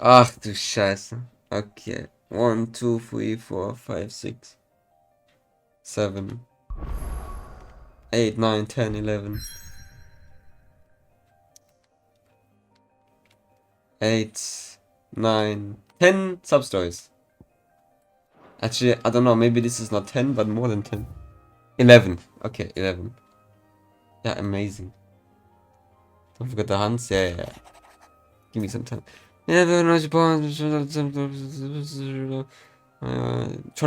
Ach du Scheiße. Okay. 1, 2, 3, 4, 5, 6, 7, 8, 9, 10, 11. 8, 9, 10 Substories. Actually, I don't know, maybe this is not 10, but more than 10. 11. Okay, 11. Yeah, amazing. Don't forget the Hans. Yeah. Give me some time. Schon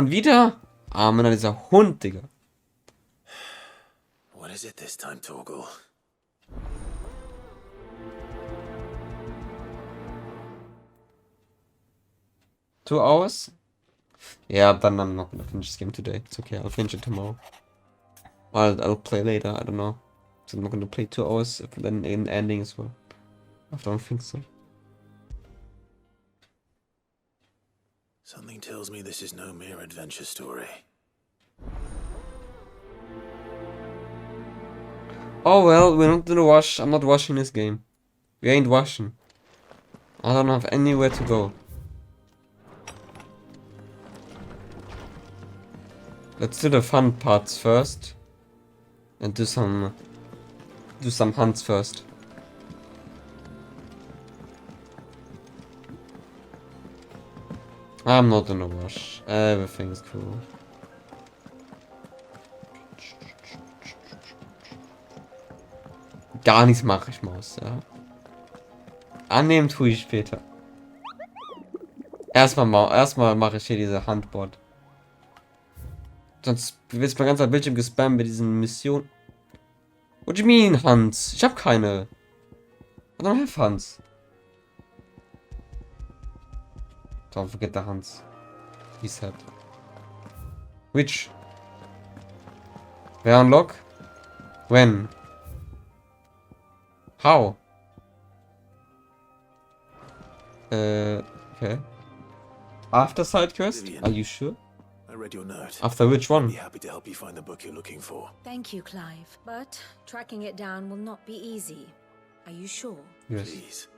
wieder? Ah, Mann, dieser Hund, Digga. What is it this time, Torgal? Two hours? Yeah, then I'm not gonna finish this game today. It's okay, I'll finish it tomorrow. I'll play later, I don't know. So I'm not gonna play 2 hours, then in ending as well. I don't think so. Something tells me this is no mere adventure story. Oh well, we're not gonna wash. I'm not washing this game. We ain't washing. I don't have anywhere to go. Let's do the fun parts first. And do some hunts first. I'm not in a rush. Everything's cool. Gar nichts mache ich, Maus, ja. Annehmen tue ich später. Erstmal mache ich hier diese Handboard. Sonst wird mein ganzer Bildschirm gespammt mit diesen Missionen. What do you mean, Hans? Ich hab keine. I don't have Hans. Don't forget the Hans. He said. Which? Where unlock? When? How? Okay. After side quest? Vivian. Are you sure? I read your note. After which I'd one? be happy to help you find the book you're looking for. Thank you, Clive. But tracking it down will not be easy. Are you sure? Yes. Please.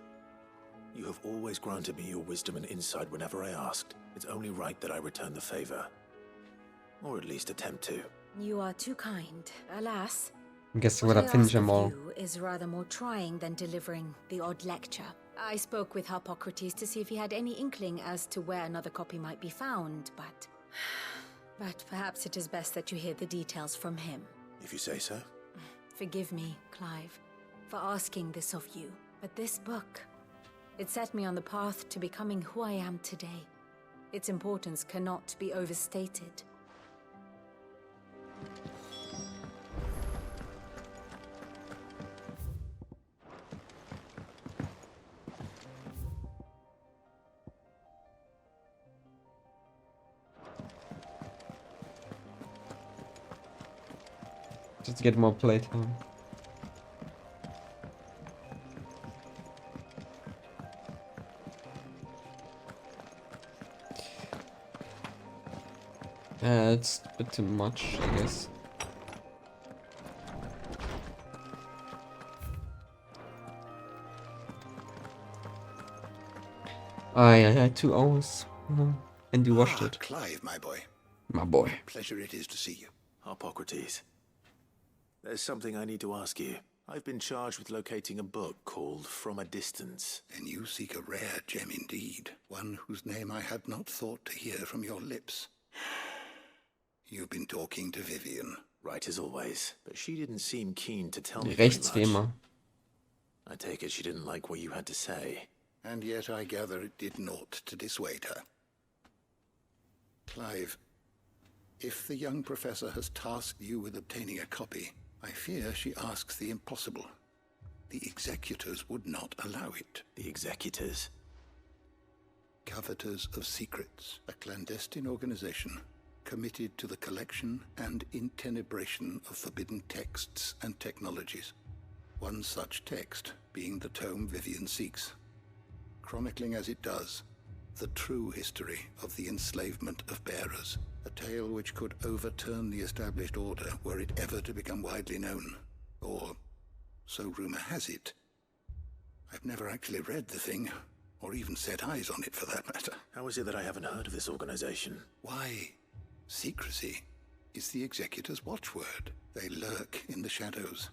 You have always granted me your wisdom and insight whenever I asked. It's only right that I return the favor. Or at least attempt to. You are too kind. Alas, I'm guessing what when I I finish ask them of all. you is rather more trying than delivering the odd lecture. I spoke with Hippocrates to see if he had any inkling as to where another copy might be found, but perhaps it is best that you hear the details from him. If you say so. Forgive me, Clive, for asking this of you, but this book, it set me on the path to becoming who I am today. Its importance cannot be overstated. Just to get more playtime. It's a bit too much, I guess. I 2 hours. And you watched it. Clive, my boy. My boy. Pleasure it is to see you. Hippocrates. There's something I need to ask you. I've been charged with locating a book called From a Distance. Then you seek a rare gem indeed, one whose name I had not thought to hear from your lips. You've been talking to Vivian. Right as always, but she didn't seem keen to tell me very much. Rechtsfehmer. I take it she didn't like what you had to say. And yet I gather it did naught to dissuade her. Clive, if the young professor has tasked you with obtaining a copy, I fear she asks the impossible. The executors would not allow it. The executors? Coveters of Secrets, a clandestine organization committed to the collection and intenebration of forbidden texts and technologies. One such text being the tome Vivian seeks, chronicling as it does the true history of the enslavement of bearers, a tale which could overturn the established order were it ever to become widely known. Or, so rumor has it. I've never actually read the thing, or even set eyes on it for that matter. How is it that I haven't heard of this organization? Why, secrecy is the Executor's watchword. They lurk in the shadows,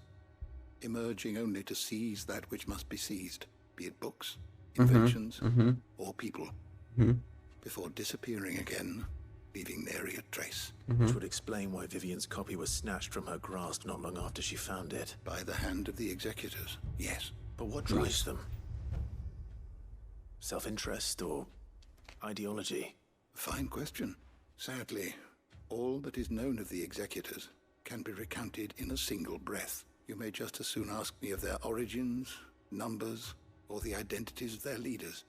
emerging only to seize that which must be seized, be it books, inventions, or people, before disappearing again, leaving nary a trace. Which would explain why Vivian's copy was snatched from her grasp not long after she found it. By the hand of the Executors, yes. But what drives them? Self-interest or ideology? Fine question. Sadly, all that is known of the Executors can be recounted in a single breath. You may just as soon ask me of their origins, numbers, or the identities of their leaders.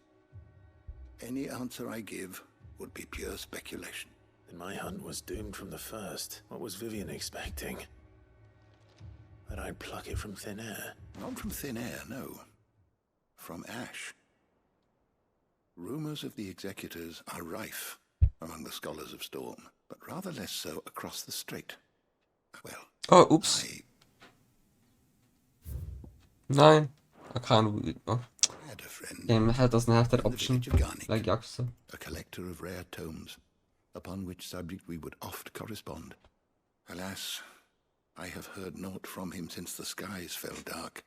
Any answer I give would be pure speculation. Then my hunt was doomed from the first. What was Vivian expecting? That I'd pluck it from thin air? Not from thin air, no. From ash. Rumors of the Executors are rife among the scholars of Storm, but rather less so across the strait. Well, Oh, oops. Nein, I can't. Oh. I had a friend. Game doesn't have that in the option, village of Garnick, like Yakuza. a collector of rare tomes, upon which subject we would oft correspond. Alas, I have heard naught from him since the skies fell dark.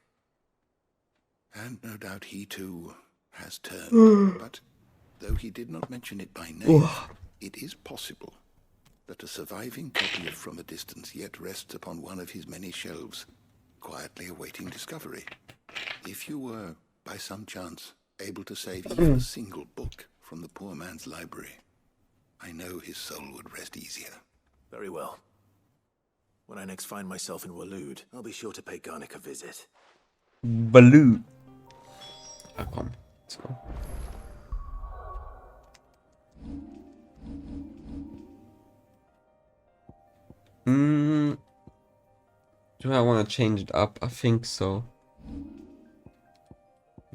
And no doubt he too has turned, but though he did not mention it by name, it is possible that a surviving copy of From a Distance yet rests upon one of his many shelves, quietly awaiting discovery. If you were, by some chance, able to save even a single book from the poor man's library, I know his soul would rest easier. Very well. When I next find myself in Waloed, I'll be sure to pay Garnick a visit. Baloo. Ah, komm. Let's go. Do I want to change it up? I think so.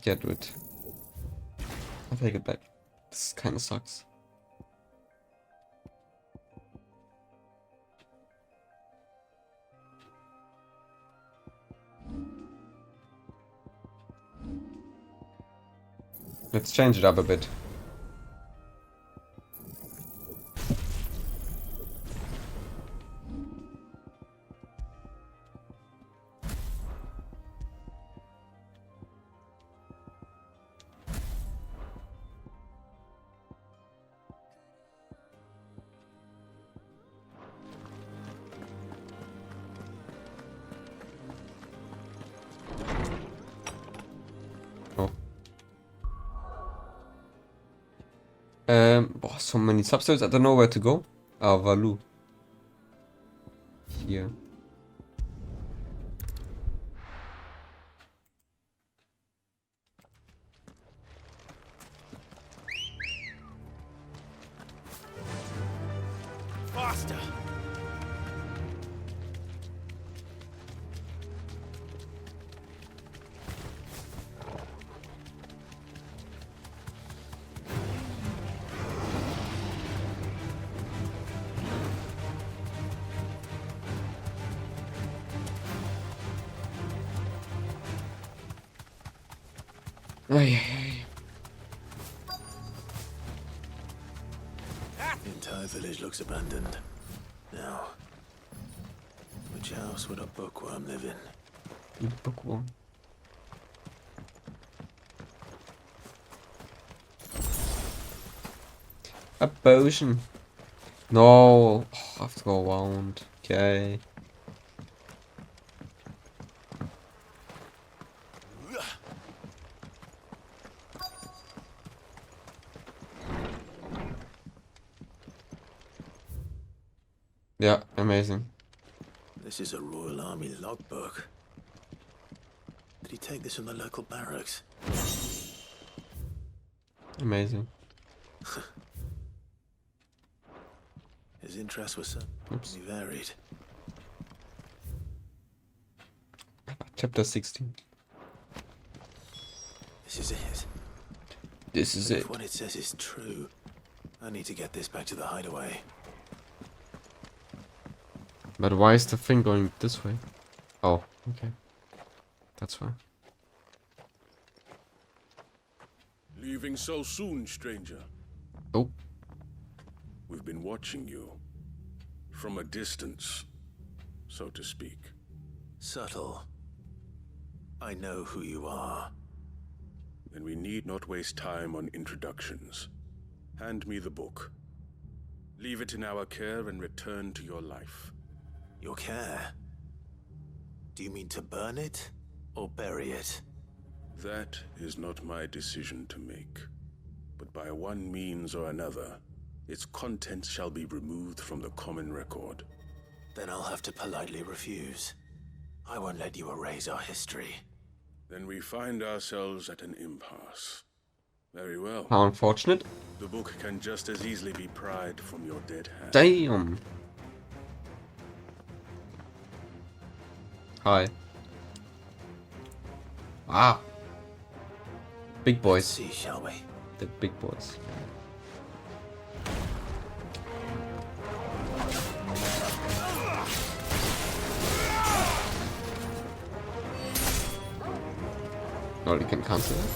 Get rid. I'll take it back. This kind of sucks. Let's change it up a bit. So many substories. I don't know where to go. Ah, Valu. Here. Faster! Ay, The entire village looks abandoned. Now, which house would a bookworm live in? Bookworm. A potion. No. Oh, I have to go around. Okay. Yeah, amazing. This is a Royal Army logbook. Did he take this from the local barracks? Amazing. His interests were certainly varied. Chapter 16. This is it. This is But it. if what it says is true, I need to get this back to the hideaway. But why is the thing going this way? Oh, okay. That's fine. leaving so soon, stranger? Oh. We've been watching you. From a distance, so to speak. Subtle. I know who you are. Then we need not waste time on introductions. Hand me the book. Leave it in our care and return to your life. Your care? Do you mean to burn it or bury it? That is not my decision to make. But by one means or another, its contents shall be removed from the common record. Then I'll have to politely refuse. I won't let you erase our history. Then we find ourselves at an impasse. Very well. How unfortunate. The book can just as easily be pried from your dead hand. Damn. Hi. Wow. Big boys. See, shall we? The big boys. Oh, you can cancel it.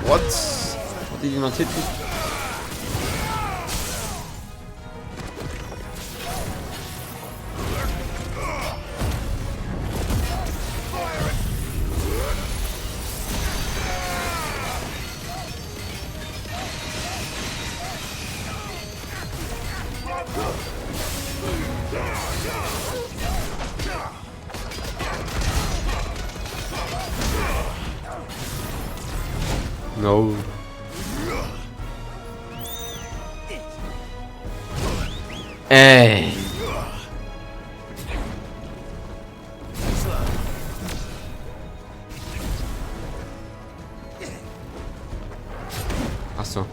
What? Did you not hit me? No. Ey. Ach so.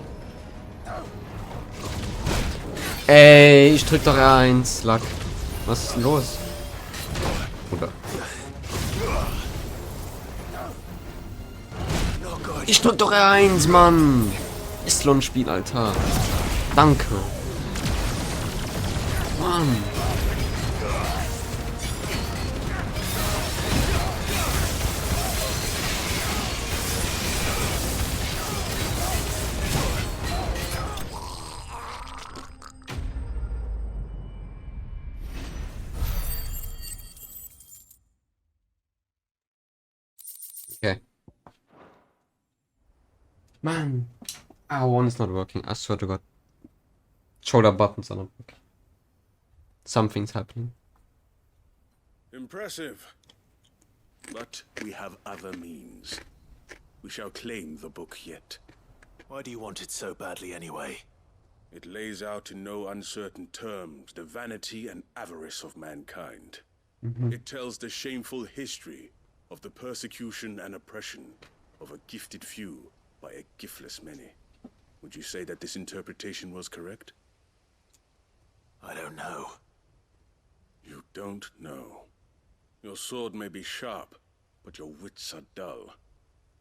Ey, ich drück doch R1, Lack. Was ist denn los? Oder? Ich drück doch R1, Mann! Ist so ein Spiel, Alter. Danke. Mann. Okay. Man. R1 is not working. I swear to God. Shoulder buttons are not working. Something's happening. Impressive. But we have other means. We shall claim the book yet. Why do you want it so badly anyway? It lays out in no uncertain terms the vanity and avarice of mankind. It tells the shameful history of the persecution and oppression of a gifted few by a giftless many. Would you say that this interpretation was correct? I don't know. You don't know. Your sword may be sharp, but your wits are dull.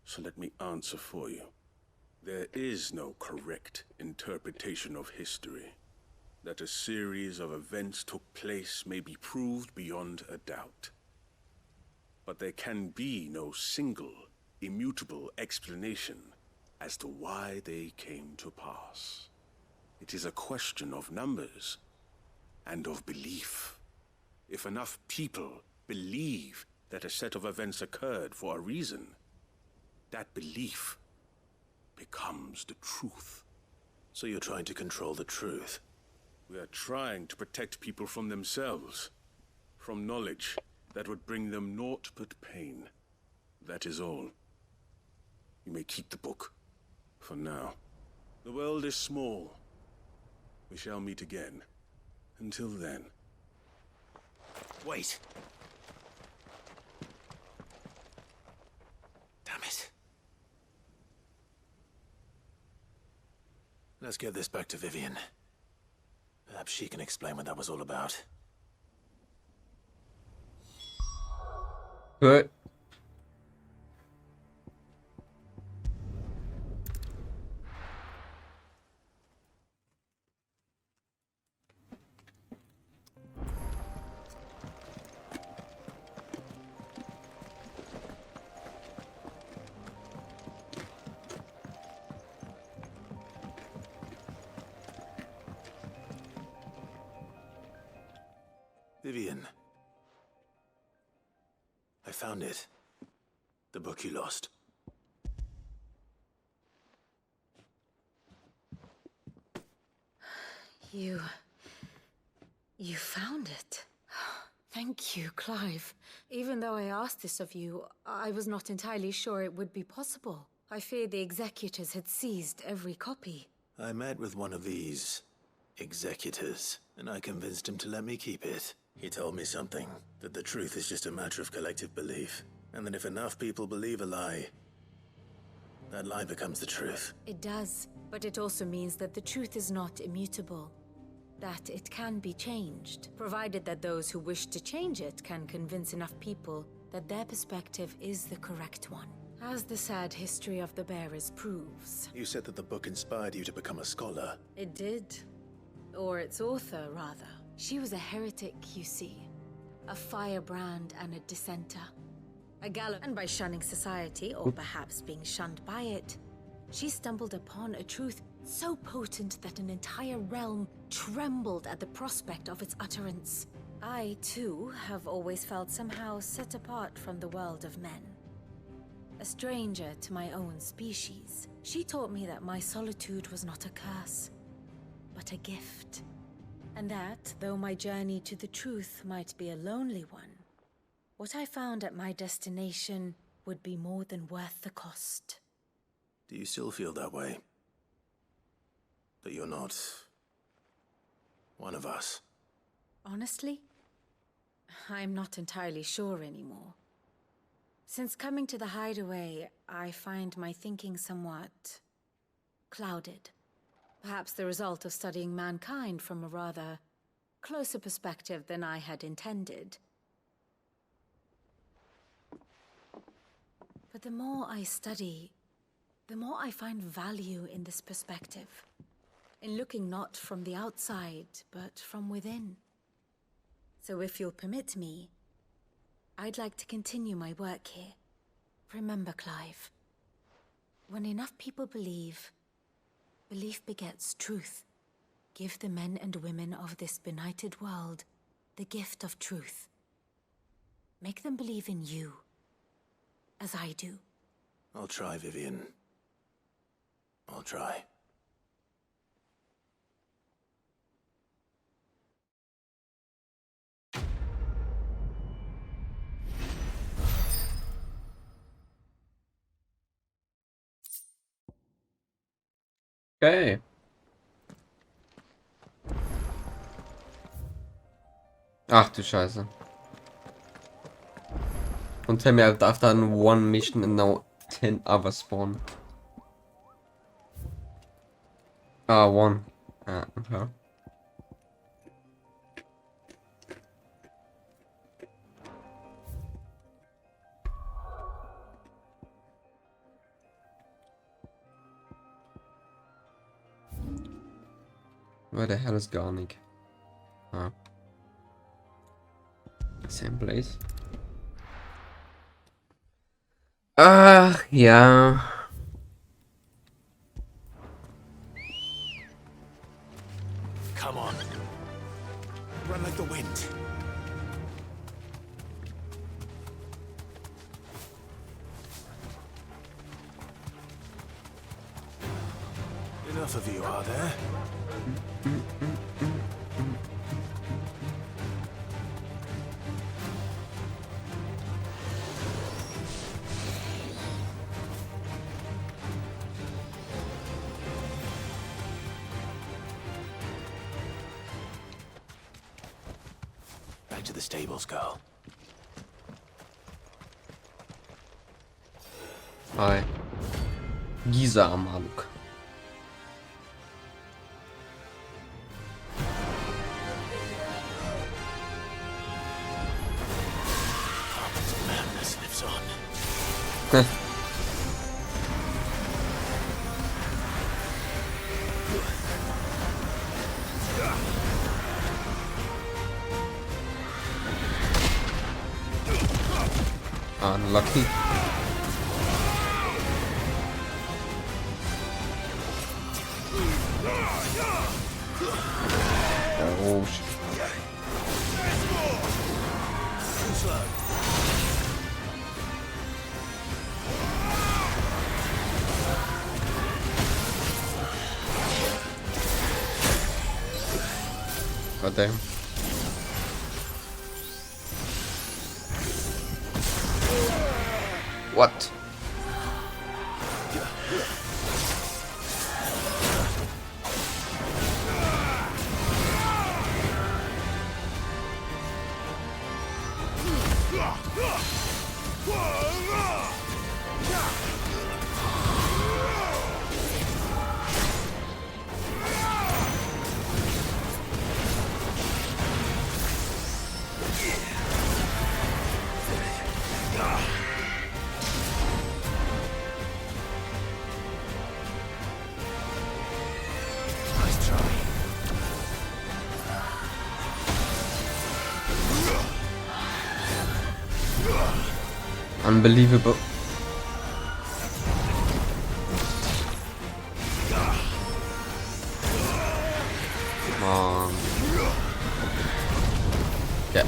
So let me answer for you. There is no correct interpretation of history. That a series of events took place may be proved beyond a doubt. But there can be no single, immutable explanation as to why they came to pass. It is a question of numbers and of belief. If enough people believe that a set of events occurred for a reason, that belief becomes the truth. So you're trying to control the truth? We are trying to protect people from themselves, from knowledge that would bring them naught but pain. That is all. You may keep the book, for now. The world is small. We shall meet again. Until then, Wait. Damn it. Let's get this back to Vivian. Perhaps she can explain what that was all about. Good. Vivian. I found it. The book you lost. You found it. Thank you, Clive. Even though I asked this of you, I was not entirely sure it would be possible. I feared the executors had seized every copy. I met with one of these executors, and I convinced him to let me keep it. He told me something, that the truth is just a matter of collective belief, and that if enough people believe a lie, that lie becomes the truth. It does, but it also means that the truth is not immutable. That it can be changed, provided that those who wish to change it can convince enough people that their perspective is the correct one. As the sad history of the bearers proves. You said that the book inspired you to become a scholar. It did. Or its author, rather. She was a heretic, you see. A firebrand and a dissenter. A gallant, and by shunning society, or perhaps being shunned by it, she stumbled upon a truth so potent that an entire realm trembled at the prospect of its utterance. I, too, have always felt somehow set apart from the world of men. A stranger to my own species. She taught me that my solitude was not a curse, but a gift. And that, though my journey to the truth might be a lonely one, what I found at my destination would be more than worth the cost. Do you still feel that way? That you're not one of us? Honestly, I'm not entirely sure anymore. Since coming to the hideaway, I find my thinking somewhat clouded. Perhaps the result of studying mankind from a rather closer perspective than I had intended. But the more I study, the more I find value in this perspective. In looking not from the outside, but from within. So if you'll permit me, I'd like to continue my work here. Remember, Clive, when enough people believe, belief begets truth. Give the men and women of this benighted world the gift of truth. Make them believe in you, as I do. I'll try, Vivian. I'll try. Okay. Ach du Scheiße. Und tell me I've done one mission and now 10 others spawn. Ah, one. Ah, okay. Where the hell is Garnick? Ah. Same place. Ach, ja. Come on. Run like the wind. Enough of you, are there? to the stables, girl. Hi. Giza Amaluk. Harmon's madness lives on. Unlucky. Oh shit. God damn. What? Nice try. Unbelievable. Come on. Yeah.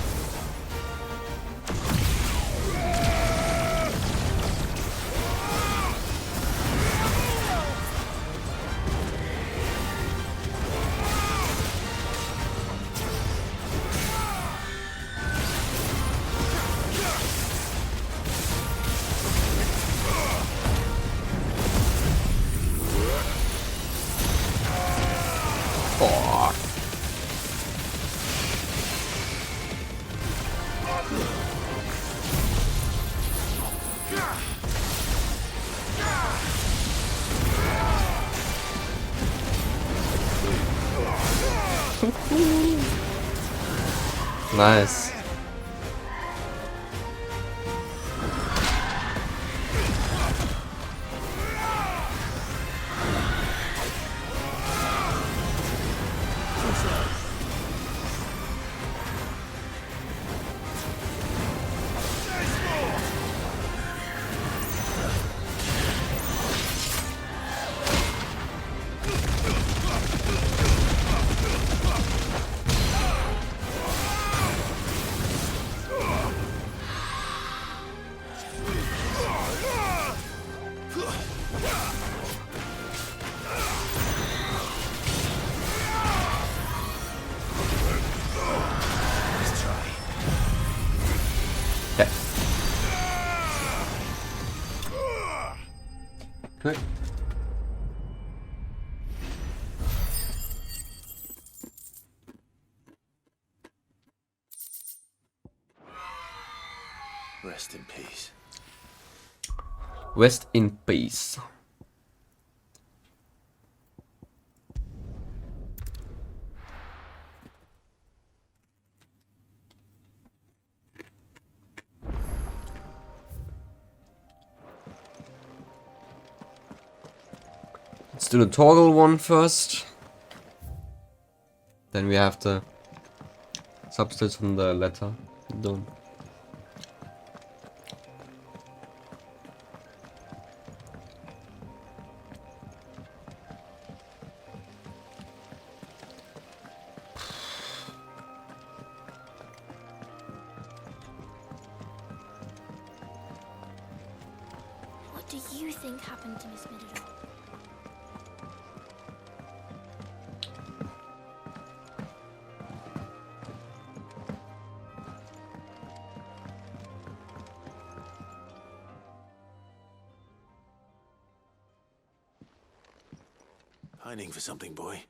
Fuck. Nice. Okay. Good. Rest in peace. Rest in peace. Let's do the toggle one first. Then we have the substance from the letter done. What do you think happened to Miss Middleton? Pining for something, boy.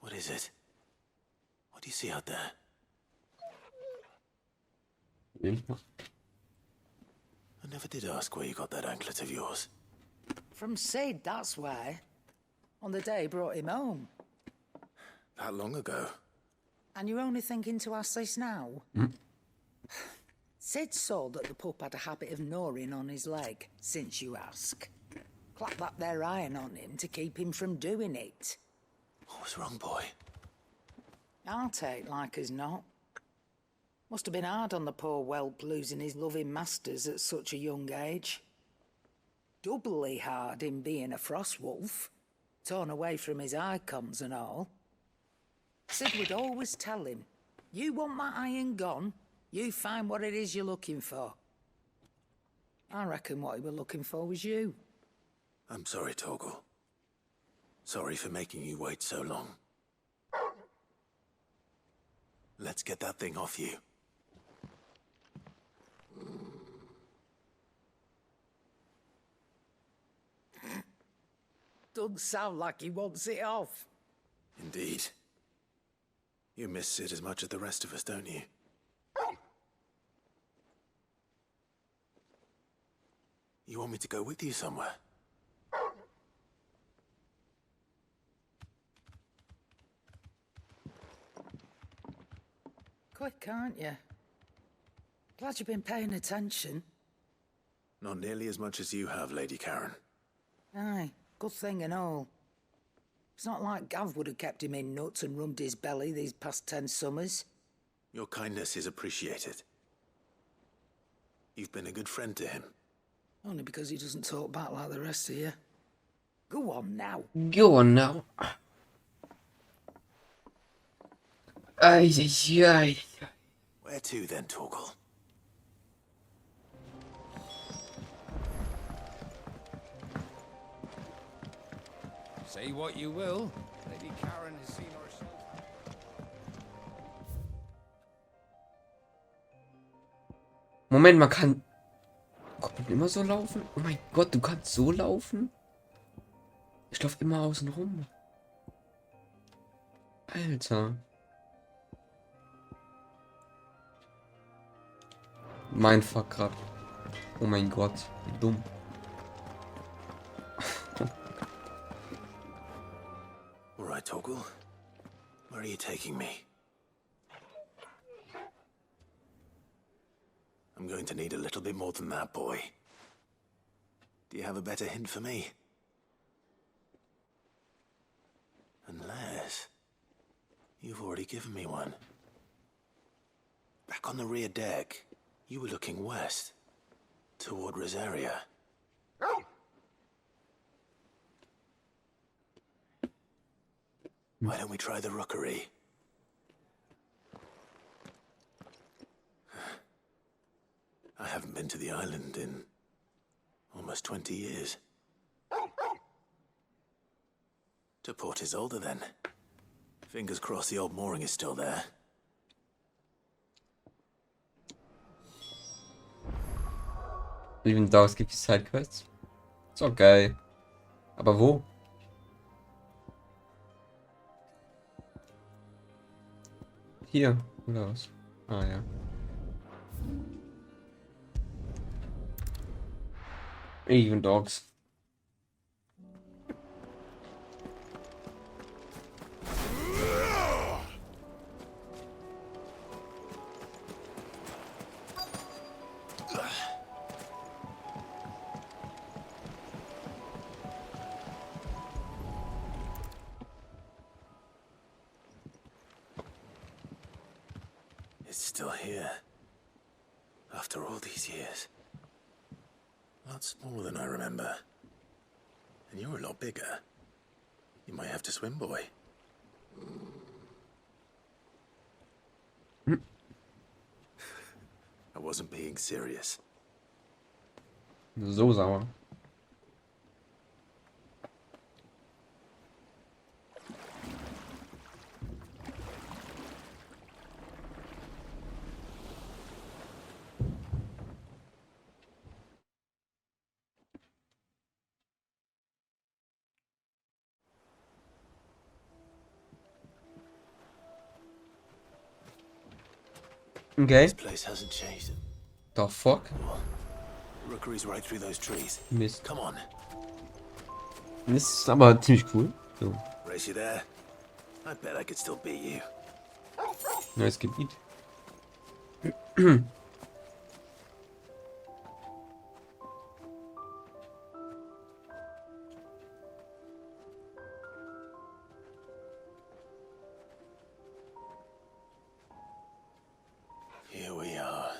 What is it? What do you see out there? Yeah. I never did ask where you got that anklet of yours. From Sid, that's why. On the day he brought him home. That long ago? And you're only thinking to ask this now? Sid saw that the pup had a habit of gnawing on his leg, since you ask. Clap that there iron on him to keep him from doing it. What was wrong, boy? I'll take like as not. Must have been hard on the poor whelp losing his loving masters at such a young age. Doubly hard in being a frost wolf, torn away from his icons and all. Sid would always tell him, you want my iron gone, you find what it is you're looking for. I reckon what he were looking for was you. I'm sorry, Torgal. Sorry for making you wait so long. Let's get that thing off you. Doesn't sound like he wants it off. Indeed. You miss Sid as much as the rest of us, don't you? You want me to go with you somewhere? Quick, aren't you? Glad you've been paying attention. Not nearly as much as you have, Lady Karen. Aye, good thing and all. It's not like Gav would have kept him in nuts and rubbed his belly these past 10 summers. Your kindness is appreciated. You've been a good friend to him. Only because he doesn't talk back like the rest of you. Go on now. Go on now. Ay, ay, ay. Where to then, Torgal? Say what you will, Lady Karen has seen herself. Moment, man kann man immer so laufen? Oh mein Gott, du kannst so laufen? Ich laufe immer außen rum. Alter. Mein Fuck grad. Oh mein Gott, wie dumm. All right, Torgal. Where are you taking me? I'm going to need a little bit more than that, boy. Do you have a better hint for me? Unless... you've already given me one. Back on the rear deck, you were looking west, toward Rosaria. Why don't we try the rookery? I haven't been to the island in almost 20 years. To Port Isolde, then. Fingers crossed the old mooring is still there. Even though es gibt die Sidequests. Ist auch geil. Aber wo? Hier, oder was? Ah ja. Even dogs. It's still here. After all these years. A lot smaller than I remember. And you're a lot bigger. You might have to swim, boy. I wasn't being serious. So sauer. Okay. This place hasn't changed. The fuck? Rookery's right through those trees. Mist. Come on. Das ist aber ziemlich cool. So, Race you there? I bet I could still beat you. neues Gebiet. Here we are.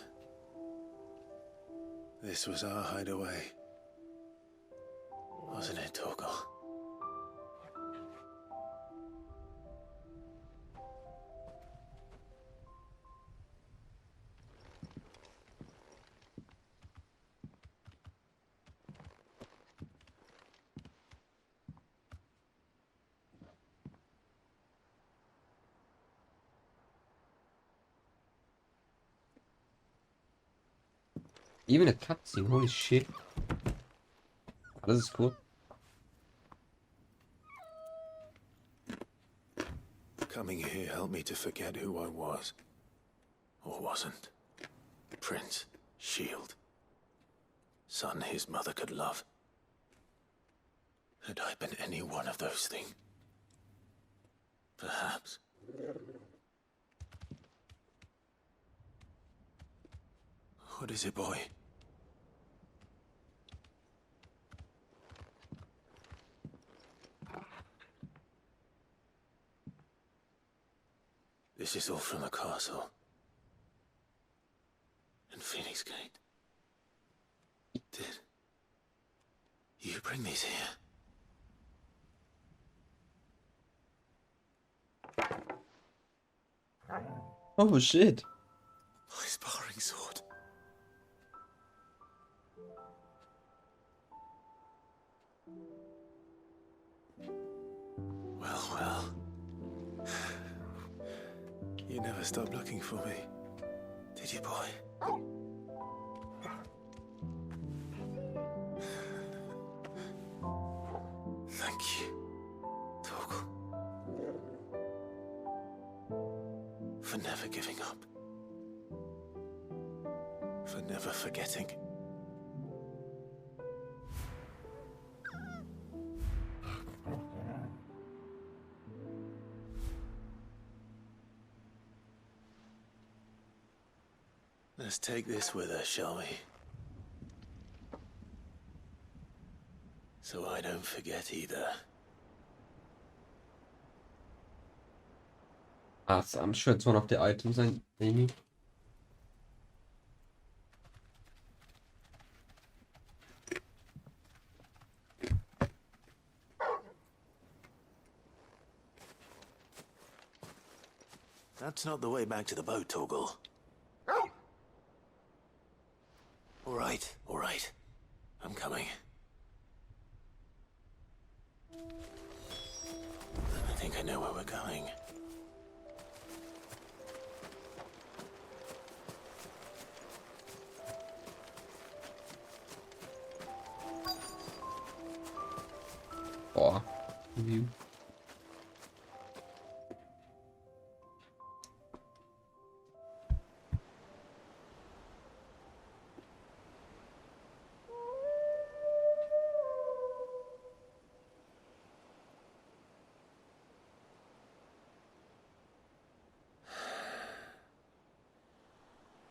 This was our hideaway. Wasn't it, Torgal? Even a cutscene, holy shit. Das ist cool. Coming here helped me to forget who I was. Or wasn't. Prince, shield. Son his mother could love. Had I been any one of those things? Perhaps. What is it, boy? This is all from the castle. And Phoenix Gate. Did you bring these here? Oh shit. My sparring sword. Well. You never stopped looking for me, did you, boy? Thank you, Torgal. For never giving up. For never forgetting. Let's take this with us, shall we? So I don't forget either. I'm sure it's one of the items, Amy. That's not the way back to the boat, Torgal. All right. I'm coming. I think I know where we're going. Boah. View.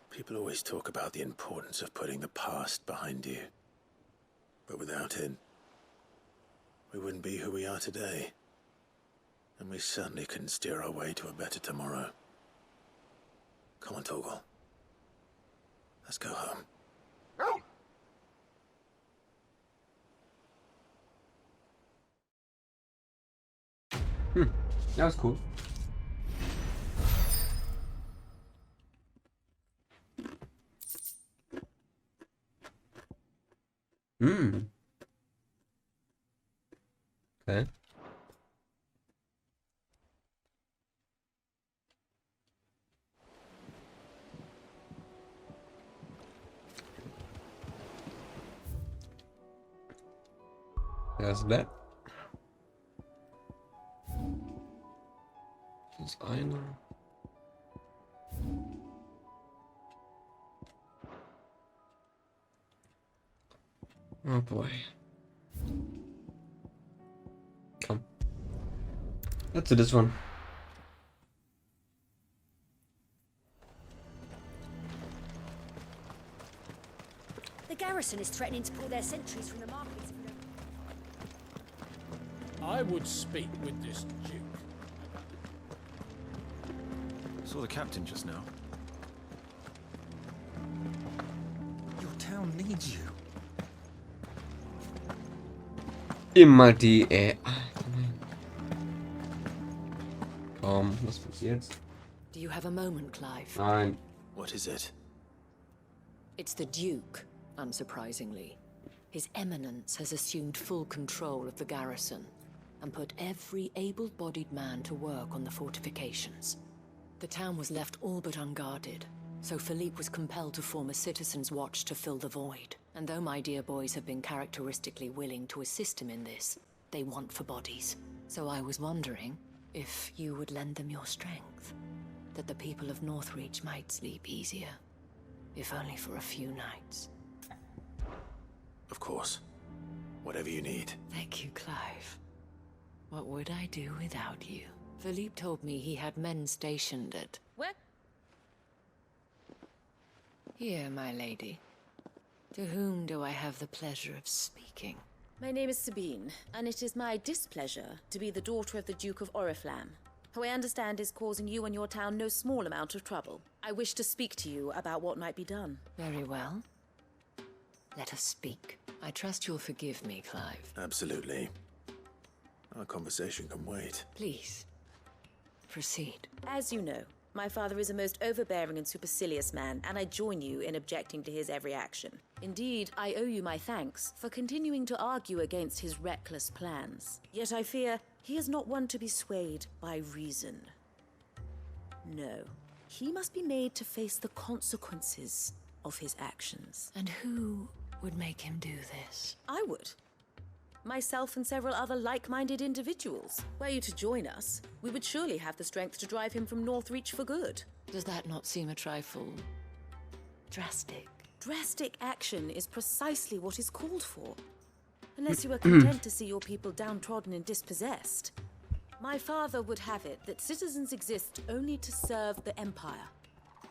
People always talk about the importance of putting the past behind you. But without it, we wouldn't be who we are today. And we certainly couldn't steer our way to a better tomorrow. Come on, Torgal. Let's go home. That was cool. Okay. There's that. Das ist eine. Oh boy. Come. Let's do this one. The garrison is threatening to pull their sentries from the markets. I would speak with this duke. Saw the captain just now. Your town needs you. Immer die, Komm, was passiert? Do you have a moment, Clive? Nein. What is it? It's the Duke, unsurprisingly. His Eminence has assumed full control of the garrison and put every able-bodied man to work on the fortifications. The town was left all but unguarded, so Philippe was compelled to form a citizen's watch to fill the void. And though my dear boys have been characteristically willing to assist him in this, they want for bodies. So I was wondering if you would lend them your strength, that the people of Northreach might sleep easier, if only for a few nights. Of course. Whatever you need. Thank you, Clive. What would I do without you? Philippe told me he had men stationed at... Where? Here, my lady. To whom do I have the pleasure of speaking? My name is Sabine, and it is my displeasure to be the daughter of the Duke of Oriflamme, who I understand is causing you and your town no small amount of trouble. I wish to speak to you about what might be done. Very well. Let us speak. I trust you'll forgive me, Clive. Absolutely. Our conversation can wait. Please, proceed. As you know, my father is a most overbearing and supercilious man, and I join you in objecting to his every action. Indeed, I owe you my thanks for continuing to argue against his reckless plans. Yet I fear he is not one to be swayed by reason. No, he must be made to face the consequences of his actions. And who would make him do this? I would. Myself and several other like-minded individuals. Were you to join us, we would surely have the strength to drive him from Northreach for good. Does that not seem a trifle... drastic? Drastic action is precisely what is called for. Unless you are content to see your people downtrodden and dispossessed. My father would have it that citizens exist only to serve the Empire.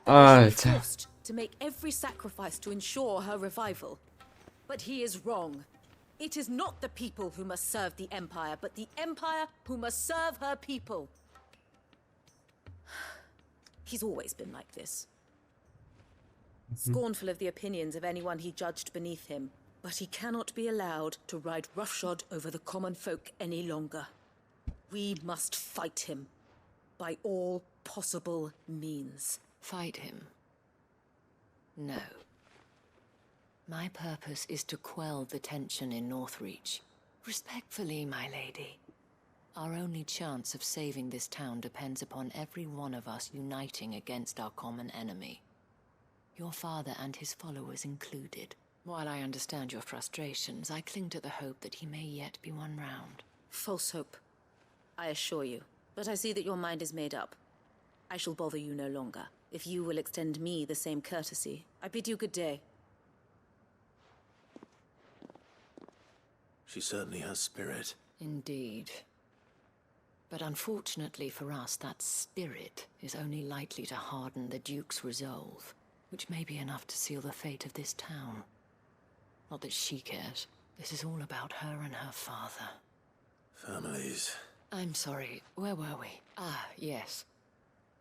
They should be forced to make every sacrifice to ensure her revival. But he is wrong. It is not the people who must serve the Empire, but the Empire who must serve her people. He's always been like this. Scornful of the opinions of anyone he judged beneath him. But he cannot be allowed to ride roughshod over the common folk any longer. We must fight him. By all possible means. Fight him? No. My purpose is to quell the tension in Northreach. Respectfully, my lady. Our only chance of saving this town depends upon every one of us uniting against our common enemy. Your father and his followers included. While I understand your frustrations, I cling to the hope that he may yet be won round. False hope, I assure you. But I see that your mind is made up. I shall bother you no longer. If you will extend me the same courtesy, I bid you good day. She certainly has spirit. Indeed. But unfortunately for us, that spirit is only likely to harden the Duke's resolve, which may be enough to seal the fate of this town. Not that she cares. This is all about her and her father. Families. I'm sorry, where were we? Ah, yes.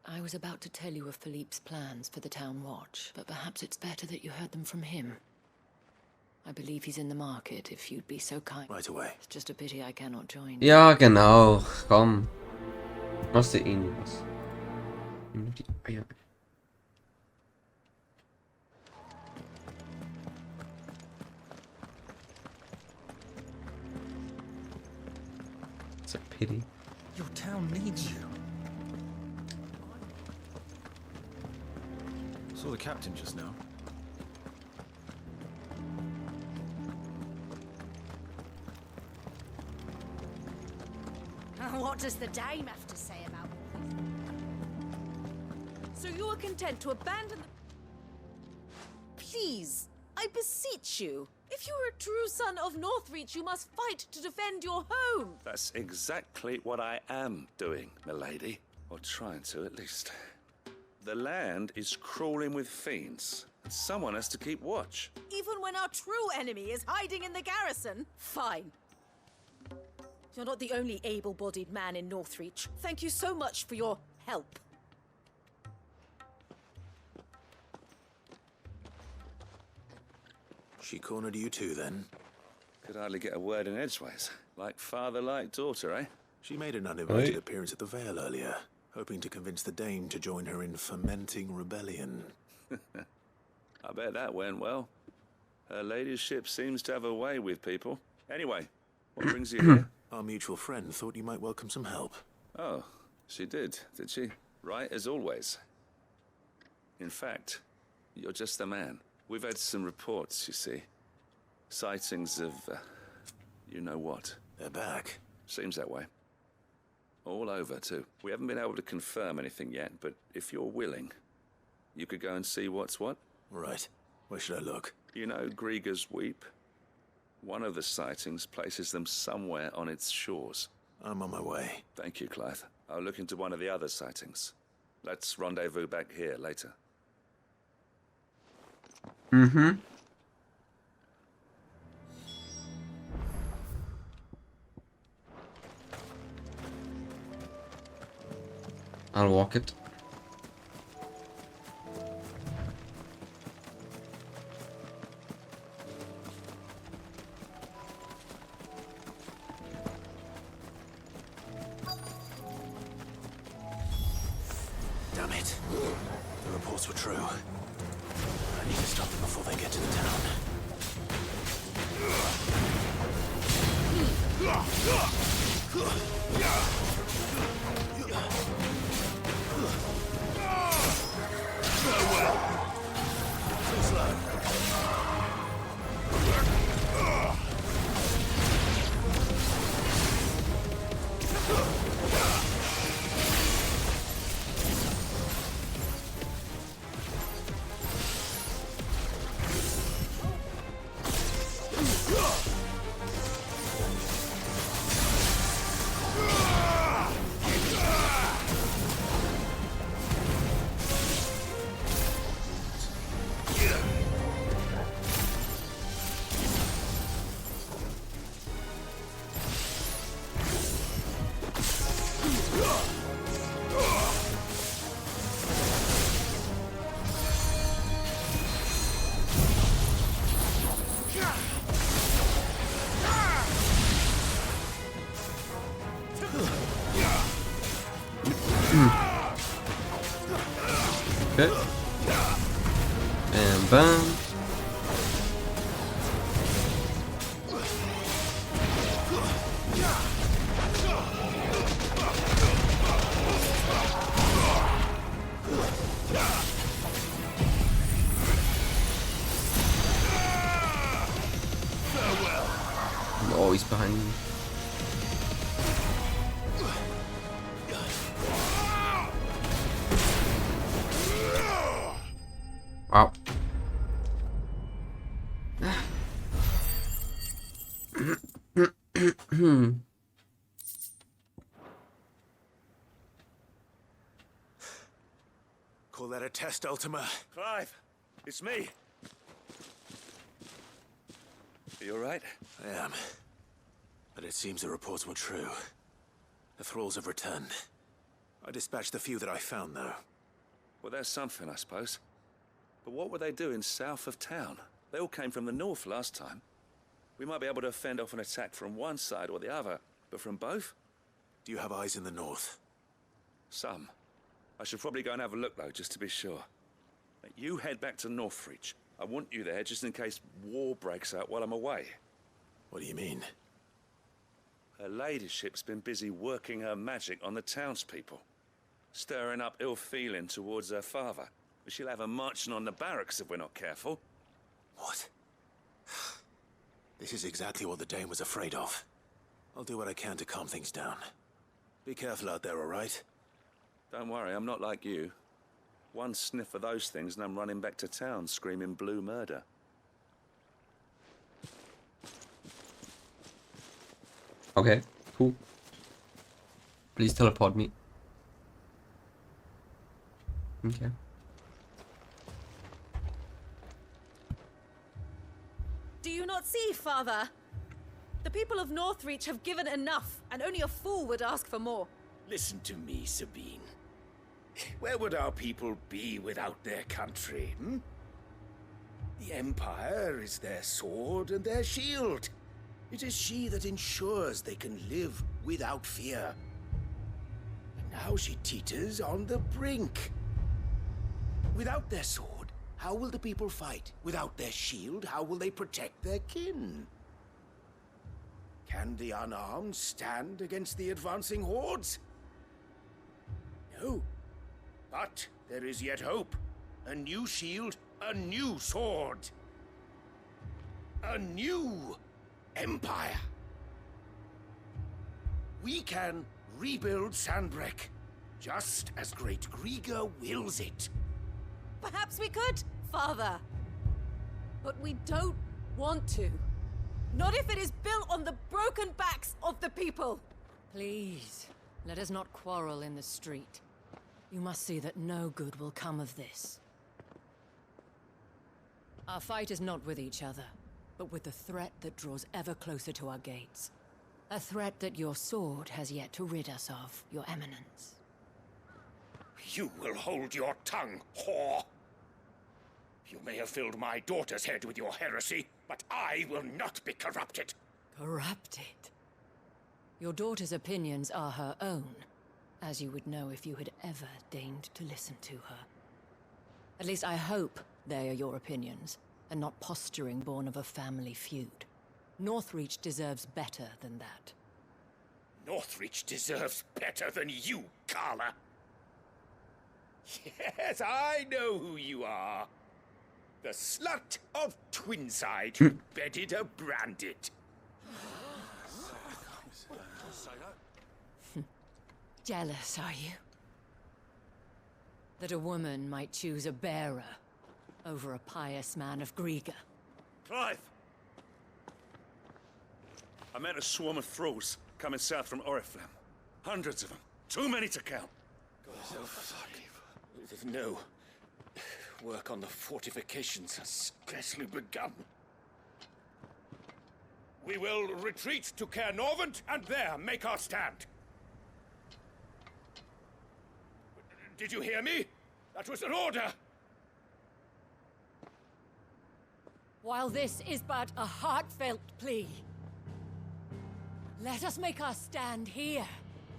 I was about to tell you of Philippe's plans for the town watch, but perhaps it's better that you heard them from him. I believe he's in the market, if you'd be so kind. Right away. It's just a pity I cannot join. Ja, genau. Komm. Machst du ihn was? Die Eier. It's a pity. Your town needs you. Saw the captain just now. What does the dame have to say about all this? So you are content to abandon the... Please, I beseech you. If you're a true son of Northreach, you must fight to defend your home. That's exactly what I am doing, milady. Or trying to, at least. The land is crawling with fiends, and someone has to keep watch. Even when our true enemy is hiding in the garrison? Fine. You're not the only able-bodied man in Northreach. Thank you so much for your help. She cornered you too, then? Could hardly get a word in edgeways. Like father, like daughter, eh? She made an uninvited appearance at the Vale earlier, hoping to convince the Dane to join her in fomenting rebellion. I bet that went well. Her ladyship seems to have a way with people. Anyway, what brings you here? Our mutual friend thought you might welcome some help. Oh, she did she? Right as always. In fact, you're just the man. We've had some reports, you see. Sightings of, you know what. They're back. Seems that way. All over, too. We haven't been able to confirm anything yet, but if you're willing, you could go and see what's what. Right. Where should I look? You know Grieger's Weep? One of the sightings places them somewhere on its shores. I'm on my way. Thank you, Clive. I'll look into one of the other sightings. Let's rendezvous back here later. Mm-hmm. I'll walk it. Damn it. The reports were true. I need to stop them before they get to the town. Too slow. Okay. And bam. I'm always behind me. Wow. Call that a test, Ultima? Clive, it's me. Are you all right? I am. But it seems the reports were true. The thralls have returned. I dispatched the few that I found, though. Well, that's something, I suppose. But what were they doing south of town? They all came from the north last time. We might be able to fend off an attack from one side or the other, but from both? Do you have eyes in the north? Some. I should probably go and have a look, though, just to be sure. You head back to Northreach. I want you there just in case war breaks out while I'm away. What do you mean? Her ladyship's been busy working her magic on the townspeople, stirring up ill feeling towards her father. She'll have her marching on the barracks if we're not careful. What? This is exactly what the Dane was afraid of. I'll do what I can to calm things down. Be careful out there, all right? Don't worry, I'm not like you. One sniff of those things and I'm running back to town screaming blue murder. Okay, cool. Please teleport me. Okay. Do you not see, Father? The people of Northreach have given enough, and only a fool would ask for more. Listen to me, Sabine. Where would our people be without their country, hmm? The Empire is their sword and their shield. It is she that ensures they can live without fear. And now she teeters on the brink. Without their sword, how will the people fight? Without their shield, how will they protect their kin? Can the unarmed stand against the advancing hordes? No. But there is yet hope. A new shield, a new sword. A new empire. We can rebuild Sandbreck, just as Great Grieger wills it. Perhaps we could, Father. But we don't want to. Not if it is built on the broken backs of the people. Please, let us not quarrel in the street. You must see that no good will come of this. Our fight is not with each other, but with the threat that draws ever closer to our gates. A threat that your sword has yet to rid us of, Your Eminence. You will hold your tongue, whore! You may have filled my daughter's head with your heresy, but I will not be corrupted. Corrupted? Your daughter's opinions are her own, as you would know if you had ever deigned to listen to her. At least I hope they are your opinions, and not posturing born of a family feud. Northreach deserves better than that. Northreach deserves better than you, Carla. Yes, I know who you are. The slut of Twinside who bedded a Branded. Jealous, are you? That a woman might choose a bearer over a pious man of Grieger. Clive! I met a swarm of thralls coming south from Oriflamme. Hundreds of them. Too many to count. Oh, fuck. No. Work on the fortifications has scarcely begun. We will retreat to Caer Norvent and there make our stand. Did you hear me? That was an order! While this is but a heartfelt plea, let us make our stand here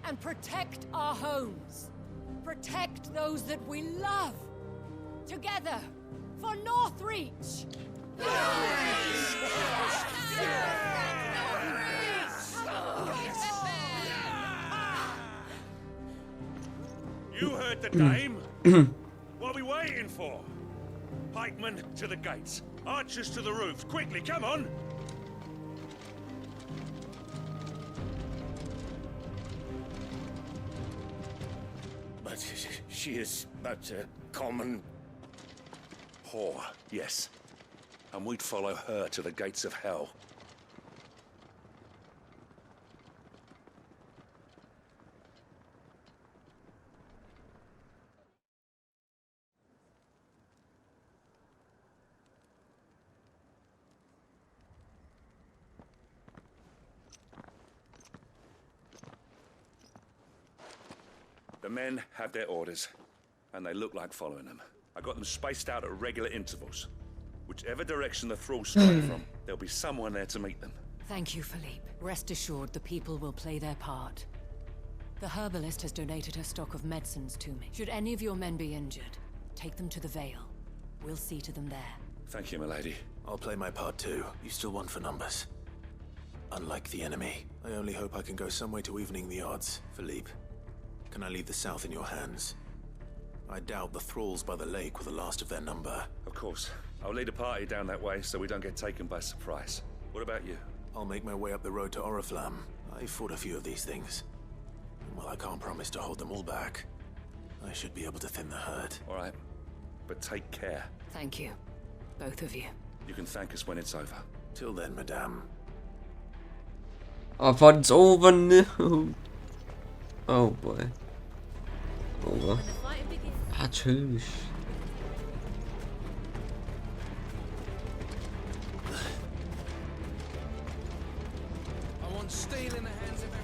and protect our homes. Protect those that we love. Together, for Northreach! You heard the dame? What are we waiting for? Pikemen to the gates. Archers to the roofs. Quickly, come on! But she is but a common... whore, yes. And we'd follow her to the gates of hell. The men have their orders, and they look like following them. I got them spaced out at regular intervals. Whichever direction the thralls strike from, there'll be someone there to meet them. Thank you, Philippe. Rest assured the people will play their part. The herbalist has donated her stock of medicines to me. Should any of your men be injured, take them to the Vale. We'll see to them there. Thank you, milady. I'll play my part too. You still won for numbers. Unlike the enemy, I only hope I can go some way to evening the odds. Philippe, can I leave the south in your hands? I doubt the thralls by the lake were the last of their number. Of course. I'll lead a party down that way so we don't get taken by surprise. What about you? I'll make my way up the road to Oriflamme. I fought a few of these things. And while I can't promise to hold them all back, I should be able to thin the herd. All right. But take care. Thank you. Both of you. You can thank us when it's over. Till then, madame. Oh, I thought it's over. No. Oh boy. Over. Ah, tschüss. I want steel in the hands of every...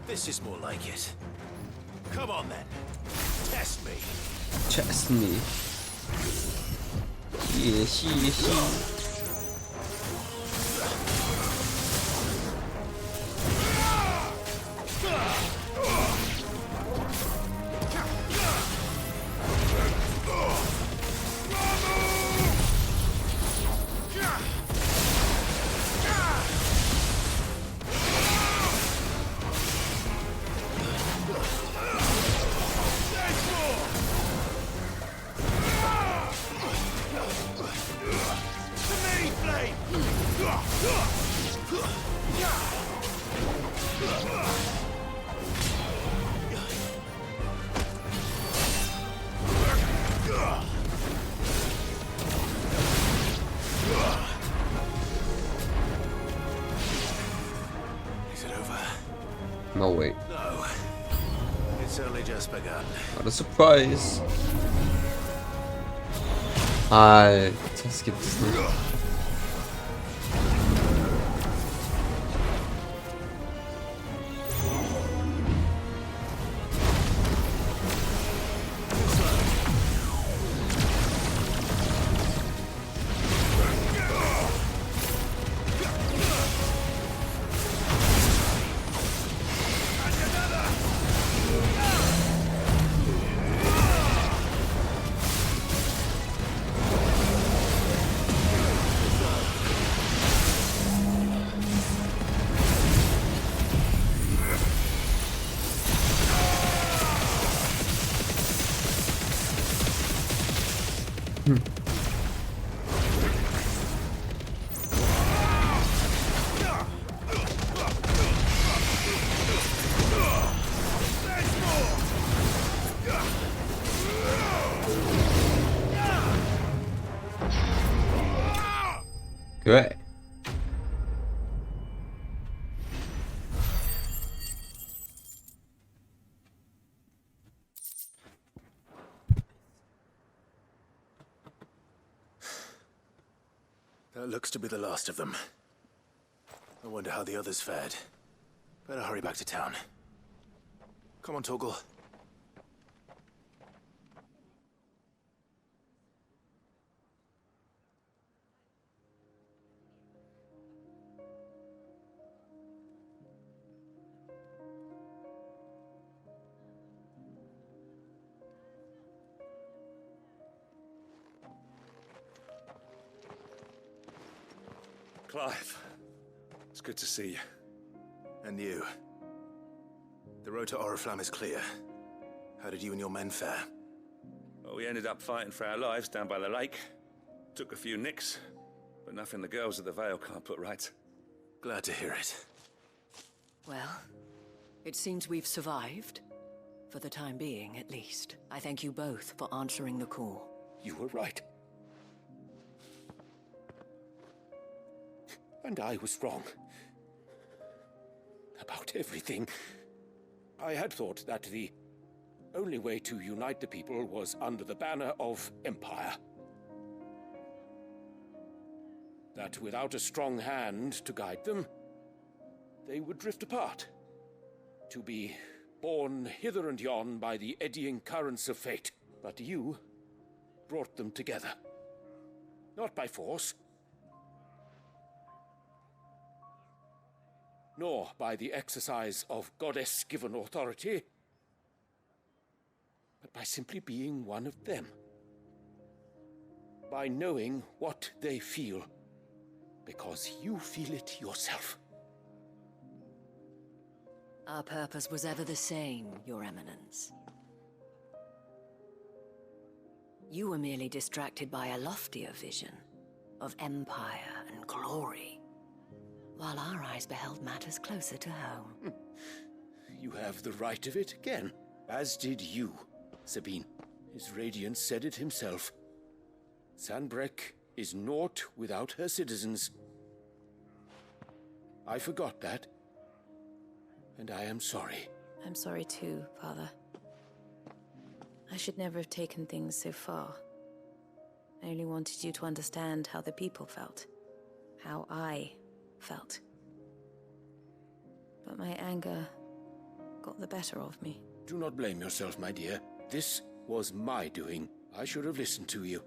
This is more like it. Come on then. Test me. Test me. Yeah. Is it over? No way. No. It's only just begun. What a surprise. Alter, das gibt es nicht. Great. That looks to be the last of them. I wonder how the others fared. Better hurry back to town. Come on, Torgal. Clive, it's good to see you. And you. The road to Oriflamme is clear. How did you and your men fare? Well, we ended up fighting for our lives down by the lake. Took a few nicks, but nothing the girls of the Vale can't put right. Glad to hear it. Well, it seems we've survived. For the time being, at least. I thank you both for answering the call. You were right. And I was wrong. About everything. I had thought that the only way to unite the people was under the banner of Empire. That without a strong hand to guide them, they would drift apart. To be borne hither and yon by the eddying currents of fate. But you brought them together. Not by force, nor by the exercise of goddess-given authority, but by simply being one of them. By knowing what they feel, because you feel it yourself. Our purpose was ever the same, Your Eminence. You were merely distracted by a loftier vision of empire and glory, while our eyes beheld matters closer to home. You have the right of it again, as did you, Sabine. His Radiance said it himself. Sanbreque is naught without her citizens. I forgot that, and I am sorry. I'm sorry too, Father. I should never have taken things so far. I only wanted you to understand how the people felt. How I felt. But my anger got the better of me. Do not blame yourself, my dear. This was my doing. I should have listened to you.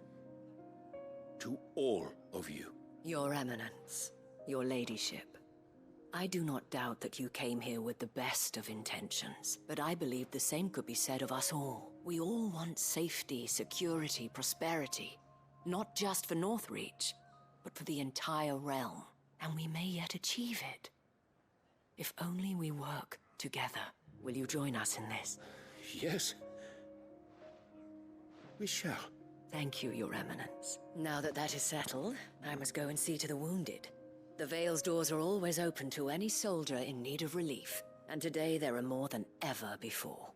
To all of you. Your Eminence, your Ladyship. I do not doubt that you came here with the best of intentions, but I believe the same could be said of us all. We all want safety, security, prosperity. Not just for Northreach, but for the entire realm. And we may yet achieve it. If only we work together. Will you join us in this? Yes. We shall. Thank you, Your Eminence. Now that that is settled, I must go and see to the wounded. The Vale's doors are always open to any soldier in need of relief, and today there are more than ever before.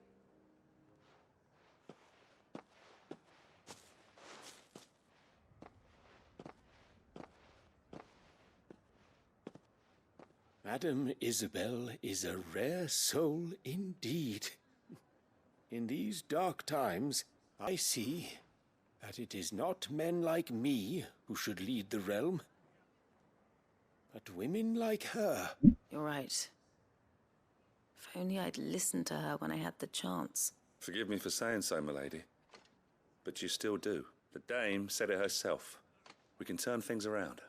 Madame Isabel is a rare soul indeed. In these dark times, I see that it is not men like me who should lead the realm, but women like her. You're right. If only I'd listened to her when I had the chance. Forgive me for saying so, milady, but you still do. The dame said it herself. We can turn things around.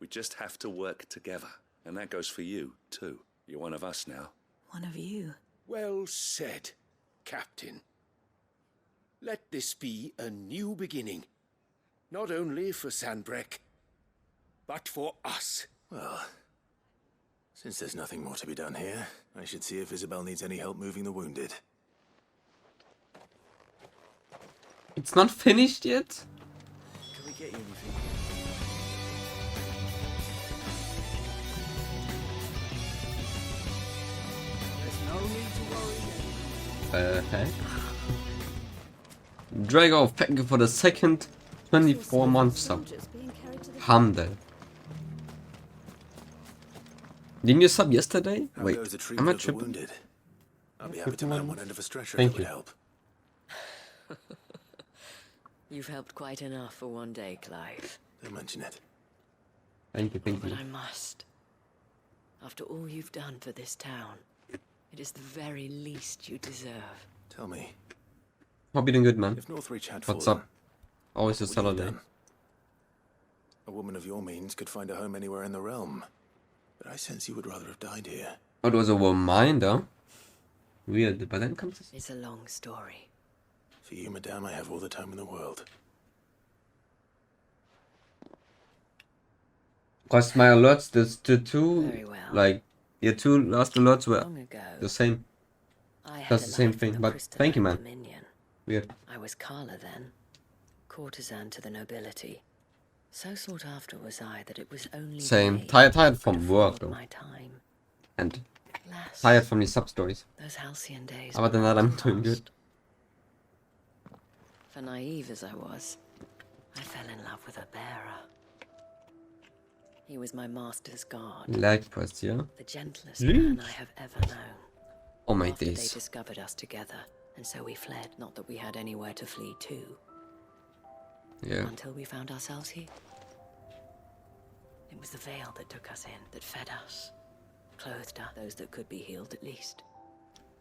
We just have to work together. And that goes for you, too. You're one of us now. One of you? Well said, Captain. Let this be a new beginning. Not only for Sanbreque, but for us. Well, since there's nothing more to be done here, I should see if Isabel needs any help moving the wounded. It's not finished yet? Can we get you anything? No need to worry. Heck? Drago, thank you for the second 24-month sub. Hamdel. Didn't you sub yesterday? How Wait, goes the am treatment I of the tripping? wounded? I'll be happy to man one end of a stretcher Thank if it you. would help. You've helped quite enough for one day, Clive. Don't mention it. Thank you, thank But you. I must. After all you've done for this town, it is the very least you deserve. Tell me, Hope you're doing good, man. if Northreach had What's fallen, up? Always a what would you have Saturday. done? A woman of your means could find a home anywhere in the realm, but I sense you would rather have died here. Oh, it was a reminder. Weird, but then comes this. It's a long story. For you, madame, I have all the time in the world. Because my alerts, the two, Very well. like, your two last alerts were Long ago, the same. I had That's a the same life in thing, the but thank you, man. crystalline dominion. Weird. I was Carla then, courtesan to the nobility. So sought after was I that it was only Same. they Tired who from could work, afford though. my time. And Alas, tired from these sub-stories. those halcyon days Other than were that, I'm past. doing good. For naive as I was, I fell in love with a bearer. He was my master's guard, Like press, yeah? the gentlest man I have ever known. Oh my After they days. discovered us together, and so we fled. Not that we had anywhere to flee to. Yeah. Until we found ourselves here. It was the veil that took us in, that fed us, clothed us, those that could be healed at least.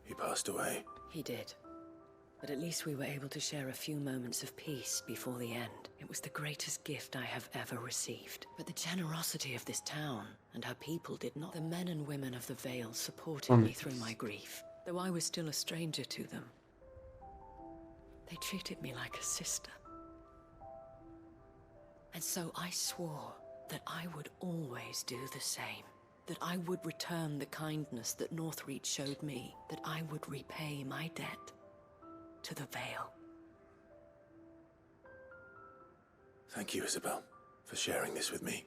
He passed away. He did. But at least we were able to share a few moments of peace before the end. It was the greatest gift I have ever received. But the generosity of this town and her people did not. The men and women of the Vale supported me through my grief, though I was still a stranger to them. They treated me like a sister. And so I swore that I would always do the same. That I would return the kindness that Northreach showed me. That I would repay my debt to the Vale. Thank you, Isabel, for sharing this with me.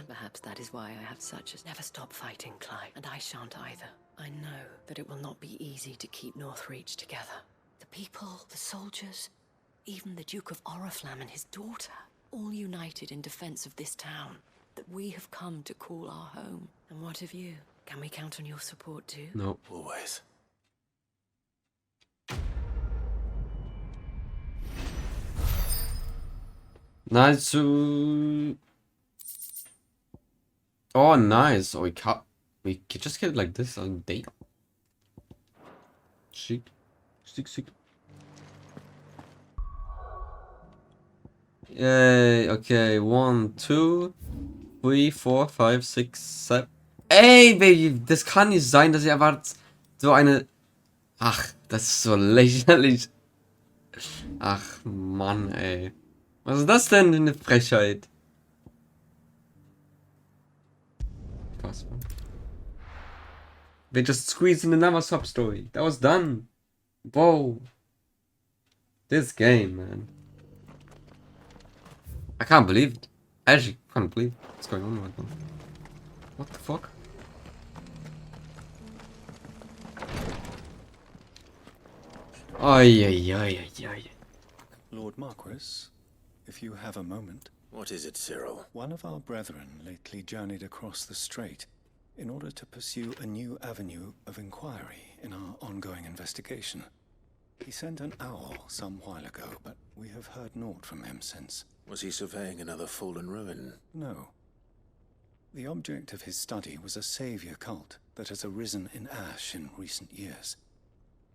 Perhaps that is why I have such a... Never stop fighting, Clive, and I shan't either. I know that it will not be easy to keep Northreach together. The people, the soldiers, even the Duke of Oriflamme and his daughter, all united in defense of this town that we have come to call our home. And what of you? Can we count on your support too? No. Always. Nice. Oh, nice. Oh, we can just get it like this on date. Chic. Chic. Yay. Okay. 1, 2, 3, 4, 5, 6, 7. Ey, Baby, das kann nicht sein, dass ihr erwartet so eine... Ach, das ist so lächerlich. Ach, Mann, ey. Was ist das denn für eine Frechheit? Possible. They just squeezed in another sub-story. That was done. Whoa. This game, man. I can't believe it. I actually can't believe what's going on right now. What the fuck? Ay. Lord Marquis, if you have a moment. What is it, Cyril? One of our brethren lately journeyed across the strait in order to pursue a new avenue of inquiry in our ongoing investigation. He sent an owl some while ago, but we have heard naught from him since. Was he surveying another fallen ruin? No. The object of his study was a savior cult that has arisen in Ash in recent years.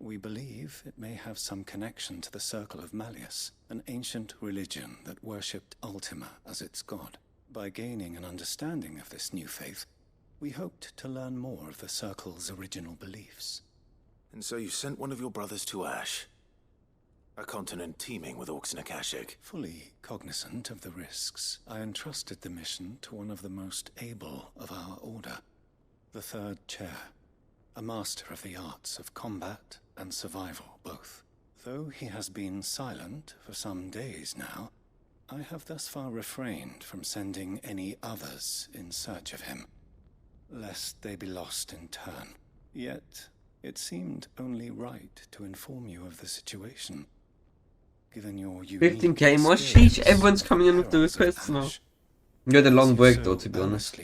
We believe it may have some connection to the Circle of Malleus, an ancient religion that worshipped Ultima as its god. By gaining an understanding of this new faith, we hoped to learn more of the Circle's original beliefs. And so you sent one of your brothers to Ash? A continent teeming with orcs and Akashic. Fully cognizant of the risks, I entrusted the mission to one of the most able of our order, the Third Chair, a master of the arts of combat and survival both. Though he has been silent for some days now, I have thus far refrained from sending any others in search of him, lest they be lost in turn. Yet, it seemed only right to inform you of the situation, given your unique 15k more. Sheesh, everyone's coming in with the requests now. You had a long break though, to be honest.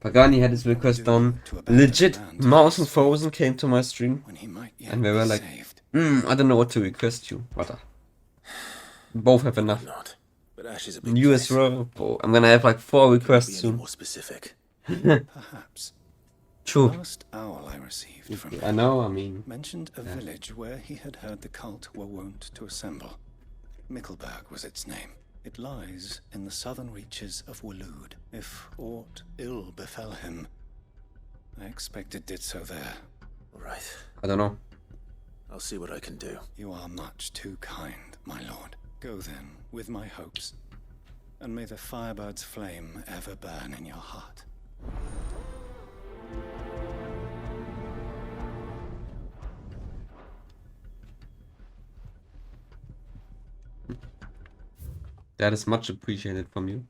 Pagani had his request done. Legit, Mouse and Frozen came to my stream. And we were like, I don't know what to request you. What? Both have enough. But Ash is a big You as well. Oh, I'm gonna have like 4 requests soon. More specific. Perhaps. True. The last owl I received from him I know, I mean. mentioned a village where he had heard the cult were wont to assemble. Mickelberg was its name. It lies in the southern reaches of Waloed. If aught ill befell him, I expect it did so there. All right. I don't know. I'll see what I can do. You are much too kind, my lord. Go then, with my hopes, and may the Firebird's flame ever burn in your heart. That is much appreciated from you.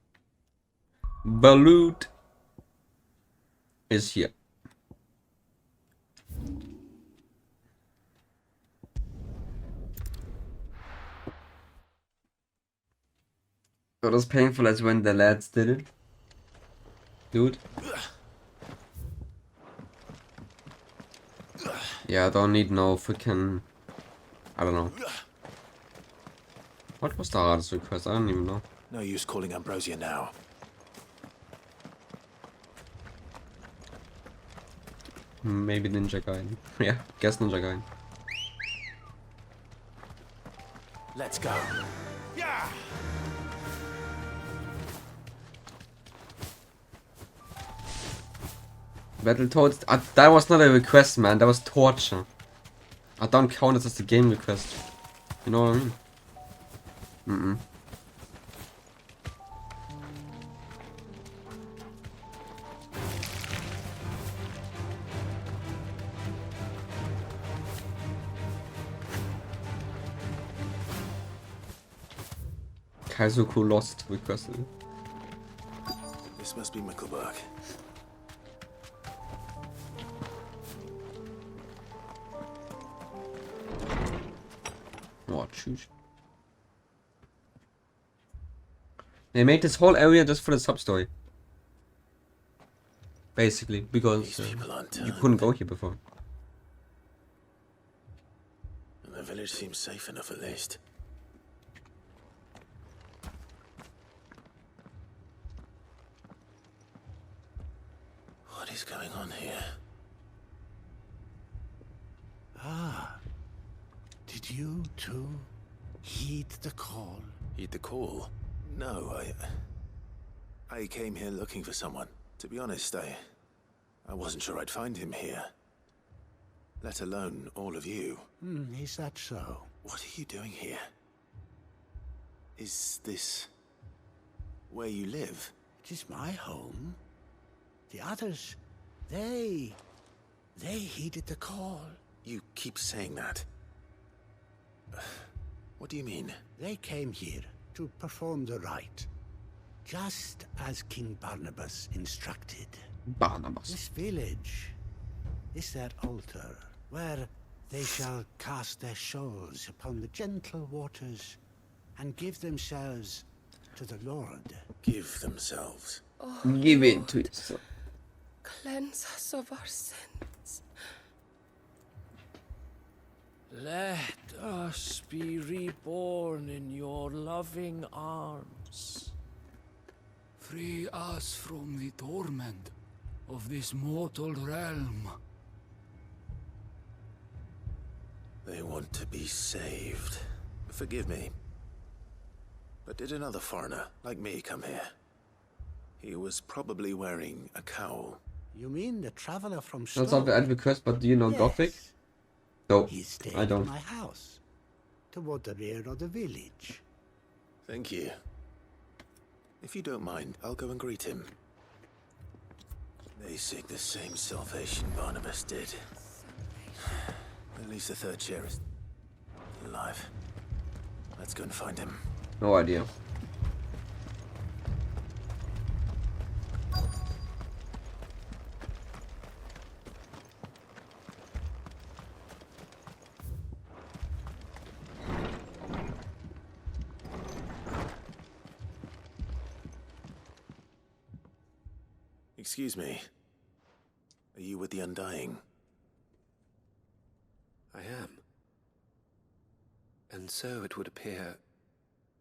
Balut is here. Not as painful as when the lads did it. Dude. Yeah, I don't need no freaking... I don't know. What was the hardest request? I don't even know. No use calling Ambrosia now. Maybe Ninja Gaiden. Yeah, guess Ninja Gaiden. Let's go. Yeah. Battletoads. That was not a request, man. That was torture. I don't count it as a game request. You know what I mean? Kaizoku lost requested. This must be Mickleburg. Oh, shoot. They made this whole area just for the sub-story. Basically, because you couldn't go here before. And the village seems safe enough at least. What is going on here? Ah, did you too heed the call? Heed the call? No, I came here looking for someone. To be honest, I wasn't sure I'd find him here. Let alone all of you. Is that so? What are you doing here? Is this where you live? It is my home. The others, they heeded the call. You keep saying that. What do you mean? They came here to perform the rite, just as King Barnabas instructed. Barnabas. This village is their altar, where they shall cast their souls upon the gentle waters and give themselves to the Lord. Give themselves? Oh, Give it to yourself. Cleanse us of our sins. Let us be reborn in your loving arms. Free us from the torment of this mortal realm. They want to be saved. Forgive me. But did another foreigner, like me, come here? He was probably wearing a cowl. You mean the traveler from That's not the advocate, but do you know Gothic? No, He stayed I don't. in my house, toward the rear of the village. Thank you. If you don't mind, I'll go and greet him. They seek the same salvation Barnabas did. At least the third chair is alive. Let's go and find him. No idea. Excuse me. Are you with the Undying? I am. And so it would appear,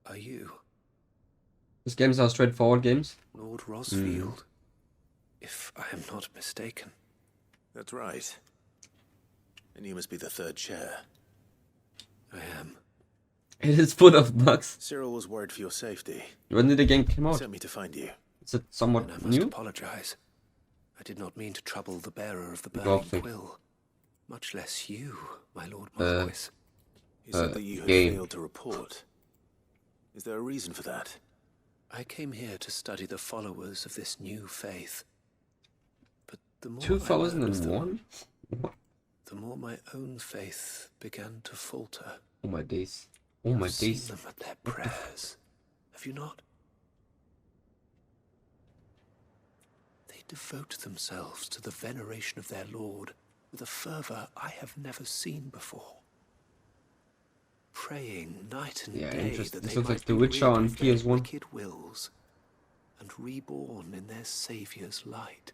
are you? These games are straightforward games. Lord Rosfield, if I am not mistaken. That's right. And you must be the third chair. I am. It is full of bugs. Cyril was worried for your safety. When did the game come He out? sent me to find you. Is it somewhat And I must new? apologize. I did not mean to trouble the bearer of the burning Gothic. quill. Much less you, my Lord Marquis. He said that you had game. failed to report. Is there a reason for that? I came here to study the followers of this new faith. But the more I 2001? learned of them, What? the more my own faith began to falter. Oh my days. Oh You've my seen days. them at their prayers, have you not? They devote themselves to the veneration of their Lord with a fervor I have never seen before. Praying night and Yeah, day interesting. that This they looks might like The be Witcher rid on of their PS1. wicked wills and reborn in their Saviour's light.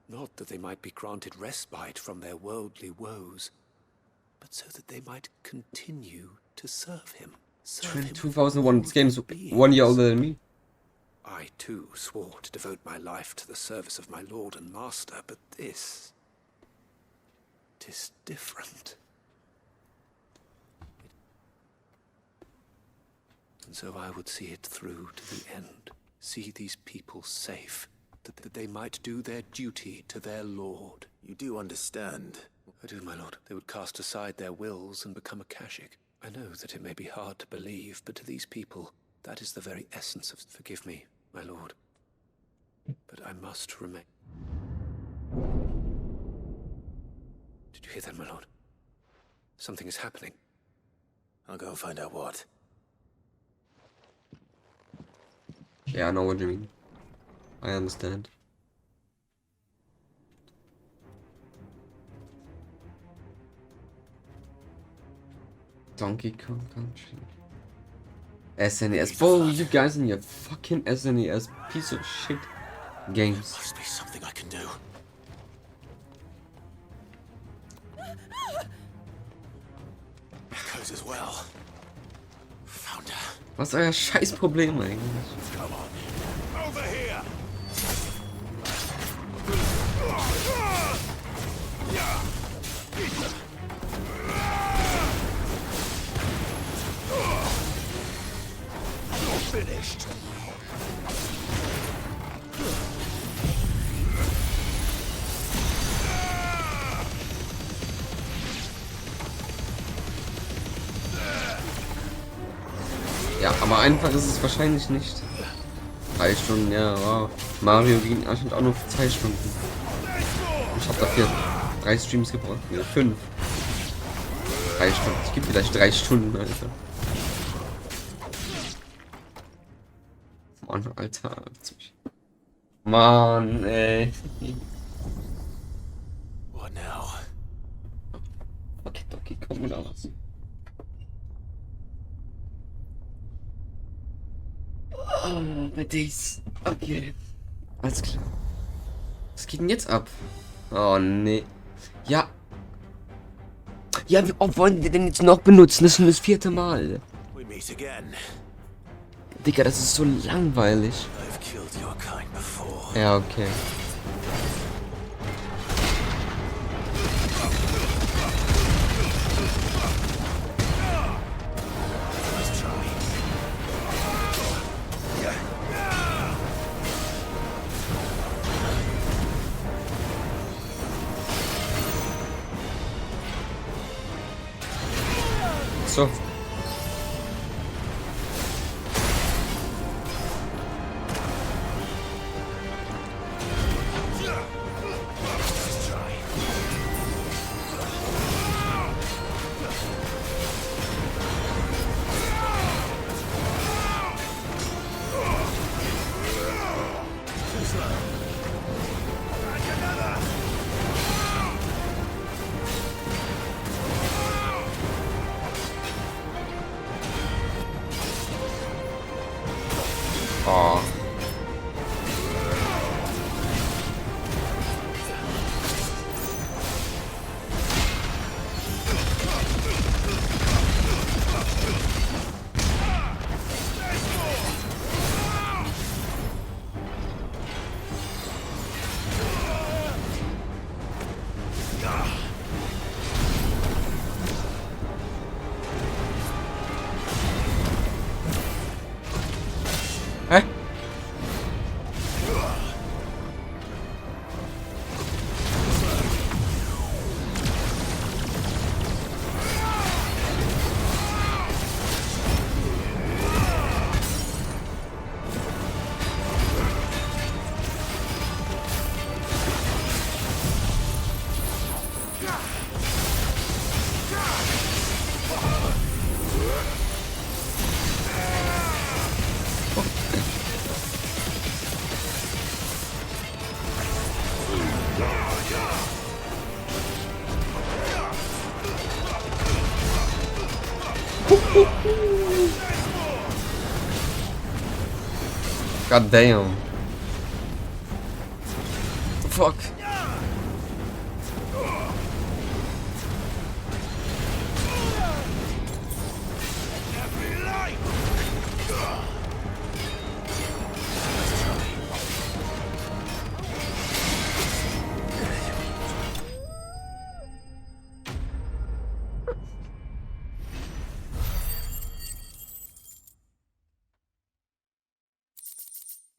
Not that they might be granted respite from their worldly woes, but so that they might continue to serve him. Serve him 2001. This game's beings. 1 year older than me. I too swore to devote my life to the service of my Lord and Master, but this... it is different. And so I would see it through to the end. See these people safe, that they might do their duty to their Lord. You do understand. I do, my lord. They would cast aside their wills and become a Kashik. I know that it may be hard to believe, but to these people, that is the very essence of... Forgive me, my lord. But I must remain. Did you hear that, my lord? Something is happening. I'll go and find out what. Okay, I know what you mean. I understand. Donkey Kong Country. SNES. Bro, you guys in your fucking SNES piece of shit games. Must be something I can do. Echoes as well. Found her. Was ist euer scheiß Problem eigentlich? Come on. Over here. You're finished. Ja, aber einfach ist es wahrscheinlich nicht. 3 Stunden, ja, wow. Mario ging anscheinend auch nur für 2 Stunden. Ich habe dafür 3 Streams gebraucht. Nee, 5. 3 Stunden. Es gibt vielleicht 3 Stunden, Alter. Mann, Alter. Mann, ey. What now? Okay, komm oder was? Oh, bei dies. Okay. Alles klar. Was geht denn jetzt ab? Oh, nee. Ja. Ja, wie oft wollen die denn jetzt noch benutzen? Das ist schon das 4. Mal. We meet again. Digga, das ist so langweilig. I've killed your kind before. Ja, okay. So. Oh. Hä? God damn. Fuck.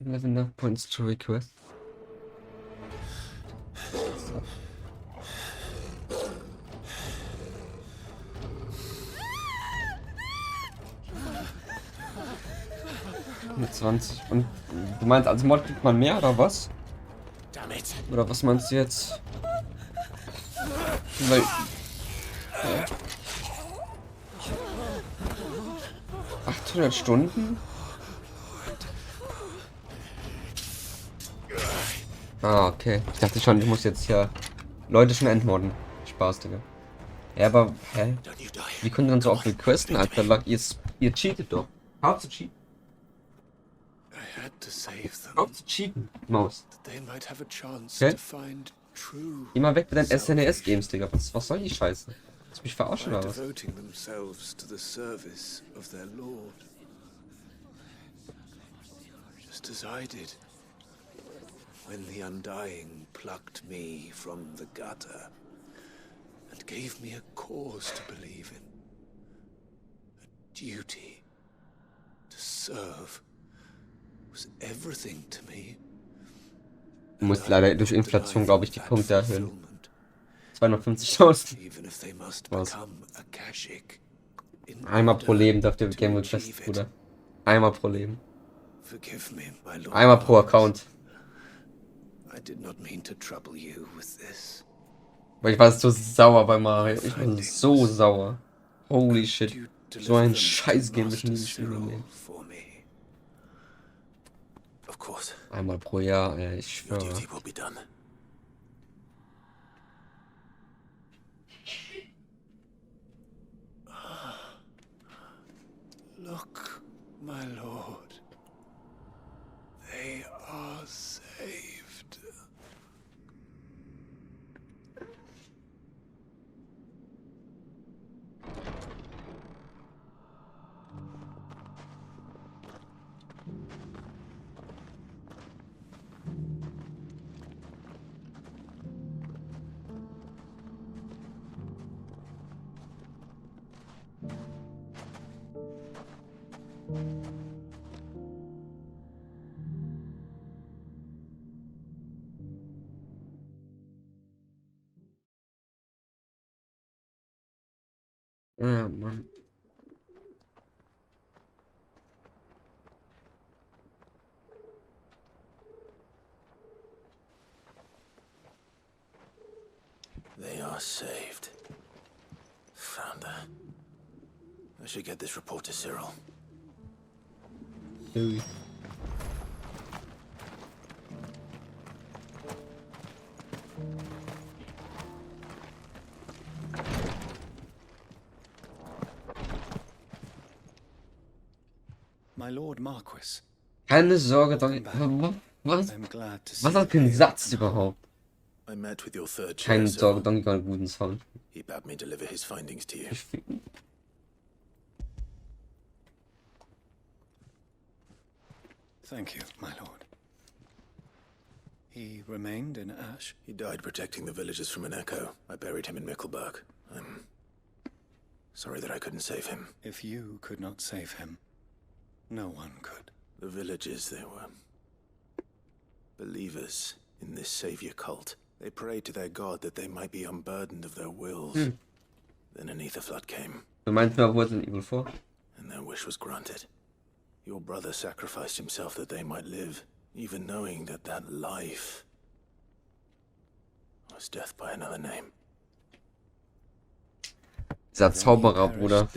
I have enough points to request. Mit 20. Und du meinst, als Mod kriegt man mehr oder was? Oder was meinst du jetzt? Weil, 800 Stunden? Ah, okay. Ich dachte schon, ich muss jetzt hier Leute schon entmorden. Spaß, Digga. Ja, aber, hä? Wie könnt ihr dann so oft requesten, Alter? Ihr cheatet doch. Hört zu cheaten. I had to save them. Hört zu cheaten, Maus. They might have a chance Okay? to find true. Geh mal weg mit deinen SNES-Games, Digga. Was soll die Scheiße? Willst du mich verarschen By oder was? devoting themselves to the service of their lord. Just as I did when the Undying plucked me from the gutter and gave me a cause to believe in. A duty to serve was everything to me. Du musst leider durch Inflation, glaube ich, die Punkte erhöhen. 250.000. Was? Einmal pro Leben dürft ihr Game Requesten, Bruder. Einmal pro Leben. Einmal pro Account. Weil ich war so sauer bei Mario. Ich war so sauer. Holy shit. So ein scheiß Game müssen die nicht nehmen. Einmal pro Jahr, ey, ich schwöre. Look, my lord. They are saved. Ja, Mann. They are saved. Found her. I should get this report to Cyril. Louis. My Lord Marquis. Keine Sorge, Donny. Was? Was hat für ein Satz überhaupt? I met with your third Keine chair, Sorge, Cyril. Donkey Kong hat einen guten Sound. He bade me deliver his findings to you. Thank you, my lord. He remained in Ash? He died protecting the villagers from an echo. I buried him in Mickelberg. I'm sorry that I couldn't save him. If you could not save him, no one could. The villagers, they were believers in this savior cult. They prayed to their god that they might be unburdened of their wills. Then an ether flood came. Du meinst mir Resident Evil 4? And their wish was granted. Your brother sacrificed himself that they might live, even knowing that that life was death by another name. Dieser Zauberer, Bruder.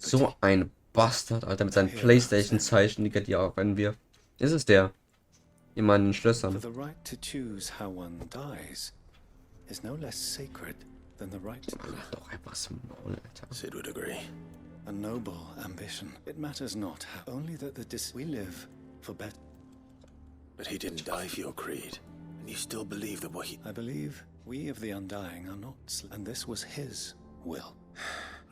So ein Bastard, Alter, mit seinen Playstation-Zeichen, die die auch wenn wir. Ist es der? Immer in den Schlössern. For the right to choose how one dies is no less sacred than the right to live. Doch einfach so Maul, Alter. Sid would agree. A noble ambition. It matters not how, only that we live for better. But he didn't die for your creed, and you still believe that what he... I believe we of the Undying are not, and this was his will.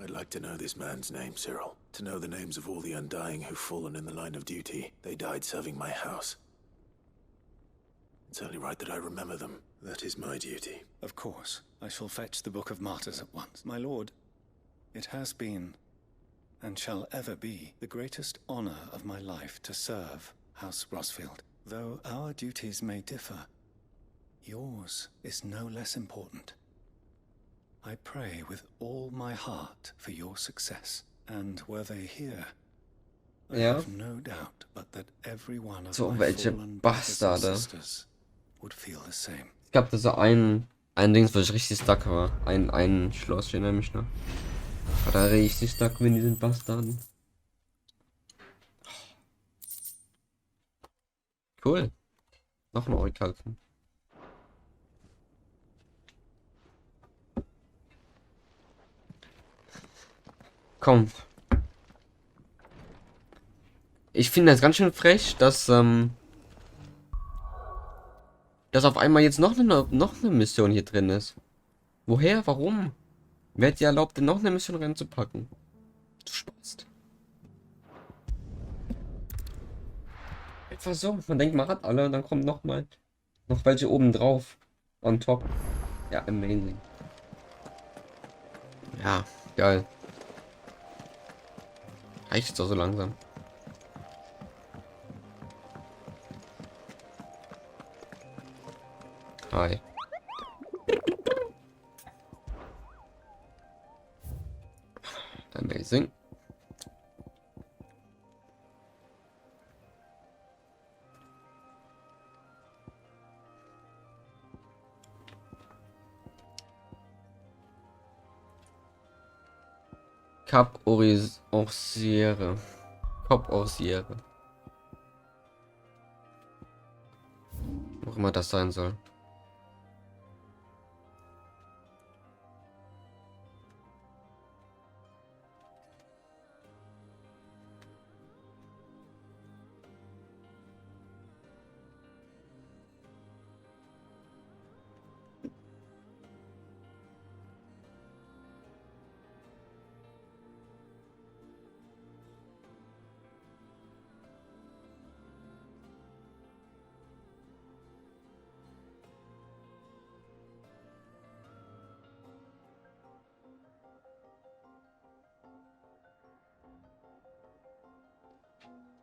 I'd like to know this man's name, Cyril. To know the names of all the Undying who've fallen in the line of duty. They died serving my house. It's only right that I remember them. That is my duty. Of course. I shall fetch the Book of Martyrs at once. My lord, it has been, and shall ever be, the greatest honor of my life to serve House Rosfield. Though our duties may differ, yours is no less important. I pray with all my heart for your success, and were they here, I have no doubt but that every one of So my welche fallen brothers and Bastarde. sisters would feel the same. Es gab da so ein Ding, wo ich richtig stuck war. Ein Schloss, ich erinnere mich noch. War da richtig stuck, wenn die sind Bastarden. Cool. Noch ein Orakelken. komm. Ich finde das ganz schön frech, dass auf einmal jetzt noch eine Mission hier drin ist. Woher? Warum? Wer hat dir erlaubt, denn noch eine Mission reinzupacken? Du Spaß. Einfach so. Man denkt, man hat alle und dann kommt noch welche oben drauf. On top. Ja, amazing. Ja, geil. Reicht jetzt auch so langsam. Hi. Amazing. Cap Orsiere. Cap Orsiere. Wo immer das sein soll.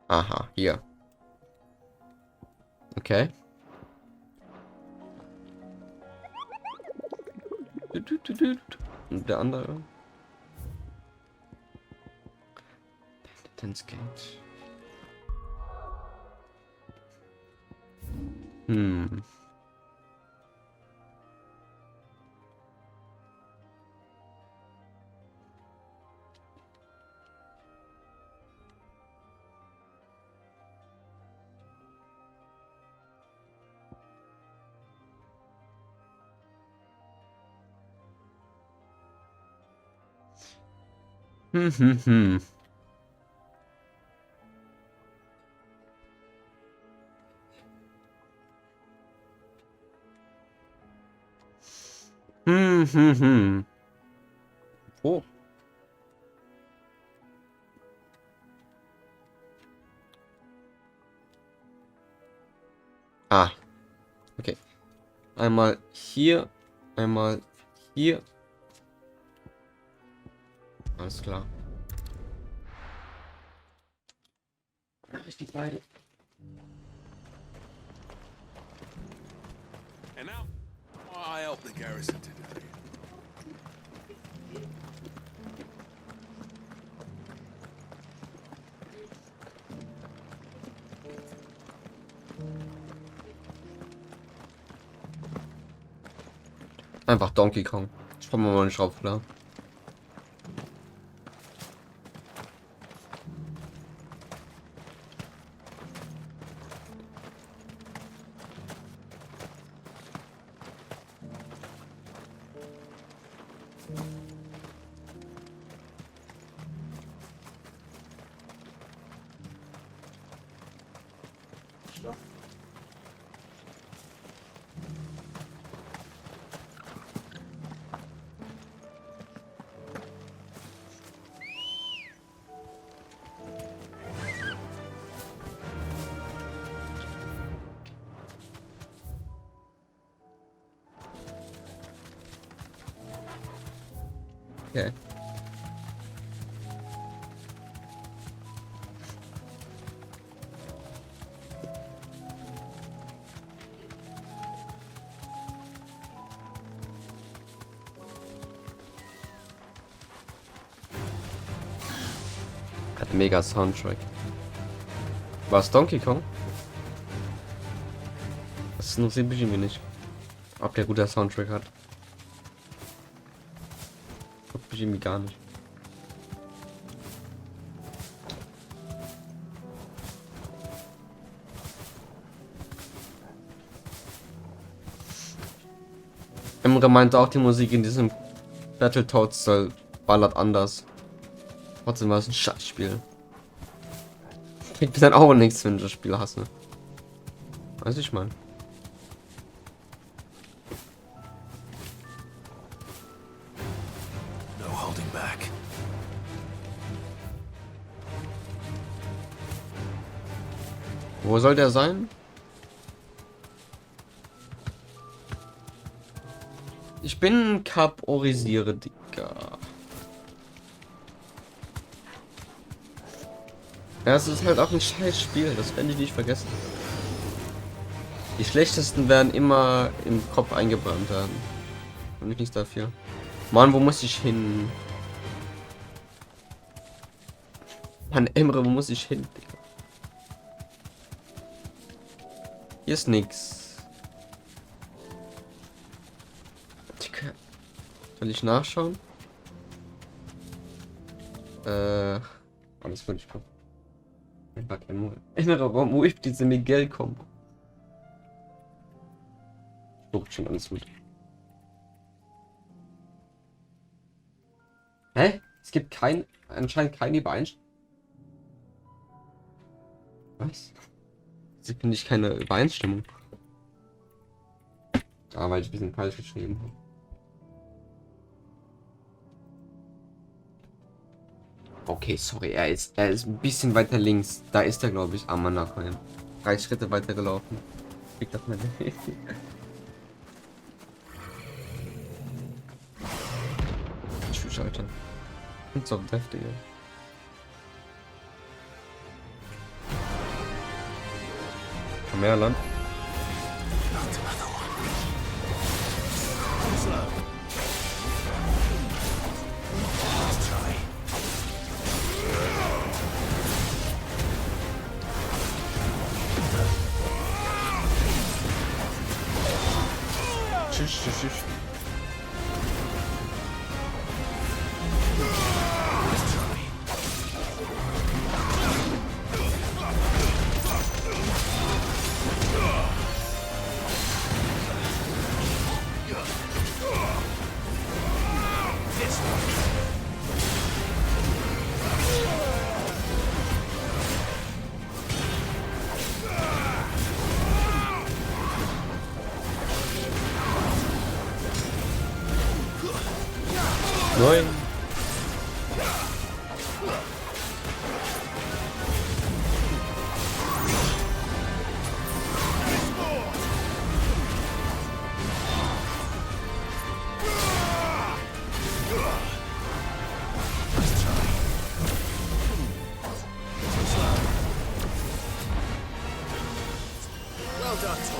Aha, hier. Okay. Und der andere. Bandit's Gate. Hm. Hm. Oh. Ah. Okay. Einmal hier. Einmal hier. Alles klar. Richtig beide. And now, I help the garrison today. Einfach Donkey Kong. Ich brauche mal einen Schraubfler. Okay. Hat mega Soundtrack. War es Donkey Kong? Das interessiert mich irgendwie nicht. Ob der guter Soundtrack hat. Guckt mich irgendwie gar nicht. Emre meinte auch, die Musik in diesem Battletoads ballert anders. Trotzdem war es ein Scheißspiel. Kriegt mir dann auch nichts, wenn ich das Spiel hasse. Weiß ich mal. No holding back. Wo soll der sein? Ich bin Kaporisiere, Digga. Ja, es ist halt auch ein scheiß Spiel, das werde ich nicht vergessen. Die schlechtesten werden immer im Kopf eingebrannt werden. Und ich nichts dafür. Mann, wo muss ich hin? Mann, Emre, wo muss ich hin, Digga? Hier ist nix. Digga. Soll ich nachschauen? Alles würde ich gucken. Innere Raum, wo ich diese Miguel komme. Guckt schon alles gut. Hä? Es gibt anscheinend keine Übereinstimmung. Was? Sie finde ich keine Übereinstimmung. Ah, weil ich ein bisschen falsch geschrieben habe. Okay, sorry, er ist ein bisschen weiter links. Da ist er, glaube ich, am Nachhinein. 3 Schritte weiter gelaufen. Ich das mal. Tschüss, Alter. Und so deftig, ey. Komm her, Land. Tschüss, tschüss, tschüss. Nein. Well done, Tom.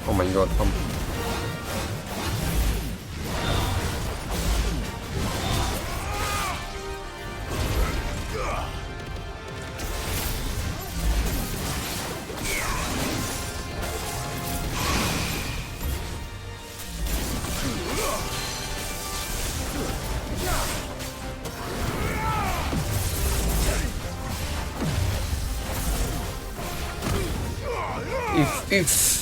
Oh mein Gott, komm. If.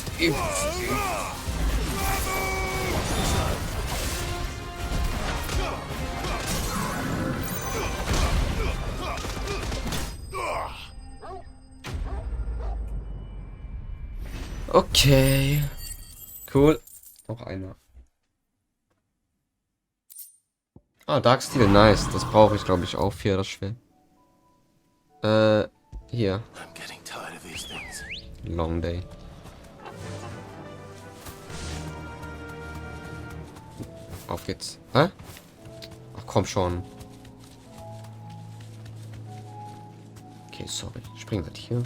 Okay. Cool. Noch einer. Ah, Dark Steel, nice. Das brauche ich, glaube ich, auch für das Schwert. Hier. I'm getting tired of these things. Long day. Auf geht's. Hä? Ach komm schon. Okay, sorry. Springen wir hier.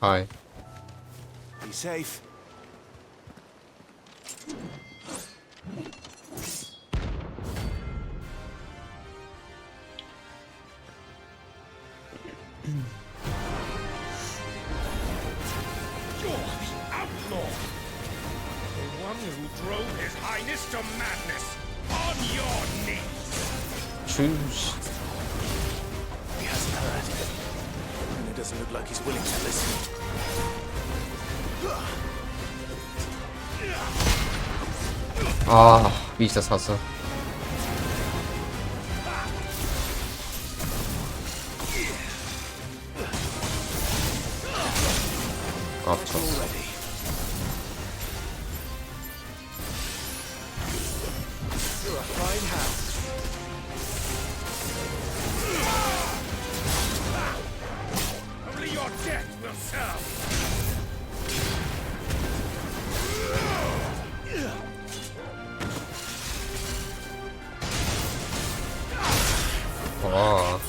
Hi. Be safe. You're the outlaw! The one who drove His Highness to madness! On your knees! Tschüss. He hasn't heard. And it doesn't look like he's willing to listen. Ah, wie ich das hasse. Abschuss. You're a fine house. Only your death will serve! Oh.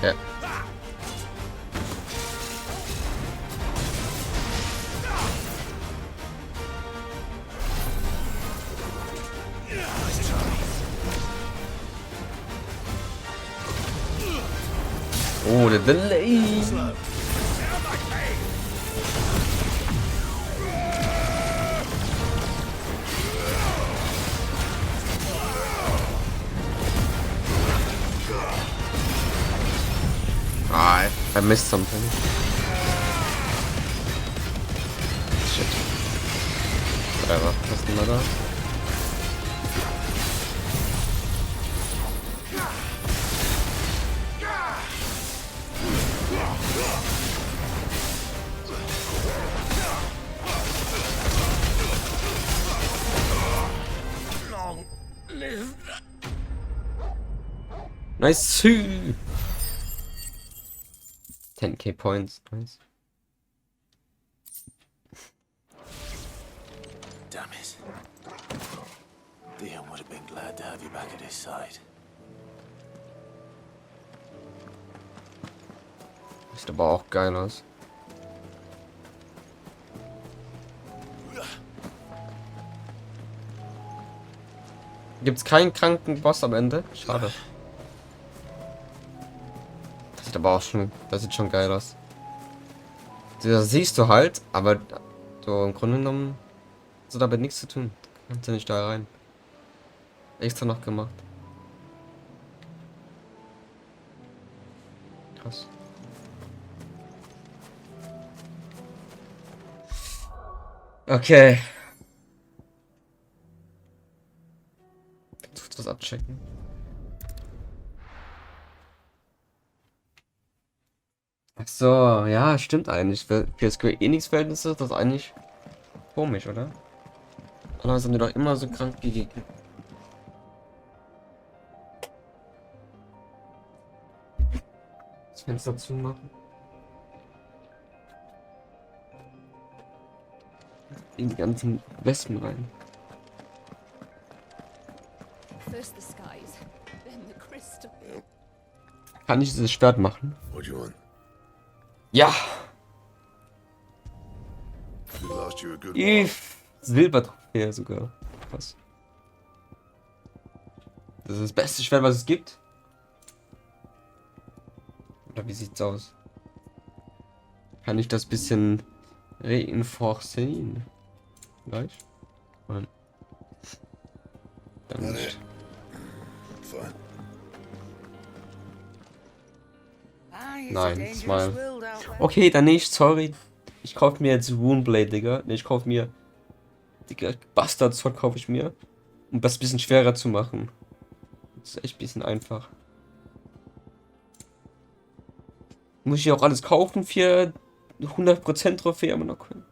Ja. Oh, the delay. Ah, I missed something. Shit. Whatever. What's the matter? Long live... Nice. 10k points. Nice. Damn it. Theon would have been glad to have you back at his side. Sieht aber auch geil aus. Gibt's keinen kranken Boss am Ende? Schade. Das sieht aber auch schon, das sieht schon geil aus. Das siehst du halt, aber so im Grunde genommen Das hat damit nichts zu tun. Kannst ja nicht da rein. Extra noch gemacht. Krass. Okay. Jetzt was abchecken. Ach so, ja, stimmt eigentlich. Für Square Enix Verhältnisse ist das eigentlich komisch, oder? Andererseits haben die doch immer so krank gegeben. Das Fenster zumachen. In die ganzen Wespen rein. First the skies, then the crystal. Kann ich dieses Schwert machen? What do you want? Ja! You lost you a good Silbertrophäe sogar. Was? Das ist das beste Schwert, was es gibt? Oder wie sieht's aus? Kann ich das bisschen reinforcieren? Gleich? Nein. Dann nicht. Nein, Smile. Okay, dann nicht, sorry. Ich kaufe mir jetzt Woundblade, Digga. Ne, ich kaufe mir... Digga, Bastard-Sword kaufe ich mir. Um das ein bisschen schwerer zu machen. Das ist echt ein bisschen einfach. Muss ich auch alles kaufen für 100% Trophäe, aber noch können.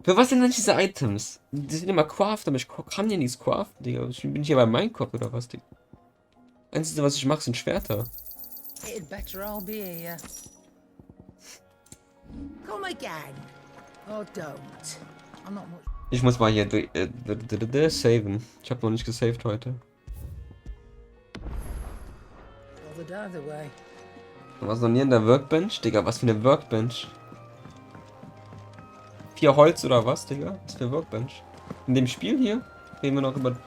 Für was sind denn diese Items? Die sind immer craften, aber ich kann ja nichts craften, Digga. Bin ich hier bei Minecraft oder was, Digga? Einzige, was ich mache, sind Schwerter. It'd better all be here. Come again. Or don't. I'm not much. Ich muss mal hier saven. Ich habe noch nicht gesaved heute. Bothered either way. Was noch nie in der Workbench? Digga, was für eine Workbench? 4 Holz oder was, Digga? Was für eine Workbench? In dem Spiel hier reden wir noch über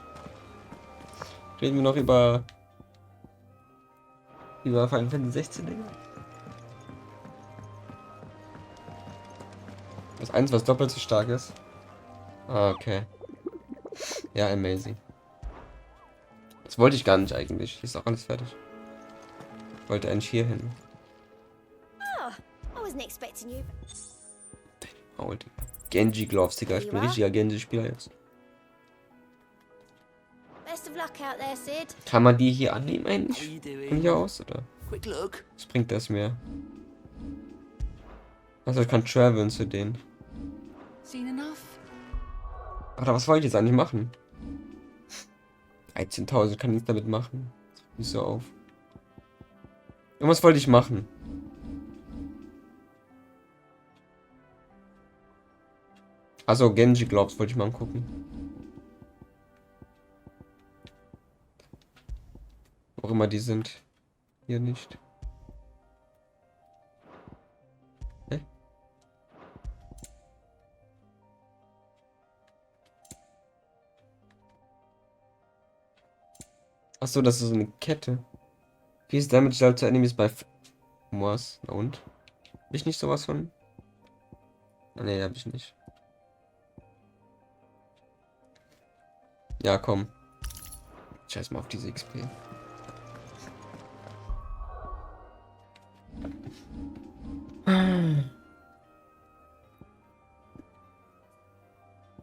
Final Fantasy 16, Digga. Das eins, was doppelt so stark ist. Ah, okay. Ja, amazing. Das wollte ich gar nicht eigentlich. Hier ist auch alles fertig. Ich wollte eigentlich hier hin. Oh, I wasn't expecting you. Oh, Genji Gloves, Digga. Ich bin ein richtiger Genji-Spieler jetzt. Best of luck out there, Sid. Kann man die hier annehmen eigentlich? Von hier aus, oder? Quick look. Was bringt das mir? Also ich kann traveln zu denen. Seen enough? Oder was wollte ich jetzt eigentlich machen? 13.000 kann ich damit machen. Nicht so auf. Irgendwas wollte ich machen. Also Genji Gloves wollte ich mal angucken. Wo auch immer die sind. Hier nicht. Hä? Achso, das ist eine Kette. Increase damage dealt to enemies by was? Na und? Hab ich nicht sowas von? Ah, ne, hab ich nicht. Ja, komm. Scheiß mal auf diese XP.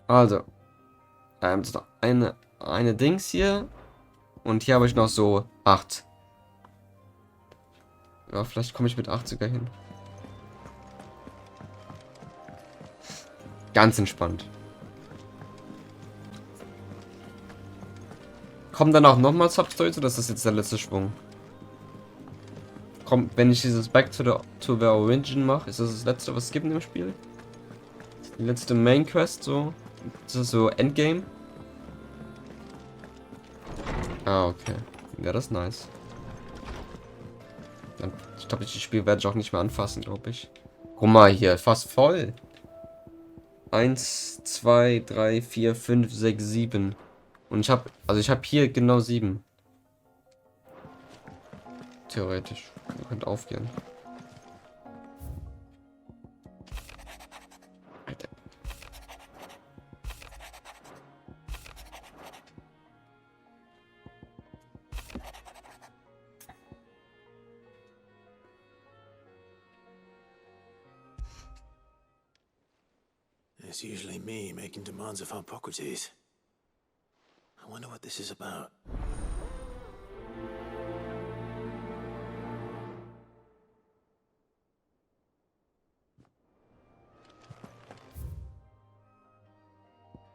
Also. So eine Dings hier. Und hier habe ich noch so 8. Ja, vielleicht komme ich mit 8 sogar hin. Ganz entspannt. Kommt dann auch nochmal Substorys oder ist das jetzt der letzte Schwung? Kommt, wenn ich dieses Back to the Origin mache, ist das das letzte, was es gibt in dem Spiel? Die letzte Main Quest so? Ist das so Endgame? Ah, okay. Ja, das ist nice. Ich glaube, das Spiel werde ich auch nicht mehr anfassen, glaube ich. Guck mal hier, fast voll. 1, 2, 3, 4, 5, 6, 7. Und ich habe hier genau 7. Theoretisch. Ihr könnt aufgehen. Alter. It's usually me making demands of Hippocrates. I wonder what this is about.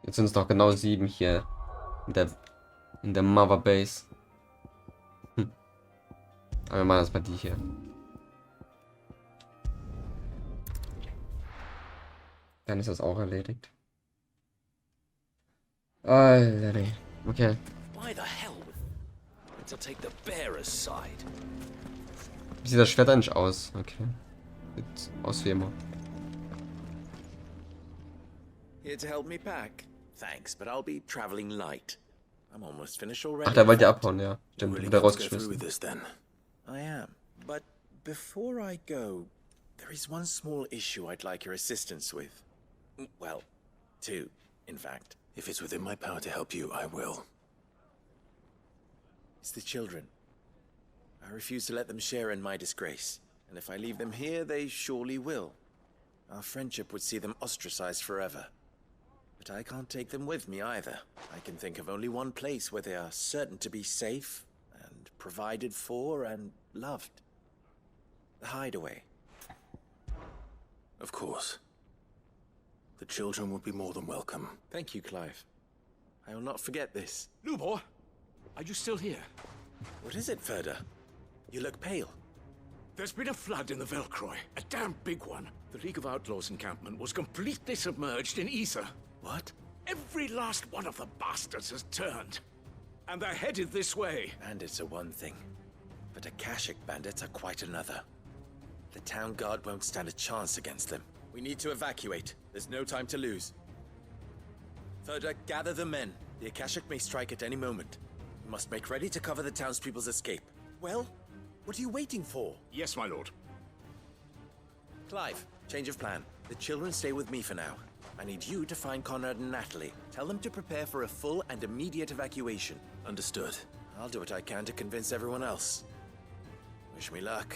Jetzt sind es noch genau 7 hier in der Mother Base. Aber wir machen das bei die hier. Dann ist das auch erledigt. Alter, okay. Why the hell? To take the bearer's side. Wie sieht das Schwert eigentlich aus? Okay. Sieht aus wie immer. Here to help me pack. Thanks, but I'll be traveling light. I'm almost finished already. Ach, der wollte ja abhauen, ja. Stimmt, Really wurde got to go through rausgeschmissen. with this then. I am. But before I go, there is one small issue I'd like your assistance with. Well, two, in fact. If it's within my power to help you, I will. It's the children. I refuse to let them share in my disgrace. And if I leave them here, they surely will. Our friendship would see them ostracized forever. But I can't take them with me either. I can think of only one place where they are certain to be safe and provided for and loved. The Hideaway. Of course. The children would be more than welcome. Thank you, Clive. I will not forget this. Lubor, are you still here? What is it, Ferda? You look pale. There's been a flood in the Velcroy, a damn big one. The League of Outlaws encampment was completely submerged in ether. What? Every last one of the bastards has turned. And they're headed this way. Bandits are one thing, but Akashic bandits are quite another. The town guard won't stand a chance against them. We need to evacuate. There's no time to lose. Ferda, gather the men. The Akashic may strike at any moment. We must make ready to cover the townspeople's escape. Well, what are you waiting for? Yes, my lord. Clive, change of plan. The children stay with me for now. I need you to find Conrad and Natalie. Tell them to prepare for a full and immediate evacuation. Understood. I'll do what I can to convince everyone else. Wish me luck.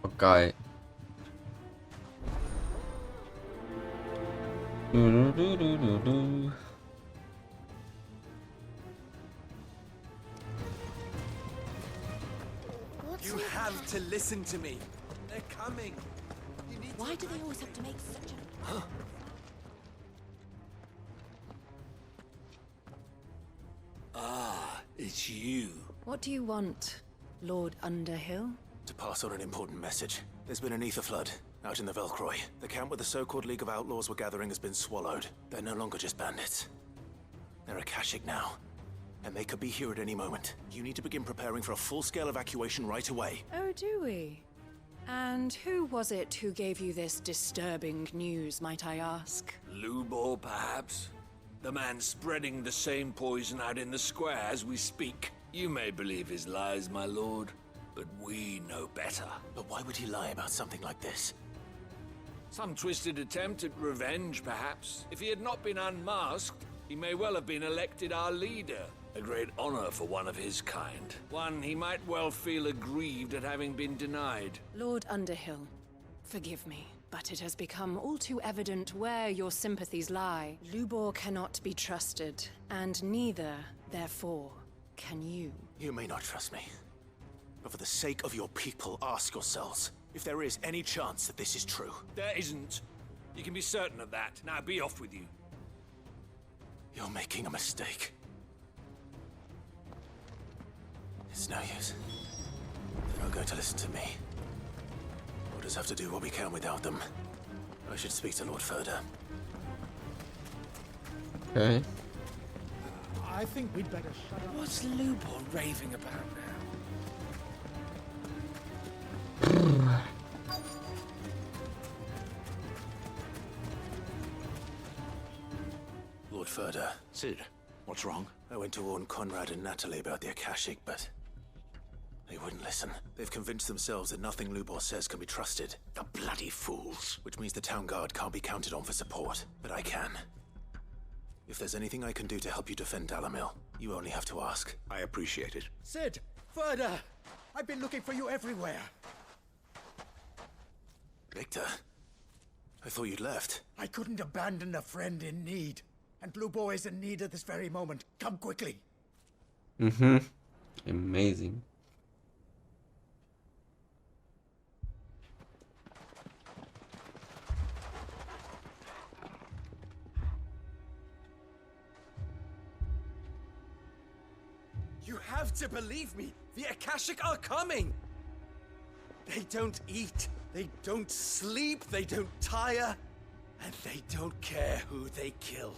Okay. You have to listen to me. They're coming. Why do they always have to make such a... Ah, it's you. What do you want, Lord Underhill? To pass on an important message. There's been an ether flood out in the Velcroy. The camp where the so-called League of Outlaws were gathering has been swallowed. They're no longer just bandits. They're Akashic now. And they could be here at any moment. You need to begin preparing for a full-scale evacuation right away. Oh, do we? And who was it who gave you this disturbing news, might I ask? Lubor, perhaps? The man spreading the same poison out in the square as we speak. You may believe his lies, my lord, but we know better. But why would he lie about something like this? Some twisted attempt at revenge, perhaps. If he had not been unmasked, he may well have been elected our leader. A great honor for one of his kind. One he might well feel aggrieved at having been denied. Lord Underhill, forgive me, but it has become all too evident where your sympathies lie. Lubor cannot be trusted, and neither, therefore, can you. You may not trust me. But for the sake of your people, ask yourselves if there is any chance that this is true. There isn't. You can be certain of that. Now be off with you. You're making a mistake. It's no use. They're not going to listen to me. We'll just have to do what we can without them. I should speak to Lord Ferda. Okay. I think we'd better shut up. What's Lubor raving about now? Lord Ferda. Sid, what's wrong? I went to warn Conrad and Natalie about the Akashic, but they wouldn't listen. They've convinced themselves that nothing Lubor says can be trusted. The bloody fools. Which means the town guard can't be counted on for support. But I can. If there's anything I can do to help you defend Dalamil, you only have to ask. I appreciate it. Sid! Ferda! I've been looking for you everywhere. Victor, I thought you'd left. I couldn't abandon a friend in need. And Blue Boy is in need at this very moment. Come quickly. Amazing. You have to believe me. The Akashic are coming. They don't eat. They don't sleep. They don't tire. And they don't care who they kill.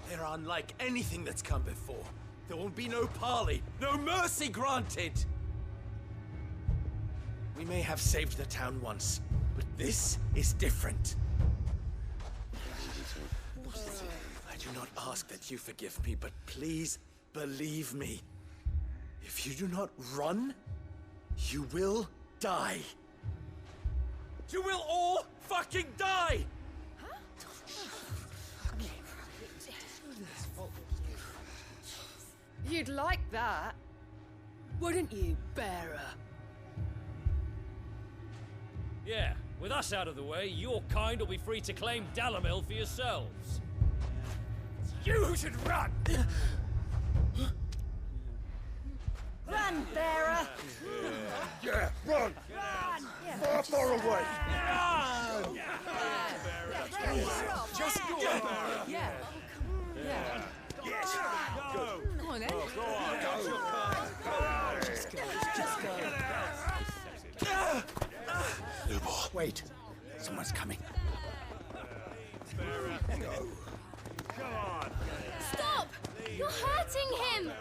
They're unlike anything that's come before. There won't be no parley, no mercy granted. We may have saved the town once, but this is different. I do not ask that you forgive me, but please believe me. If you do not run, you will die. You will all fucking die! You'd like that, wouldn't you, bearer? Yeah, with us out of the way, your kind will be free to claim Dalamil for yourselves. You should run! Run, bearer! Yeah, run! Run! Far away! Run! Just go! Yeah. Yeah. Yes! Go! Come on, then. Go on! Just go. Lubo, wait. Someone's coming. Go. Come on. Stop! You're hurting him!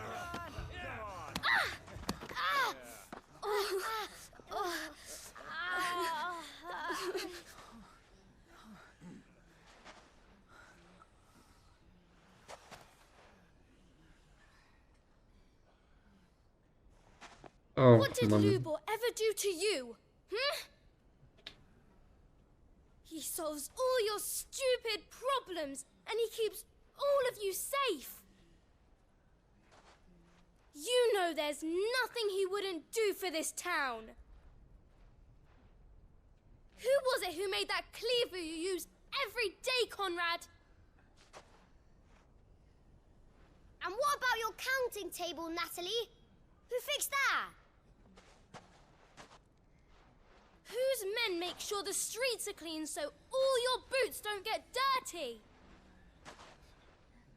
Oh, What did Mann. Lubor ever do to you? He solves all your stupid problems, and he keeps all of you safe. You know there's nothing he wouldn't do for this town. Who was it who made that cleaver you use every day, Conrad? And what about your counting table, Natalie? Who fixed that? Whose men make sure the streets are clean so all your boots don't get dirty?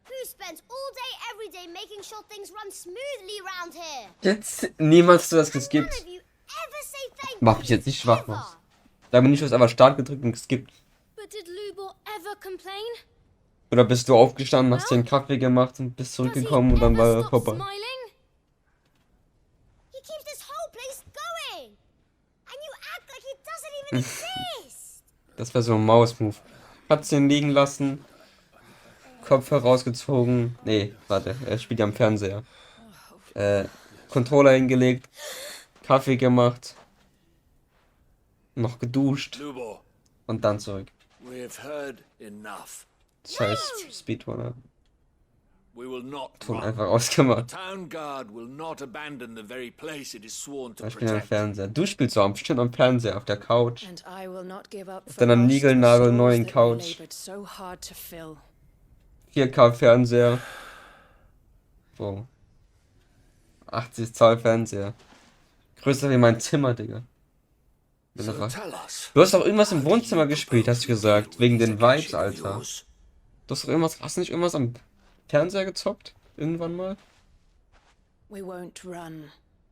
Who spends all day, every day making sure things run smoothly around here? Jetzt niemals hast du das geskippt. None of you ever say thank Mach mich jetzt nicht schwach, Max. Da bin ich was einfach Start gedrückt und geskippt. But did Lubor ever complain? Oder bist du aufgestanden, hast dir einen Kaffee gemacht und bist zurückgekommen und dann war er vorbei. Smiling? He keeps this whole place going. And you act like it doesn't even exist. Das war so ein Maus-Move. Hab's ihn liegen lassen. Kopf herausgezogen. Nee, warte, er spielt ja am Fernseher. Controller hingelegt. Kaffee gemacht. Noch geduscht. Lubor, Und dann zurück. we've heard enough. Scheiß Speedrunner. We will not Ton run. einfach ausgemacht. The town guard will not abandon the very place it is sworn to Ich bin am protect. Fernseher. Du spielst so bestimmt am Fernseher, auf der Couch. And I will not give up Auf for deiner lost niegelnagelneuen stores that we Couch. labored so hard to fill. 4K Fernseher. So. 80 Zoll Fernseher. Größer wie mein Zimmer, Digga. So tell us. Du hast doch irgendwas im Wohnzimmer gespielt, hast du gesagt. Wegen den Vibes, Alter. Du hast doch irgendwas, hast du nicht irgendwas am Fernseher gezockt? Irgendwann mal? We won't run,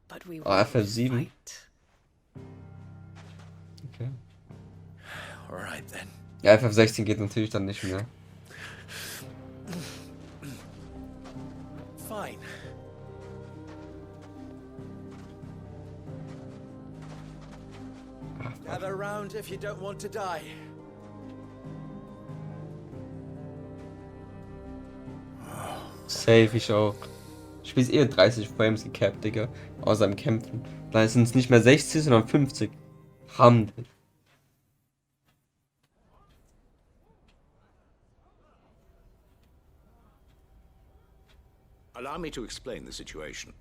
but we will FF7. fight. Okay. Alright then. Ja, FF16 geht natürlich dann nicht mehr. Fine. Gather round if you don't want to die. Safe, ich auch. Ich spiele eh 30 Frames gecapped, Digga. Außer im Kämpfen. Da sind es nicht mehr 60, sondern 50. Hamd. Allow me to explain the situation.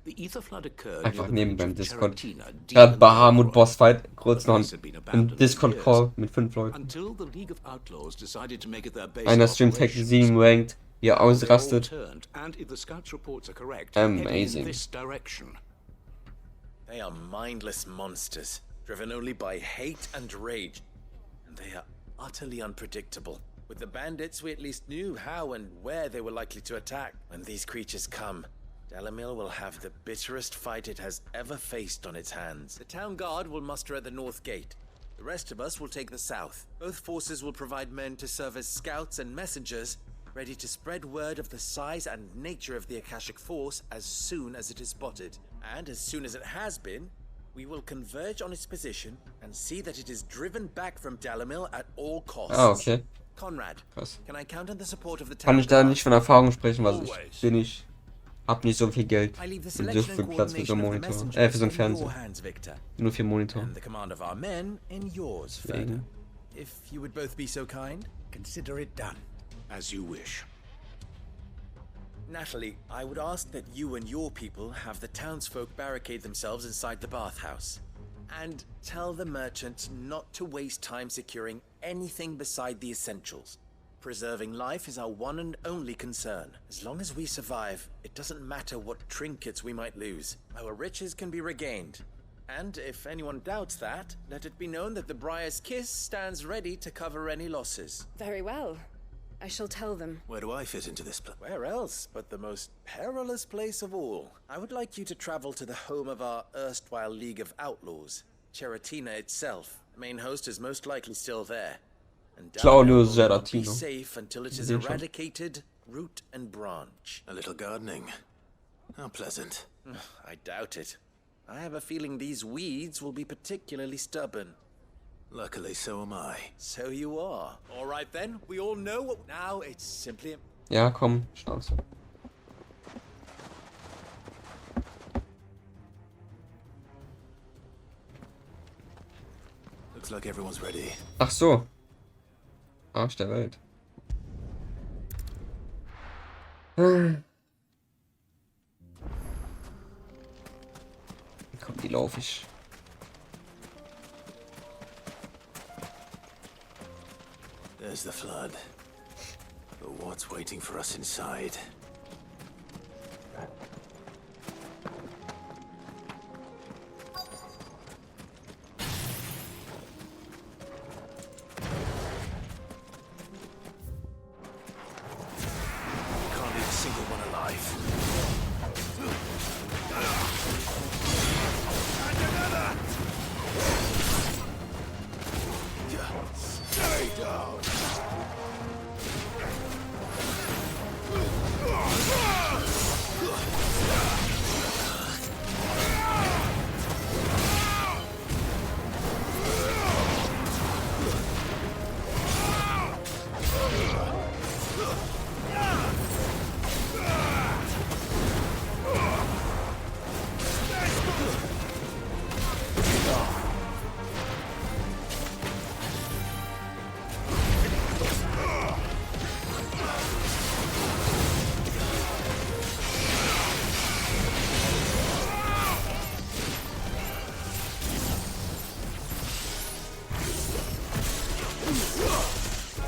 The ether flood occurred Einfach near the neben beim village of Discord. Charatina, deep Gerade in the Bahamut Underworld. Bossfight, kurz The noch place had been ein abandoned for Discord-Call years, mit 5 Leuten. until the League of Outlaws decided to make it their base Einer of streamt Hack operations. 7 ranked, wie er They all ausrastet. turned, and if the scouts' reports are correct, heading in Amazing. this direction. They are mindless monsters, driven only by hate and rage. And they are utterly unpredictable. With the bandits, we at least knew how and where they were likely to attack. When these creatures come, Dalamil will have the bitterest fight it has ever faced on its hands. The town guard will muster at the north gate. The rest of us will take the south. Both forces will provide men to serve as scouts and messengers, ready to spread word of the size and nature of the Akashic force as soon as it is spotted. And as soon as it has been, we will converge on its position and see that it is driven back from Dalamil at all costs. Ah, okay. Conrad, Krass. can I count on the support of the Kann town ich da guard? nicht von Erfahrung sprechen, weil ich bin nicht, hab nicht so viel Geld I leave the und so selection viel and Platz für so einen coordination of the Monitor. messengers Für so einen in Fernseher. your hands, Victor. Nur 4 Monitore. And the command of our men in yours, Ferda. Deswegen. If you would both be so kind, consider it done. As you wish. Natalie, I would ask that you and your people have the townsfolk barricade themselves inside the bathhouse. And tell the merchants not to waste time securing anything beside the essentials. Preserving life is our one and only concern. As long as we survive, it doesn't matter what trinkets we might lose. Our riches can be regained. And if anyone doubts that, let it be known that the Briar's Kiss stands ready to cover any losses. Very well. I shall tell them. Where do I fit into this plan? Where else but the most perilous place of all? I would like you to travel to the home of our erstwhile League of Outlaws, Charatina itself. The main host is most likely still there. And Claudio Dalamil will not be Zeratino. safe until it is Sehen schon. eradicated, root and branch. A little gardening. How pleasant. I doubt it. I have a feeling these weeds will be particularly stubborn. Luckily, so am I. So you are. All right then, we all know what... Now it's simply... Ja, komm, Schnauze. Looks like everyone's ready. Ach so. Arsch der Welt. Komm, die lauf ich. There's the flood. But what's waiting for us inside? Can't leave a single one alive. Stay down.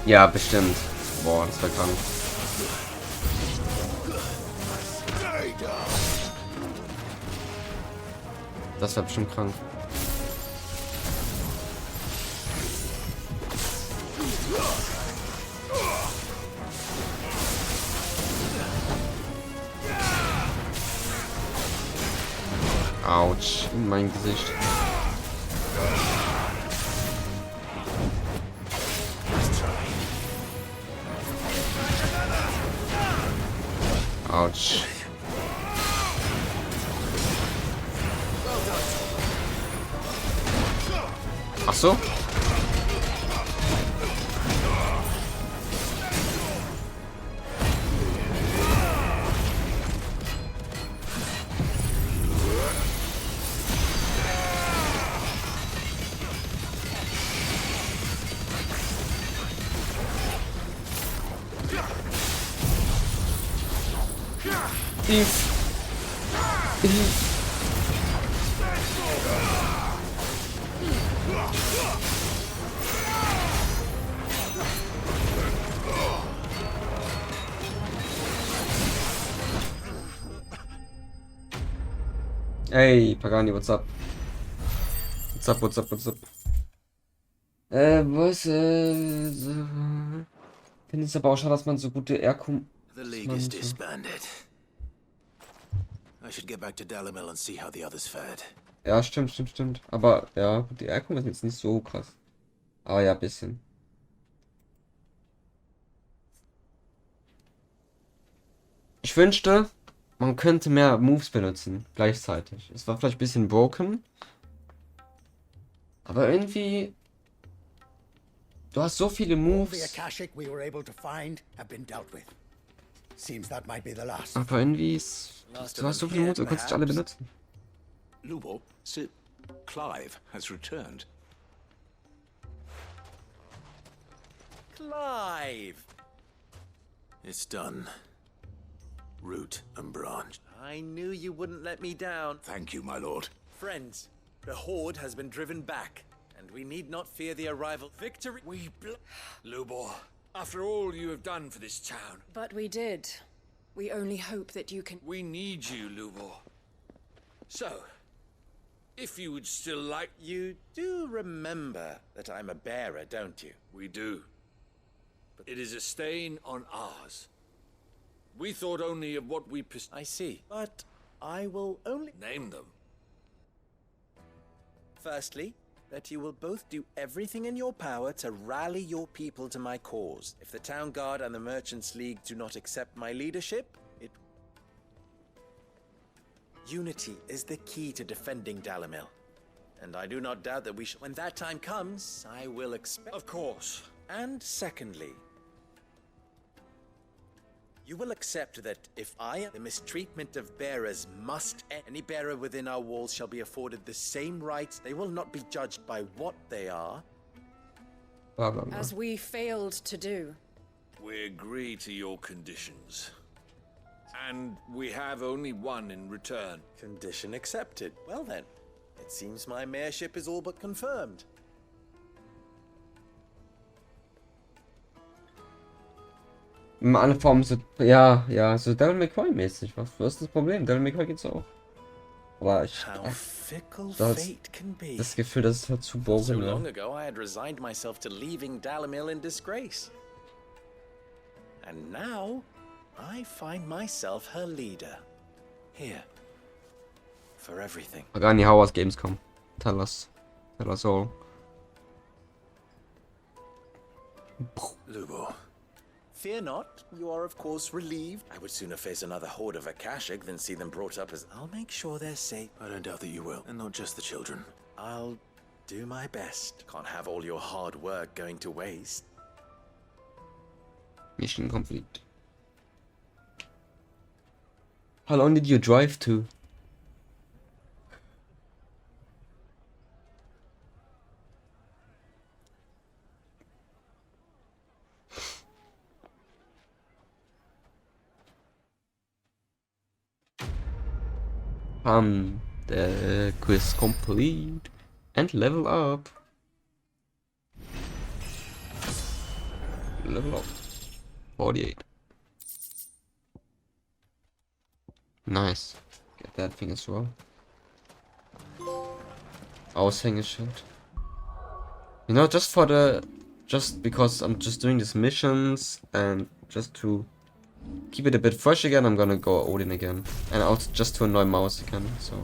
Ja, bestimmt. Boah, das war krank. Das war bestimmt krank. Autsch, in mein Gesicht. Autsch. Ach so? Hey, Pagani, what's up? What's up, what's up, what's up? Finde es aber auch schade, dass man so gute The League is disbanded. I should get back to Dalamel and see how the others fared. Ja, stimmt. Aber ja, gut, die Erkung ist jetzt nicht so krass. Aber ja, bisschen. Ich wünschte, man könnte mehr Moves benutzen, gleichzeitig. Es war vielleicht ein bisschen broken. Aber irgendwie... Du hast so viele All the Moves. Akashic we were able to find have been dealt with. Seems that might be the last. Aber irgendwie ist... Du hast so viele Moves, du kannst nicht alle benutzen. Lubo, Clive has returned. Clive! It's done. Root and branch. I knew you wouldn't let me down. Thank you, my lord. Friends, the Horde has been driven back, and we need not fear the arrival. Victory... Lubo, after all you have done for this town. But we did. We only hope that you can... We need you, Lubo. So, if you would still like... You do remember that I'm a bearer, don't you? We do. But it is a stain on ours. We thought only of what we... I see. But I will only... Name them. Firstly, that you will both do everything in your power to rally your people to my cause. If the Town Guard and the Merchants League do not accept my leadership, Unity is the key to defending Dalamil. And I do not doubt that when that time comes, I will expect... Of course. And secondly, you will accept that if the mistreatment of bearers must end, any bearer within our walls shall be afforded the same rights. They will not be judged by what they are. As we failed to do. We agree to your conditions. And we have only one in return. Condition accepted. Well then, it seems my mayorship is all but confirmed. Alle Formen sind, ja, so Devil May Cry mäßig. Was ist das Problem? Devil May Cry geht's auch. Aber ich das Gefühl, dass es halt zu boring So war. long ago, I had resigned myself to leaving Dalamil in disgrace. And now, I find myself her leader. Here. For everything. Pagani, how was Gamescom? Tell us all. Lubo. Fear not, you are of course relieved. I would sooner face another horde of Akashic than see them brought up as... I'll make sure they're safe. I don't doubt that you will, and not just the children. I'll do my best. Can't have all your hard work going to waste. Mission complete. How long did you drive to? The quiz complete and level up. Level up. 48. Nice. Get that thing as well. Aushängeschild. You know, just because I'm just doing these missions and just to keep it a bit fresh again, I'm gonna go Odin again. And also just to annoy Mouse again, so.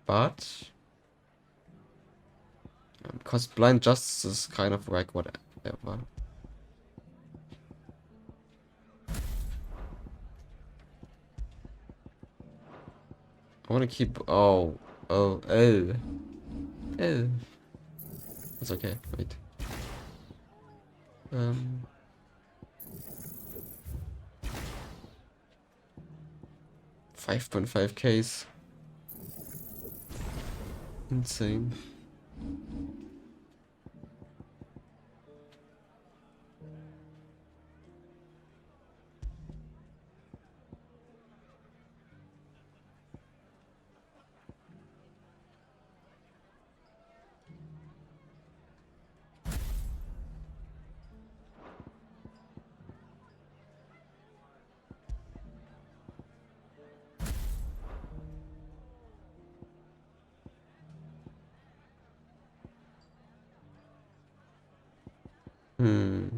But because Blind Justice is kind of like whatever. I want to keep. Oh. That's okay. Wait. 5.5Ks. Insane. Hmm.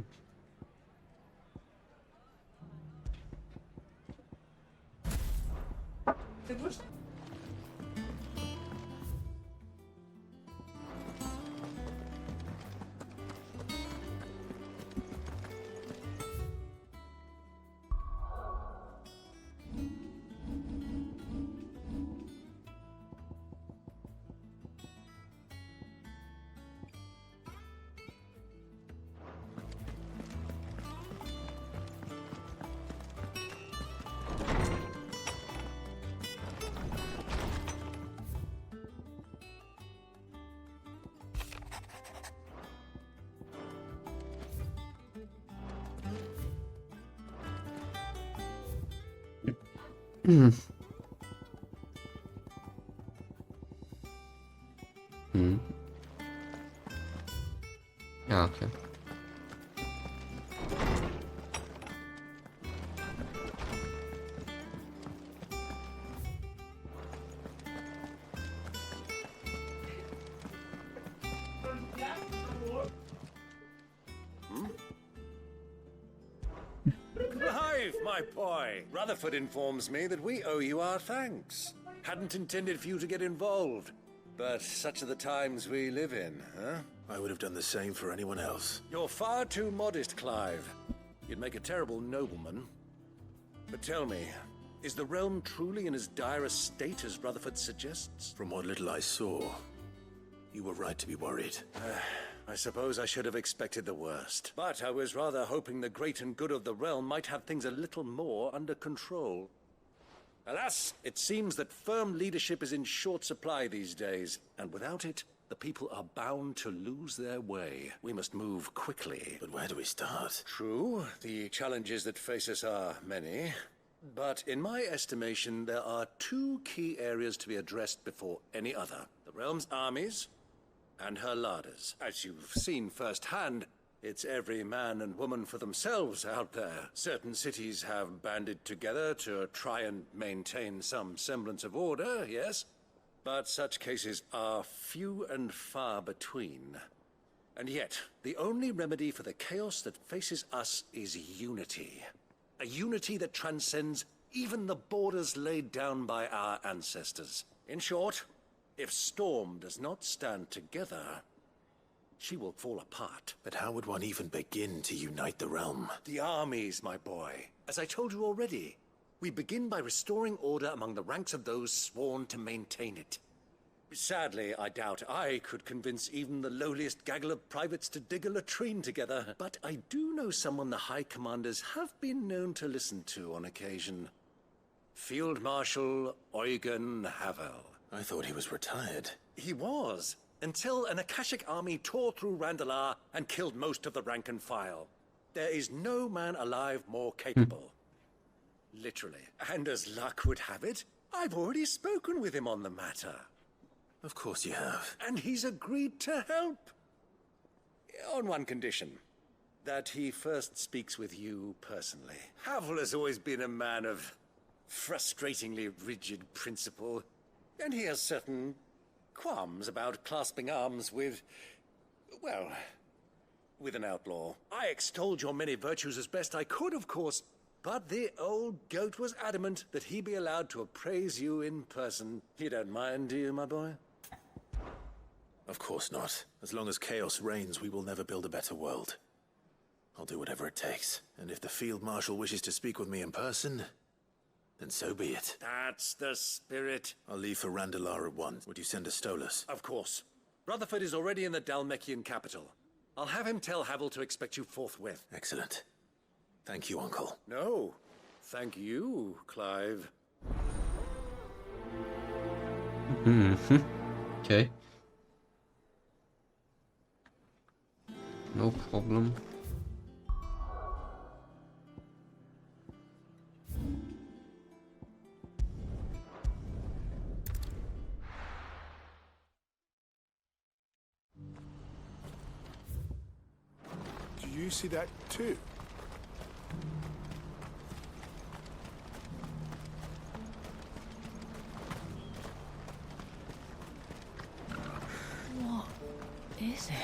Hmm. Hmm. Ja, okay. Clive, my boy! Rutherford informs me that we owe you our thanks. Hadn't intended for you to get involved, but such are the times we live in, huh? I would have done the same for anyone else. You're far too modest, Clive. You'd make a terrible nobleman. But tell me, is the realm truly in as dire a state as Rutherford suggests? From what little I saw, you were right to be worried. I suppose I should have expected the worst. But I was rather hoping the great and good of the realm might have things a little more under control. Alas, it seems that firm leadership is in short supply these days, and without it, the people are bound to lose their way. We must move quickly. But where do we start? True, the challenges that face us are many. But in my estimation, there are two key areas to be addressed before any other. The realm's armies and her larders. As you've seen firsthand, it's every man and woman for themselves out there. Certain cities have banded together to try and maintain some semblance of order, yes? But such cases are few and far between. And yet, the only remedy for the chaos that faces us is unity. A unity that transcends even the borders laid down by our ancestors. In short, if Storm does not stand together, she will fall apart. But how would one even begin to unite the realm? The armies, my boy. As I told you already, we begin by restoring order among the ranks of those sworn to maintain it. Sadly, I doubt I could convince even the lowliest gaggle of privates to dig a latrine together. But I do know someone the High Commanders have been known to listen to on occasion. Field Marshal Eugen Havel. I thought he was retired. He was, until an Akashic army tore through Randalar and killed most of the rank and file. There is no man alive more capable. Literally. And as luck would have it, I've already spoken with him on the matter. Of course you have. And he's agreed to help. On one condition. That he first speaks with you personally. Havel has always been a man of frustratingly rigid principle. And he has certain qualms about clasping arms with, well, with an outlaw. I extolled your many virtues as best I could, of course, but the old goat was adamant that he be allowed to appraise you in person. You don't mind, do you, my boy? Of course not. As long as chaos reigns, we will never build a better world. I'll do whatever it takes. And if the Field Marshal wishes to speak with me in person, then so be it. That's the spirit. I'll leave for Randalar at once. Would you send a Stolas? Of course. Rutherford is already in the Dalmekian capital. I'll have him tell Havel to expect you forthwith. Excellent. Thank you, Uncle. No. Thank you, Clive. Okay. No problem. Do you see that too? What is it?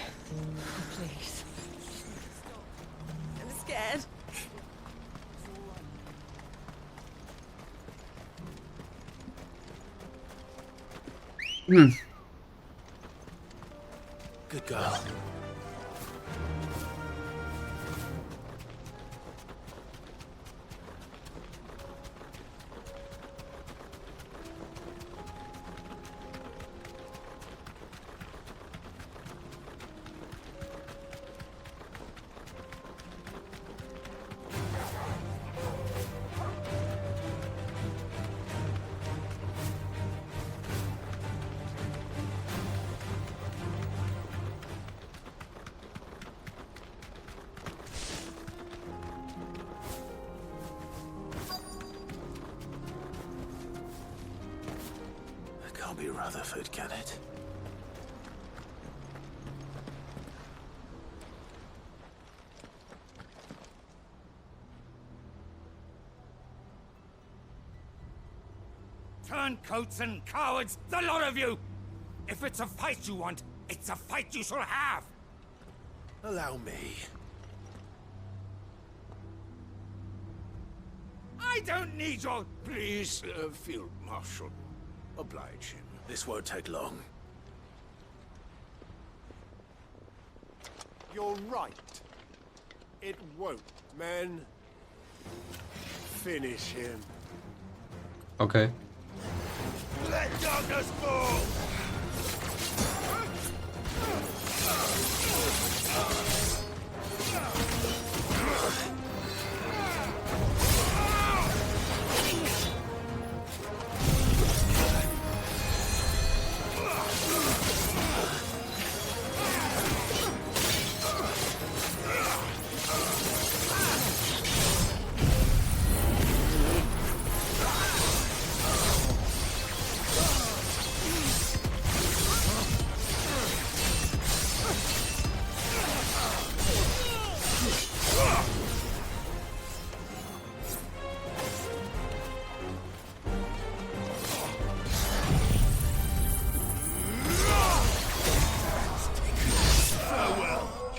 Please. scared. Good girl. Can't be Rutherford, can it? Turncoats and cowards, the lot of you! If it's a fight you want, it's a fight you shall have! Allow me. I don't need your... Please, Field Marshal. Oblige him. This won't take long. You're right. It won't, men. Finish him. Okay. Let darkness fall!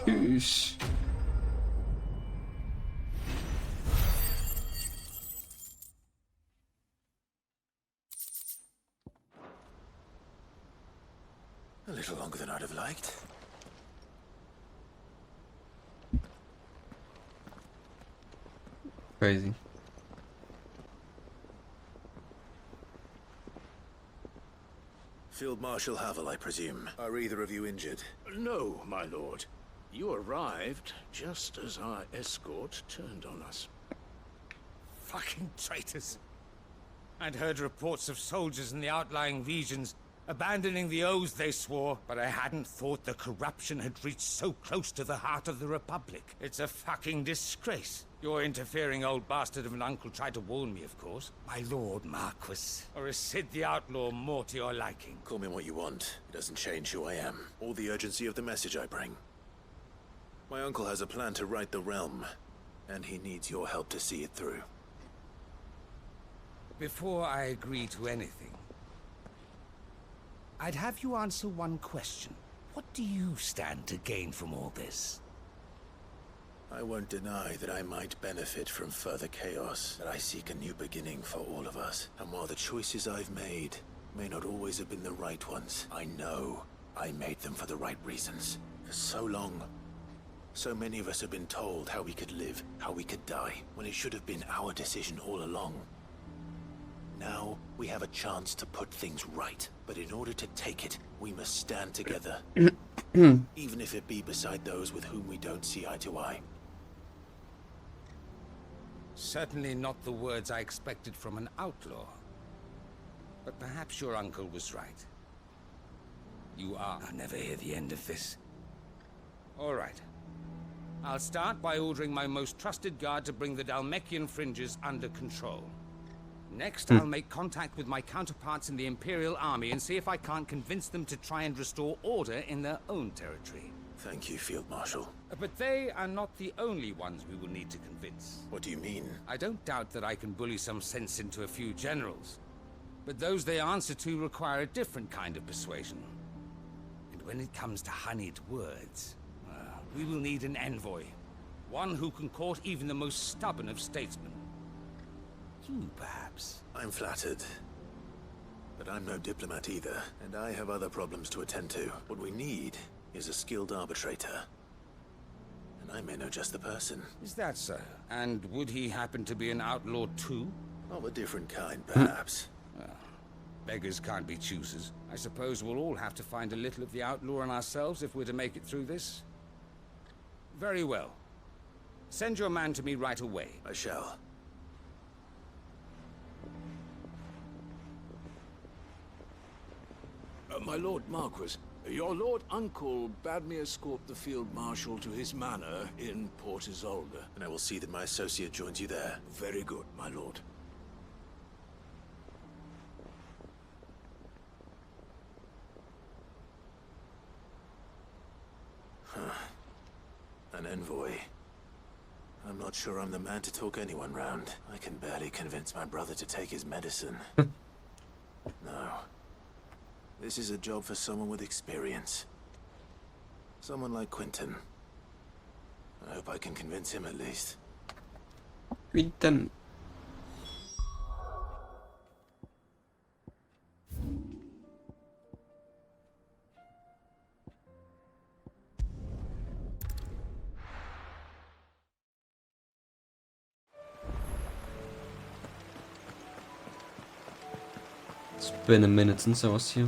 Tschüss. A little longer than I'd have liked. Crazy. Field Marshal Havel, I presume. Are either of you injured? No, my lord. You arrived just as our escort turned on us. Fucking traitors. I'd heard reports of soldiers in the outlying regions abandoning the oaths they swore, but I hadn't thought the corruption had reached so close to the heart of the Republic. It's a fucking disgrace. Your interfering old bastard of an uncle tried to warn me, of course. My lord Marquis. Or is Sid the Outlaw more to your liking? Call me what you want. It doesn't change who I am, or the urgency of the message I bring. My uncle has a plan to right the realm, and he needs your help to see it through. Before I agree to anything, I'd have you answer one question. What do you stand to gain from all this? I won't deny that I might benefit from further chaos, that I seek a new beginning for all of us. And while the choices I've made may not always have been the right ones, I know I made them for the right reasons. For so long, so many of us have been told how we could live, how we could die, when it should have been our decision all along. Now, we have a chance to put things right. But in order to take it, we must stand together. Even if it be beside those with whom we don't see eye to eye. Certainly not the words I expected from an outlaw. But perhaps your uncle was right. You are... I'll never hear the end of this. All right. I'll start by ordering my most trusted guard to bring the Dalmekian fringes under control. Next, I'll make contact with my counterparts in the Imperial Army and see if I can't convince them to try and restore order in their own territory. Thank you, Field Marshal. But they are not the only ones we will need to convince. What do you mean? I don't doubt that I can bully some sense into a few generals. But those they answer to require a different kind of persuasion. And when it comes to honeyed words, we will need an envoy. One who can court even the most stubborn of statesmen. You, perhaps. I'm flattered. But I'm no diplomat either, and I have other problems to attend to. What we need is a skilled arbitrator. And I may know just the person. Is that so? And would he happen to be an outlaw too? Of a different kind, perhaps. Well, beggars can't be choosers. I suppose we'll all have to find a little of the outlaw in ourselves if we're to make it through this. Very well. Send your man to me right away. I shall. My Lord Marquis, your Lord Uncle bade me escort the Field Marshal to his manor in Port Isolde. And I will see that my associate joins you there. Very good, my lord. An envoy. I'm not sure I'm the man to talk anyone round. I can barely convince my brother to take his medicine. No. This is a job for someone with experience. Someone like Quentin. I hope I can convince him at least. Quentin. It's been a minute since I was here.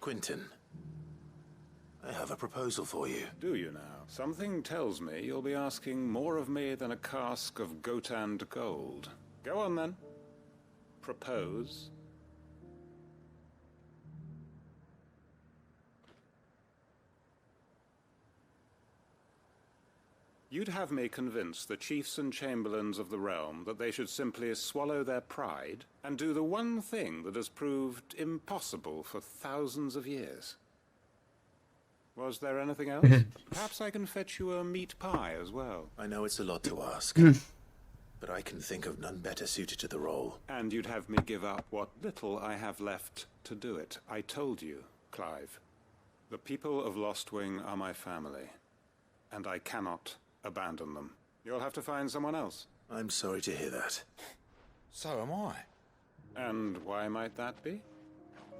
Quentin, I have a proposal for you. Do you now? Something tells me you'll be asking more of me than a cask of Gotand gold. Go on then. Propose. You'd have me convince the chiefs and chamberlains of the realm that they should simply swallow their pride and do the one thing that has proved impossible for thousands of years. Was there anything else? Perhaps I can fetch you a meat pie as well. I know it's a lot to ask, but I can think of none better suited to the role. And you'd have me give up what little I have left to do it. I told you, Clive. The people of Lostwing are my family, and I cannot abandon them. You'll have to find someone else. I'm sorry to hear that. So am I. And why might that be?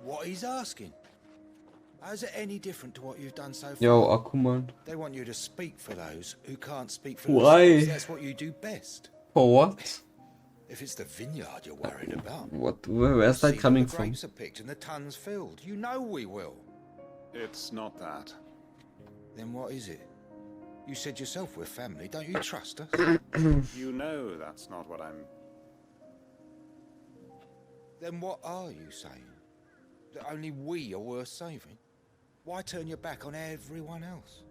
What he's asking. How's it any different to what you've done so far? Yo, Akuman. They want you to speak for those who can't speak for Why? themselves. That's what you do best. For what? If it's the vineyard you're worried about. What? Where's that coming from? The grapes are picked and the tons filled. You know we will. It's not that. Then what is it? You said yourself we're family. Don't you trust us? You know that's not what I'm... Then what are you saying? That only we are worth saving? Why turn your back on everyone else?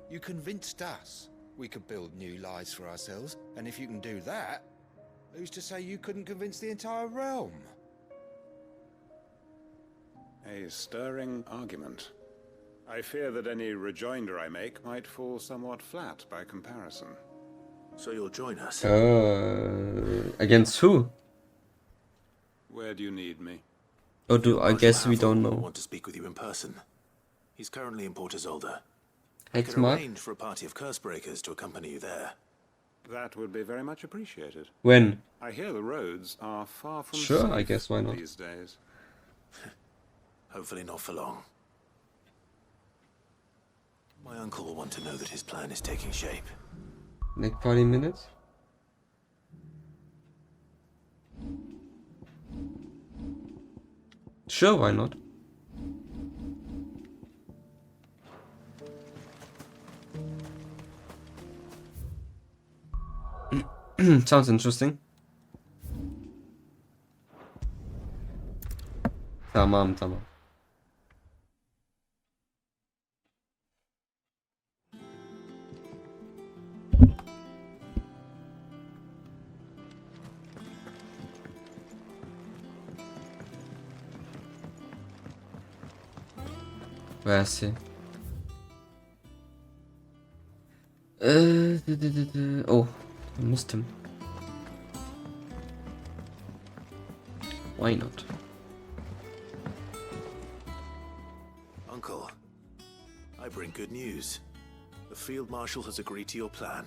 You convinced us we could build new lives for ourselves, and if you can do that, who's to say you couldn't convince the entire realm? A stirring argument. I fear that any rejoinder I make might fall somewhat flat by comparison. So you'll join us? Against who? Where do you need me? Or do I guess we don't know. I want to speak with you in person. He's currently in Port Isolde. Hey, I could smart. arrange for a party of curse breakers to accompany you there. That would be very much appreciated. When? I hear the roads are far from Sure, safe I guess why not. these days. Hopefully not for long. My uncle will want to know that his plan is taking shape. Like 40 minutes? Sure, why not? Sounds interesting. Tamam, tamam. Where is he? Oh, I missed him. Why not? Uncle, I bring good news. The Field Marshal has agreed to your plan.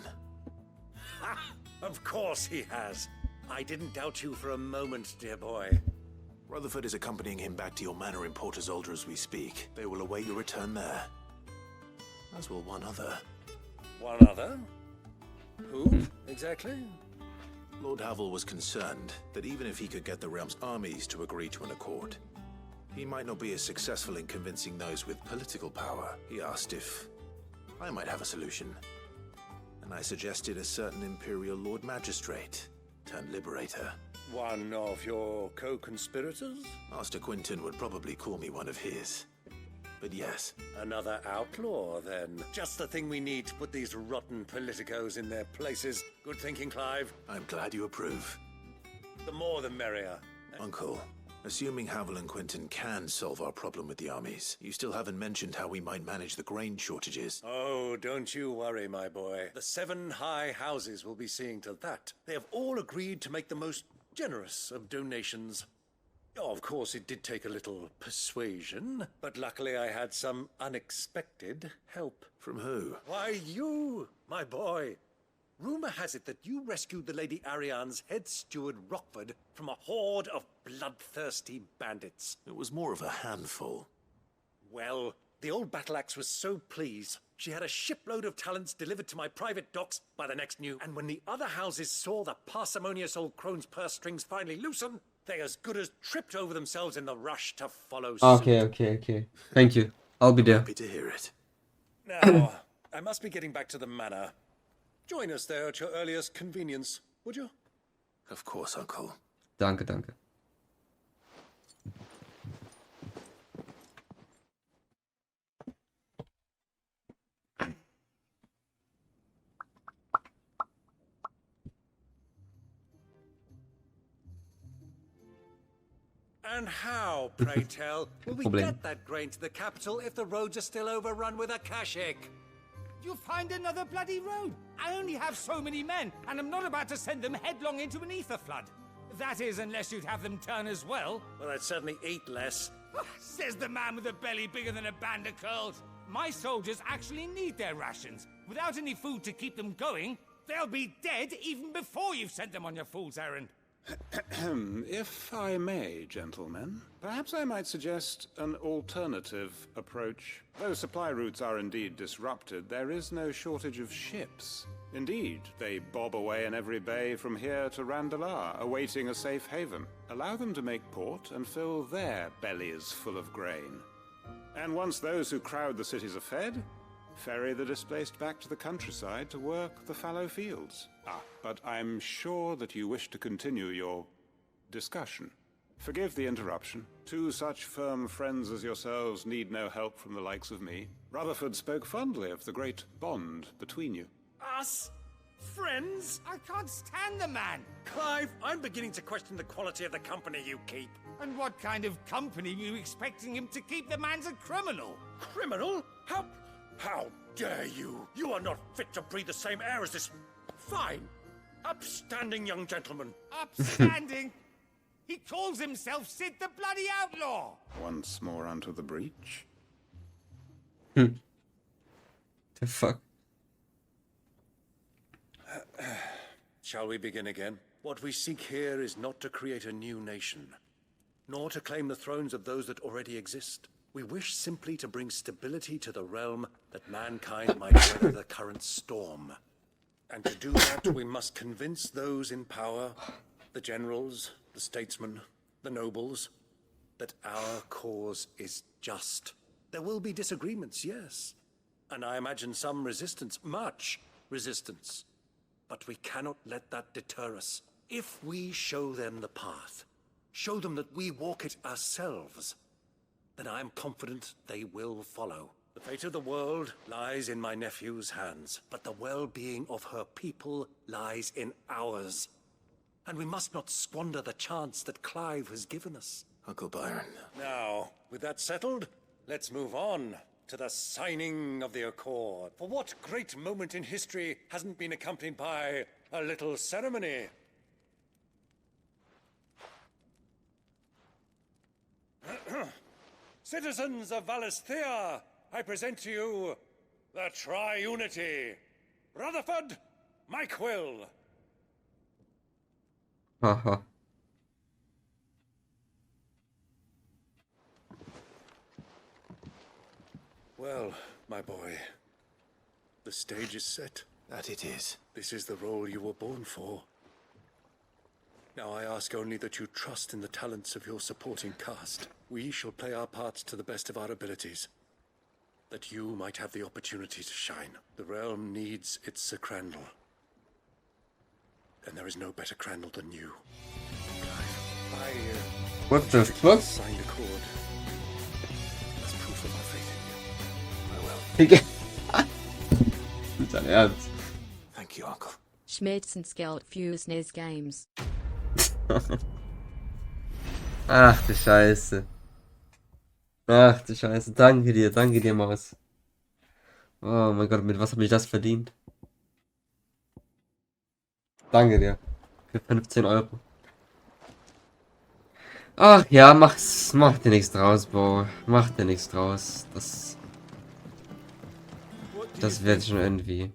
Ha! Of course he has. I didn't doubt you for a moment, dear boy. Rutherford is accompanying him back to your manor in Portazolder as we speak. They will await your return there. As will one other. One other? Who, exactly? Lord Havel was concerned that even if he could get the realm's armies to agree to an accord, he might not be as successful in convincing those with political power. He asked if I might have a solution. And I suggested a certain Imperial Lord Magistrate turned Liberator. One of your co-conspirators? Master Quinton would probably call me one of his. But yes. Another outlaw, then. Just the thing we need to put these rotten politicos in their places. Good thinking, Clive. I'm glad you approve. The more the merrier. Uncle, assuming Havel and Quinton can solve our problem with the armies, you still haven't mentioned how we might manage the grain shortages. Oh, don't you worry, my boy. The 7 high houses will be seeing to that. They have all agreed to make the most generous of donations. Oh, of course, it did take a little persuasion, but luckily I had some unexpected help. From who? Why, you, my boy. Rumor has it that you rescued the Lady Ariane's head steward Rockford from a horde of bloodthirsty bandits. It was more of a handful. Well, the old battle axe was so pleased, she had a shipload of talents delivered to my private docks by the next new. And when the other houses saw the parsimonious old crone's purse strings finally loosen, they as good as tripped over themselves in the rush to follow suit. Okay. Thank you. I'll be there. Happy to hear it. Now, I must be getting back to the manor. Join us there at your earliest convenience, would you? Of course, Uncle. Danke. And how, pray tell, will we get that grain to the capital if the roads are still overrun with Akashic? You'll find another bloody road. I only have so many men, and I'm not about to send them headlong into an ether flood. That is, unless you'd have them turn as well. Well, I'd certainly eat less. Says the man with a belly bigger than a band of curls. My soldiers actually need their rations. Without any food to keep them going, they'll be dead even before you've sent them on your fool's errand. If I may, gentlemen, perhaps I might suggest an alternative approach. Though supply routes are indeed disrupted, there is no shortage of ships. Indeed, they bob away in every bay from here to Randalar, awaiting a safe haven. Allow them to make port and fill their bellies full of grain. And once those who crowd the cities are fed, ferry the displaced back to the countryside to work the fallow fields. But I'm sure that you wish to continue your discussion. Forgive the interruption. 2 such firm friends as yourselves need no help from the likes of me. Rutherford spoke fondly of the great bond between you. Us? Friends? I can't stand the man. Clive, I'm beginning to question the quality of the company you keep. And what kind of company are you expecting him to keep? The man's a criminal. Criminal? How dare you? You are not fit to breathe the same air as this fine, upstanding young gentleman. Upstanding? He calls himself Sid the Bloody Outlaw. Once more onto the breach. The fuck? Shall we begin again? What we seek here is not to create a new nation, nor to claim the thrones of those that already exist. We wish simply to bring stability to the realm that mankind might weather the current storm. And to do that, we must convince those in power, the generals, the statesmen, the nobles, that our cause is just. There will be disagreements, yes. And I imagine some resistance, much resistance. But we cannot let that deter us. If we show them the path, show them that we walk it ourselves, then I am confident they will follow. The fate of the world lies in my nephew's hands, but the well-being of her people lies in ours. And we must not squander the chance that Clive has given us. Uncle Byron. Now, with that settled, let's move on to the signing of the Accord. For what great moment in history hasn't been accompanied by a little ceremony? Citizens of Valisthea, I present to you the Triunity. Rutherford, Mike Will. Haha. Well, my boy, the stage is set. That it is. This is the role you were born for. Now I ask only that you trust in the talents of your supporting cast. We shall play our parts to the best of our abilities, that you might have the opportunity to shine. The realm needs its Sir Crandall, and there is no better Crandall than you. What the fuck? Signed Accord. That's proof of my faith in you. Dein Ernst? Thank you, Uncle. Schmerzensgeld für SNES Games. Ach du Scheiße. Ach du Scheiße. Danke dir, Maus. Oh mein Gott, mit was habe ich das verdient? Danke dir. Für 15 Euro. Ach ja, mach dir nichts draus, Bro. Mach dir nichts draus. Das wird schon irgendwie.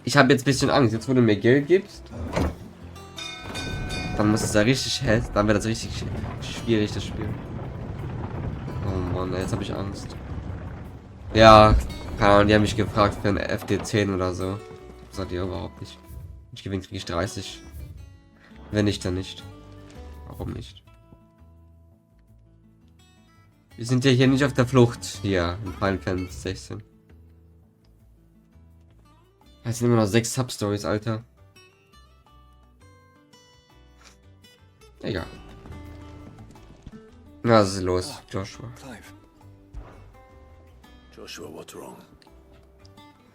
Ich habe jetzt ein bisschen Angst. Jetzt, wo du mir Geld gibst, dann muss es ja richtig dann wird das richtig schwierig, das Spiel. Oh Mann, jetzt habe ich Angst. Ja, keine Ahnung, die haben mich gefragt für ein FD10 oder so. Sagt ihr überhaupt nicht. Wenn ich gewinne, kriege ich 30. Wenn nicht, dann nicht. Warum nicht? Wir sind ja hier nicht auf der Flucht. Hier, in Final Fantasy 16. Es sind immer noch 6 Substorys, Alter. Egal. Na, was ist los, Joshua? Clive. Joshua, what's wrong?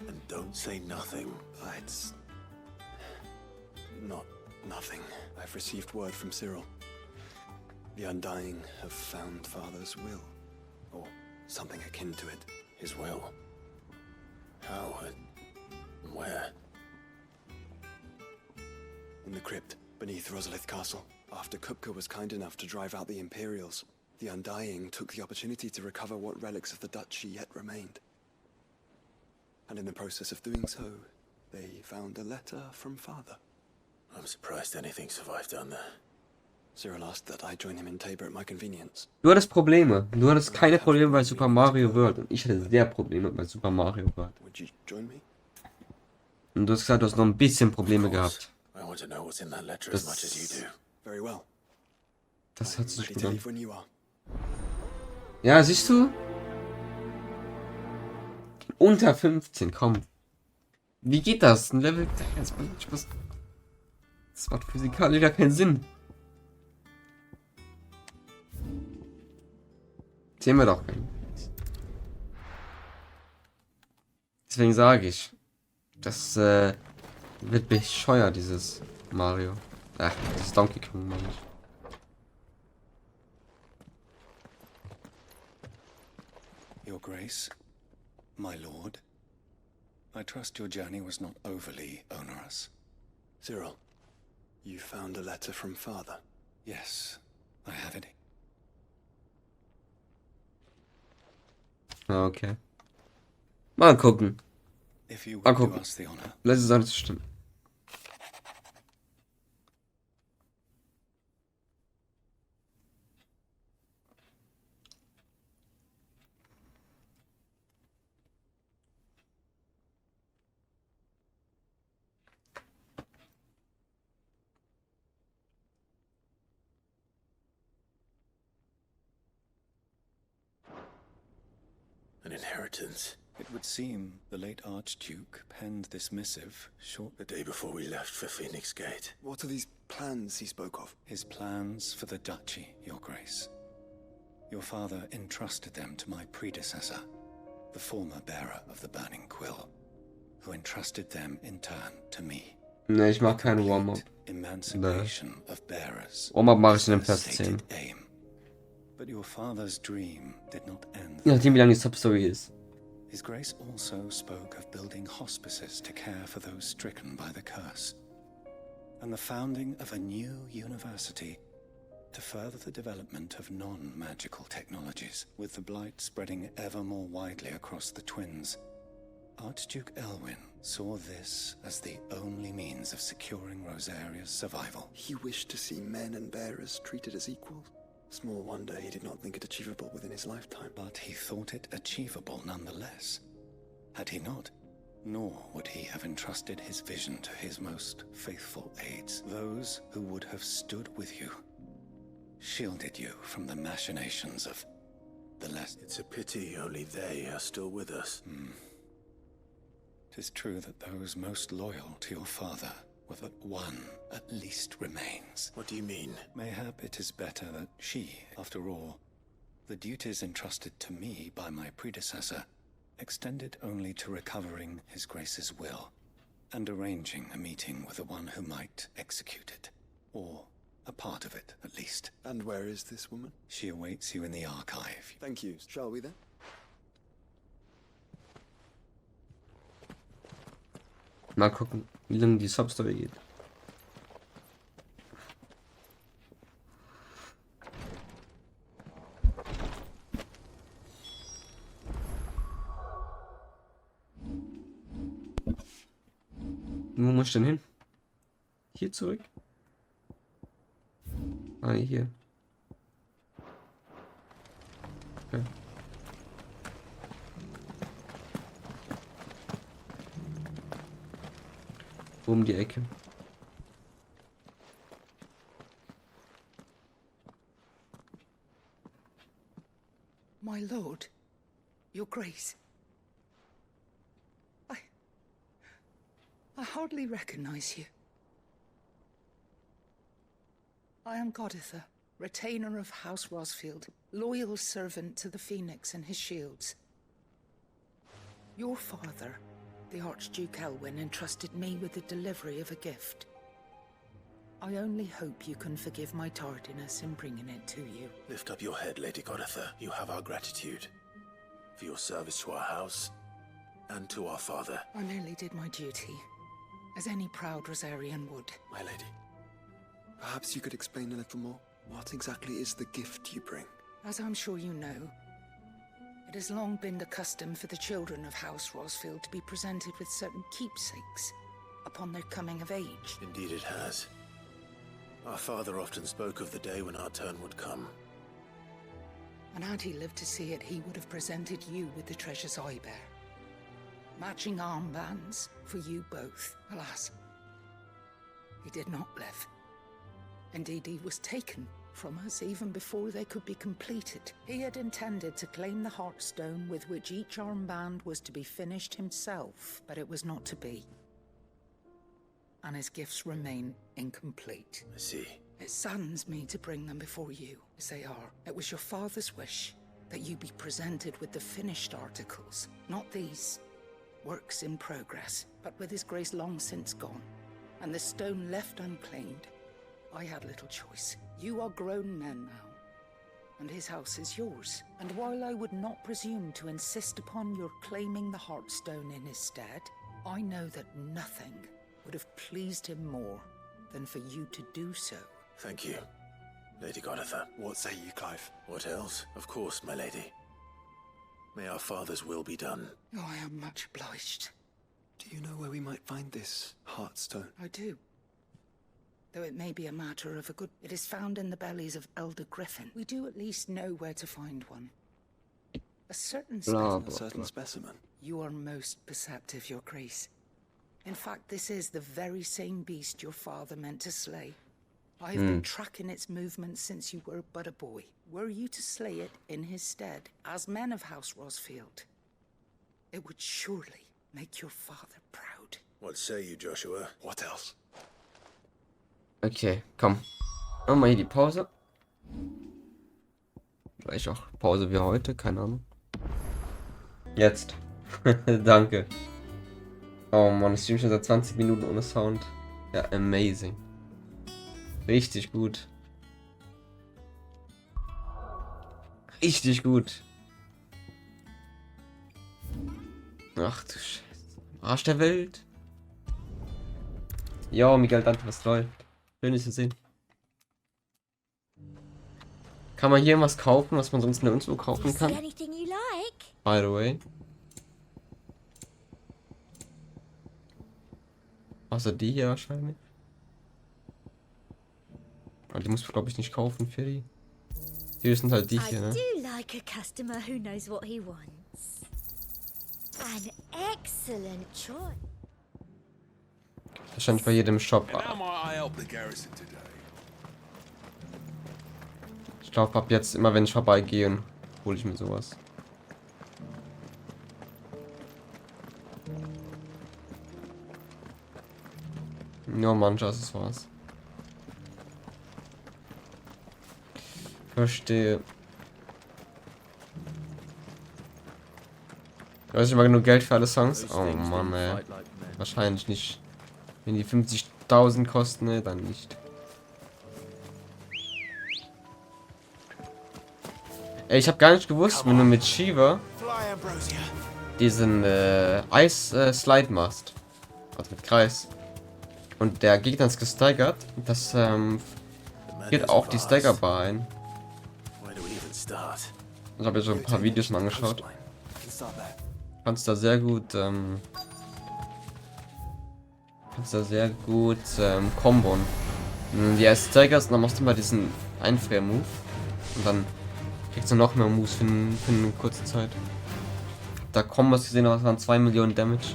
And don't say nothing. It's not nothing. I've received word from Cyril. The Undying have found Father's will, or something akin to it. His will? How and where? In the crypt, beneath Rosalith Castle. After Kupka was kind enough to drive out the Imperials, the Undying took the opportunity to recover what relics of the Duchy yet remained. And in the process of doing so, they found a letter from Father. I'm surprised anything survived down there. Cyril asked that I join him in Tabor at my convenience. Du hattest Probleme. Du hattest keine Probleme bei Super Mario World. Und ich hatte sehr Probleme bei Super Mario World. Would you join me? Und du hast gesagt, du hast noch ein bisschen Probleme gehabt. I want to know what's in that letter as much as you do. Very well. Das hat sich Ready gut to an. leave when you are. Ja, siehst du? Unter 15, komm. Wie geht das? Ein Level... Das macht physikalisch gar keinen Sinn. Sehen wir doch keinen. Deswegen sage ich, das wird bescheuert, dieses Mario. Ach, das Donkey Kong, meine ich. Your Grace, my lord, I trust your journey was not overly onerous. Cyril, you found a letter from Father. Yes, I have it. Okay. Mal gucken. If you Mal would do gucken. us the honor. Lass es alles stimmen. An inheritance. It would seem the late Archduke penned this missive The day before we left for Phoenix Gate. What are these plans he spoke of? His plans for the Duchy, Your Grace. Your father entrusted them to my predecessor, the former bearer of the Burning Quill, who entrusted them in turn to me. Ne, ich mach keine Warm-Up. Emancipation of bearers. Warm-Up mache ich in dem Vers 10. But But your father's dream did not end. Je nachdem, wie lange die Substory ist. His Grace also spoke of building hospices to care for those stricken by the curse, and the founding of a new university to further the development of non-magical technologies, with the blight spreading ever more widely across the twins. Archduke Elwyn saw this as the only means of securing Rosaria's survival. He wished to see men and bearers treated as equals. Small wonder he did not think it achievable within his lifetime. But he thought it achievable nonetheless. Had he not, nor would he have entrusted his vision to his most faithful aides, those who would have stood with you, shielded you from the machinations of the less... It's a pity only they are still with us. 'Tis true that those most loyal to your father, with but one at least remains. What do you mean? Mayhap it is better that she, after all, the duties entrusted to me by my predecessor, extended only to recovering His Grace's will, and arranging a meeting with the one who might execute it, or a part of it, at least. And where is this woman? She awaits you in the archive. Thank you. Shall we then? Mal gucken, wie lange die Substory geht. Wo muss ich denn hin? Hier zurück? Ah, hier. Okay. Um die Ecke. My lord, your grace. I hardly recognize you. I am Goditha, retainer of House Rosfield, loyal servant to the Phoenix and his shields. Your father, the Archduke Elwyn, entrusted me with the delivery of a gift. I only hope you can forgive my tardiness in bringing it to you. Lift up your head, Lady Goditha. You have our gratitude for your service to our house and to our father. I merely did my duty, as any proud Rosarian would. My lady, perhaps you could explain a little more? What exactly is the gift you bring? As I'm sure you know, it has long been the custom for the children of House Rosfield to be presented with certain keepsakes upon their coming of age. Indeed it has. Our father often spoke of the day when our turn would come. And had he lived to see it, he would have presented you with the treasures I bear. Matching armbands for you both. Alas, he did not live. Indeed, he was taken from us even before they could be completed. He had intended to claim the Heartstone with which each armband was to be finished himself, but it was not to be. And his gifts remain incomplete. I see. It saddens me to bring them before you, as they are. It was your father's wish that you be presented with the finished articles, not these works in progress, but with his grace long since gone, and the stone left unclaimed. I had little choice. You are grown men now, and his house is yours. And while I would not presume to insist upon your claiming the Heartstone in his stead, I know that nothing would have pleased him more than for you to do so. Thank you, Lady Goditha. What say you, Clive? What else? Of course, my lady. May our father's will be done. Oh, I am much obliged. Do you know where we might find this Heartstone? I do. Though it may be a matter of a good... It is found in the bellies of Elder Griffin. We do at least know where to find one. A certain specimen. A certain specimen? You are most perceptive, your grace. In fact, this is the very same beast your father meant to slay. I have been tracking its movements since you were but a boy. Were you to slay it in his stead, as men of House Rosfield, it would surely make your father proud. What say you, Joshua? What else? Okay, komm. Machen wir hier die Pause. Vielleicht auch Pause wie heute, keine Ahnung. Jetzt. Danke. Oh Mann, ich stream schon seit 20 Minuten ohne Sound. Ja, amazing. Richtig gut. richtig gut. Ach du Scheiße. Arsch der Welt. Jo, Miguel Dante, was läuft? Schön, dich zu sehen. Kann man hier was kaufen, was man sonst nirgendwo kaufen kann? By the way. Außer die hier wahrscheinlich. Aber die muss man, glaube ich, nicht kaufen für die. Hier sind halt die hier, ne? Like a customer who knows what he wants. An excellent choice. Wahrscheinlich bei jedem Shop. Ich glaube, ab jetzt immer, wenn ich vorbeigehe, hole ich mir sowas. Nur manche Accessoires. Verstehe. Du hast immer genug Geld für alle Songs? Oh Mann, ey. Wahrscheinlich nicht. Wenn die 50.000 kosten, ne, dann nicht. Ey, ich habe gar nicht gewusst, wenn du mit Shiva diesen Eis-Slide machst. Also mit Kreis. Und der Gegner ist gesteigert. Das geht auch die Stagger-Bar ein. Ich habe ja schon ein paar Videos mal angeschaut. Kannst da sehr gut kombon. Die erst staggerst und dann machst du mal diesen Einfrier-Move. Und dann kriegst du noch mehr Moves für eine kurze Zeit. Da Kombos gesehen, das waren 2 Millionen Damage.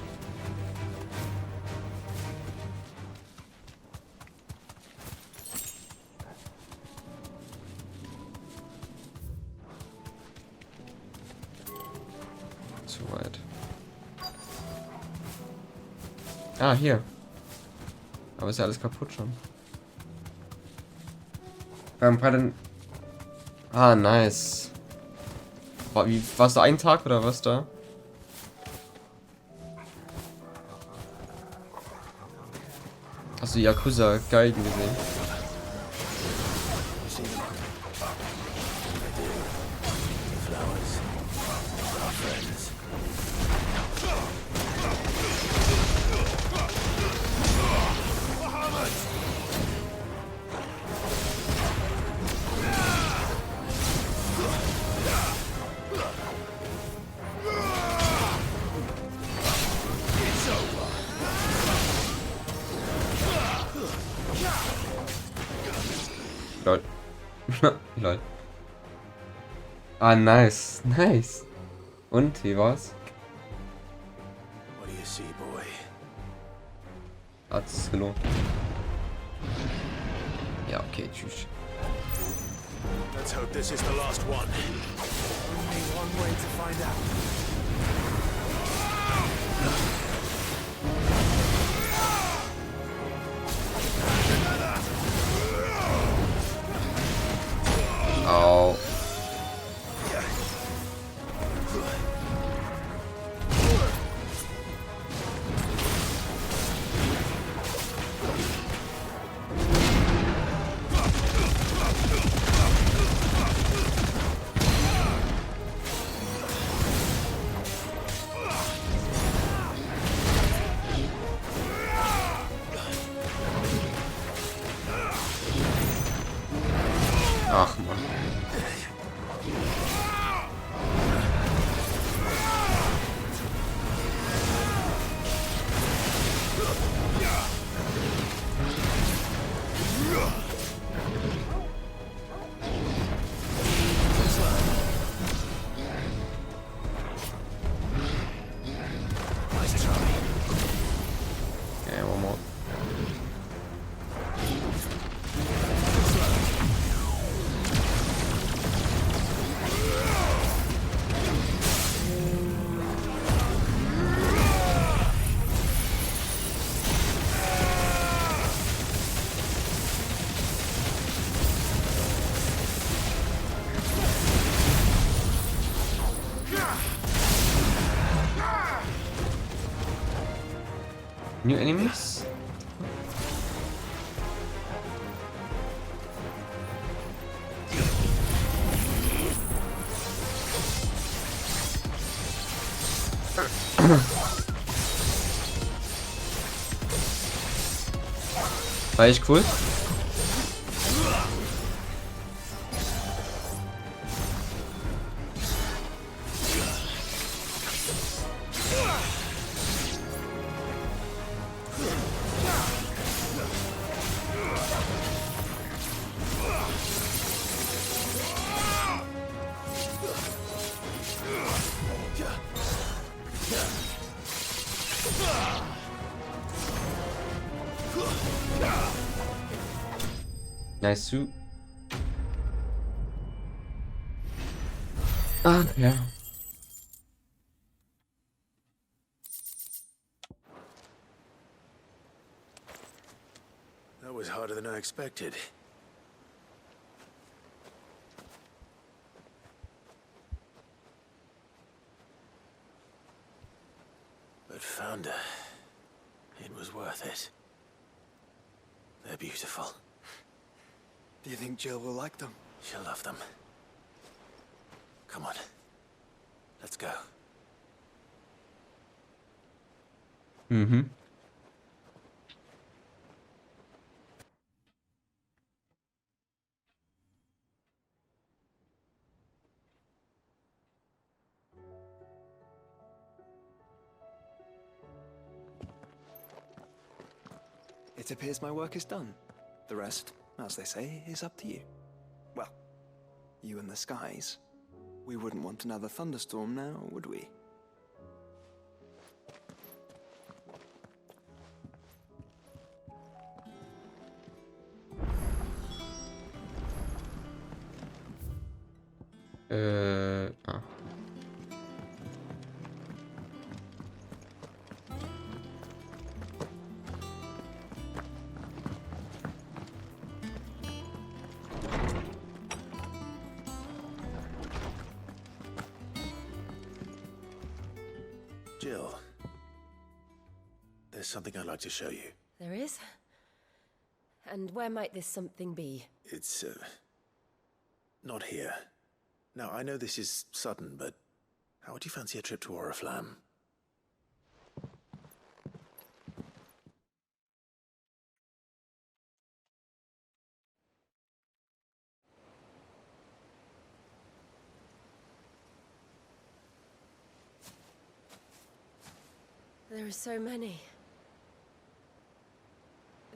Zu weit. Ah, hier. Aber ist ja alles kaputt schon. Ah, nice. Warst du einen Tag oder was da? Hast du Yakuza-Geigen gesehen? Lol. Lol. Ah, nice. Nice. Und, wie war's? What do you see, boy? Hat's gelohnt. Ja, okay, tschüss. Let's hope this is the last one. Only one way to find out. Au. Ach man. Okay, one more. New enemies? War echt cool. Nice suit. Ah, ja. That was harder than I expected. But Founder, it was worth it. They're beautiful. Do you think Jill will like them? She'll love them. Come on. Let's go. Mm-hmm. It appears my work is done. The rest, as they say, is up to you. Well, you and the skies. We wouldn't want another thunderstorm now, would we? Ah. Jill, there's something I'd like to show you. There is? And where might this something be? It's, not here. Now, I know this is sudden, but how would you fancy a trip to Oriflamme? There are so many.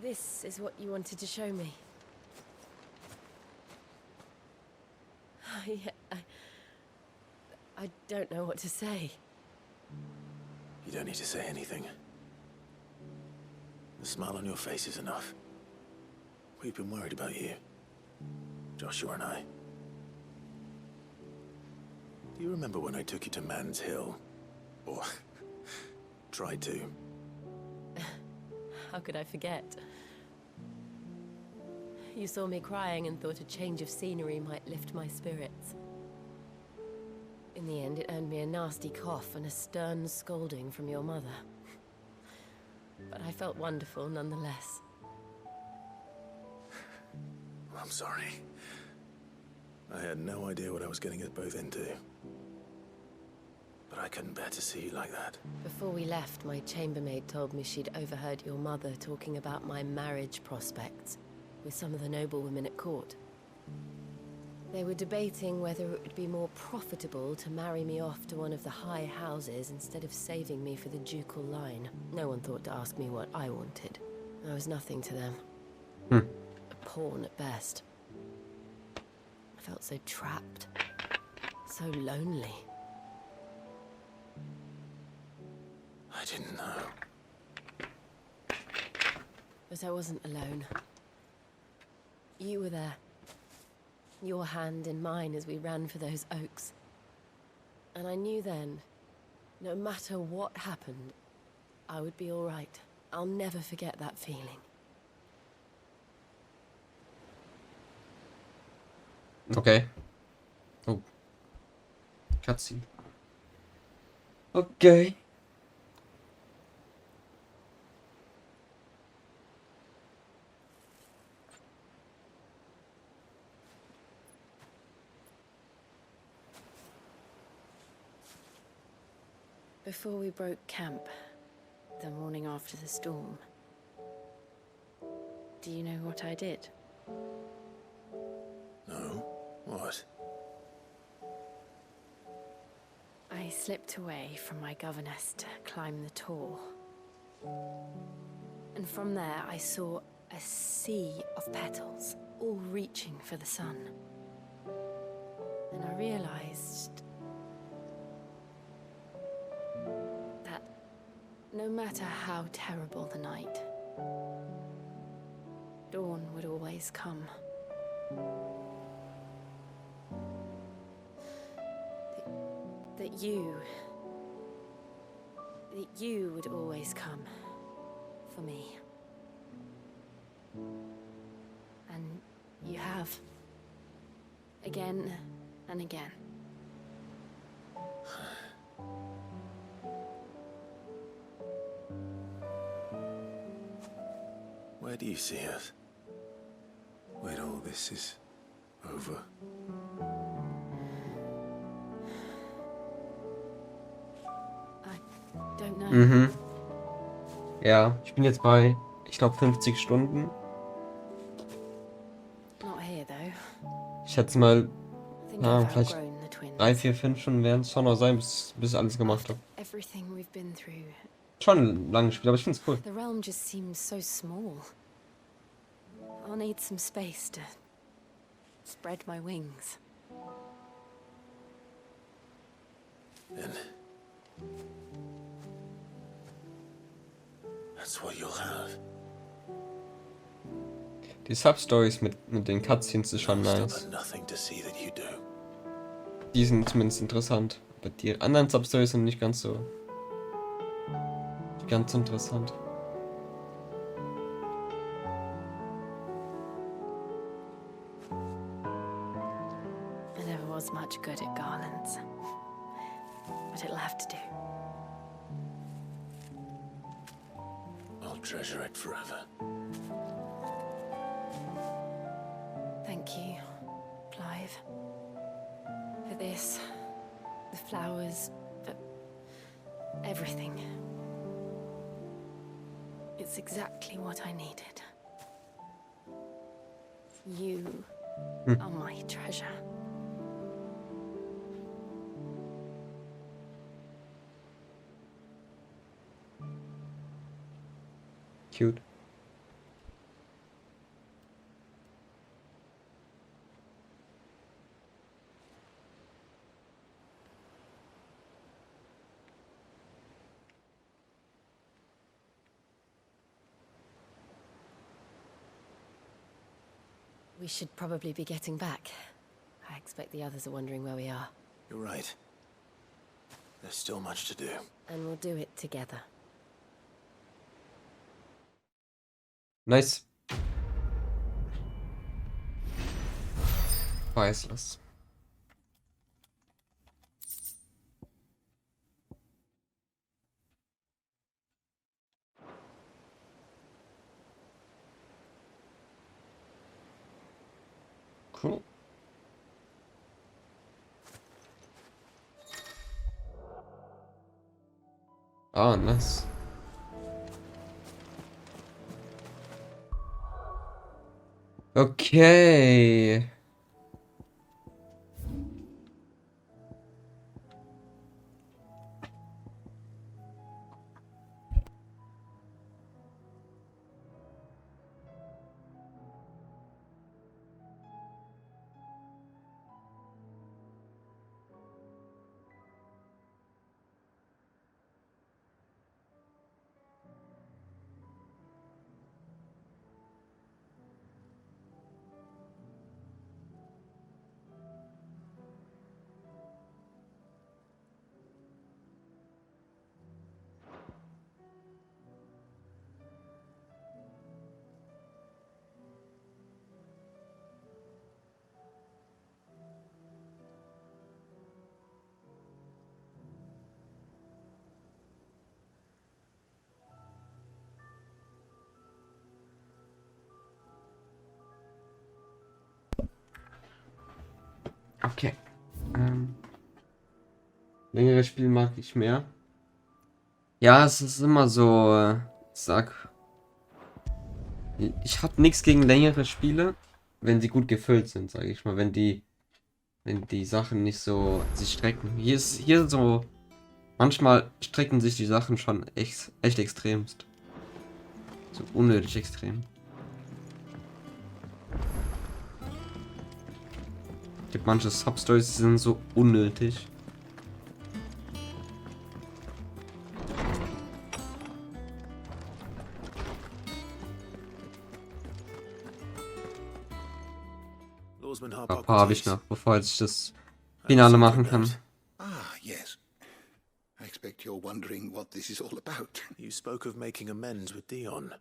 This is what you wanted to show me. I don't know what to say. You don't need to say anything. The smile on your face is enough. We've been worried about you, Joshua and I. Do you remember when I took you to Man's Hill? Or tried to? How could I forget? You saw me crying and thought a change of scenery might lift my spirits. In the end, it earned me a nasty cough and a stern scolding from your mother. But I felt wonderful nonetheless. I'm sorry. I had no idea what I was getting us both into. But I couldn't bear to see you like that. Before we left, my chambermaid told me she'd overheard your mother talking about my marriage prospects with some of the noblewomen at court. They were debating whether it would be more profitable to marry me off to one of the high houses instead of saving me for the ducal line. No one thought to ask me what I wanted. I was nothing to them. A pawn at best. I felt so trapped. So lonely. I didn't know. But I wasn't alone. You were there. Your hand in mine as we ran for those oaks. And I knew then, no matter what happened, I would be all right. I'll never forget that feeling. Okay. Oh. Cutscene. Okay. Before we broke camp, the morning after the storm, do you know what I did? No? What? I slipped away from my governess to climb the tor. And from there I saw a sea of petals, all reaching for the sun. And I realized that no matter how terrible the night, dawn would always come. That you would always come for me. And you have. Again and again. Where do you see us? When all this is over? Don't know. Mhm. Ja, ich bin jetzt bei, ich glaube, 50 Stunden. Not here though. Ich schätze mal, Think ja, I've vielleicht outgrown the twins. 3, 4, 5 Stunden werden es schon noch sein, bis ich alles gemacht habe. Everything we've been through. Schon ein langes Spiel, aber ich finde es cool. The realm just seems so small. I'll need some space to spread my wings. Then that's what you'll have. Die Substories mit den Cutscenes ist schon Stop nice. at nothing to see that you do. Die sind zumindest interessant. Aber die anderen Substories sind nicht ganz so interessant. I never was much good at garlands, but it'll have to do. I'll treasure it forever. Thank you, Clive. For this, the flowers, for everything. It's exactly what I needed. You are my treasure. Cute. We should probably be getting back. I expect the others are wondering where we are. You're right. There's still much to do. And we'll do it together. Nice. Priceless. Cool. Ah, nice. Okay. Okay. Längeres Spiel mag ich mehr. Ja, es ist immer so, ich habe nichts gegen längere Spiele, wenn sie gut gefüllt sind, sage ich mal, wenn die Sachen nicht so sich strecken. Hier so, manchmal strecken sich die Sachen schon echt extremst. So unnötig extrem. Es gibt manche Substories, die sind so unnötig. Ein paar habe ich noch, bevor ich das Finale machen kann. Ah, yes. I expect you're wondering what this is all about. You spoke of making amends with Dion,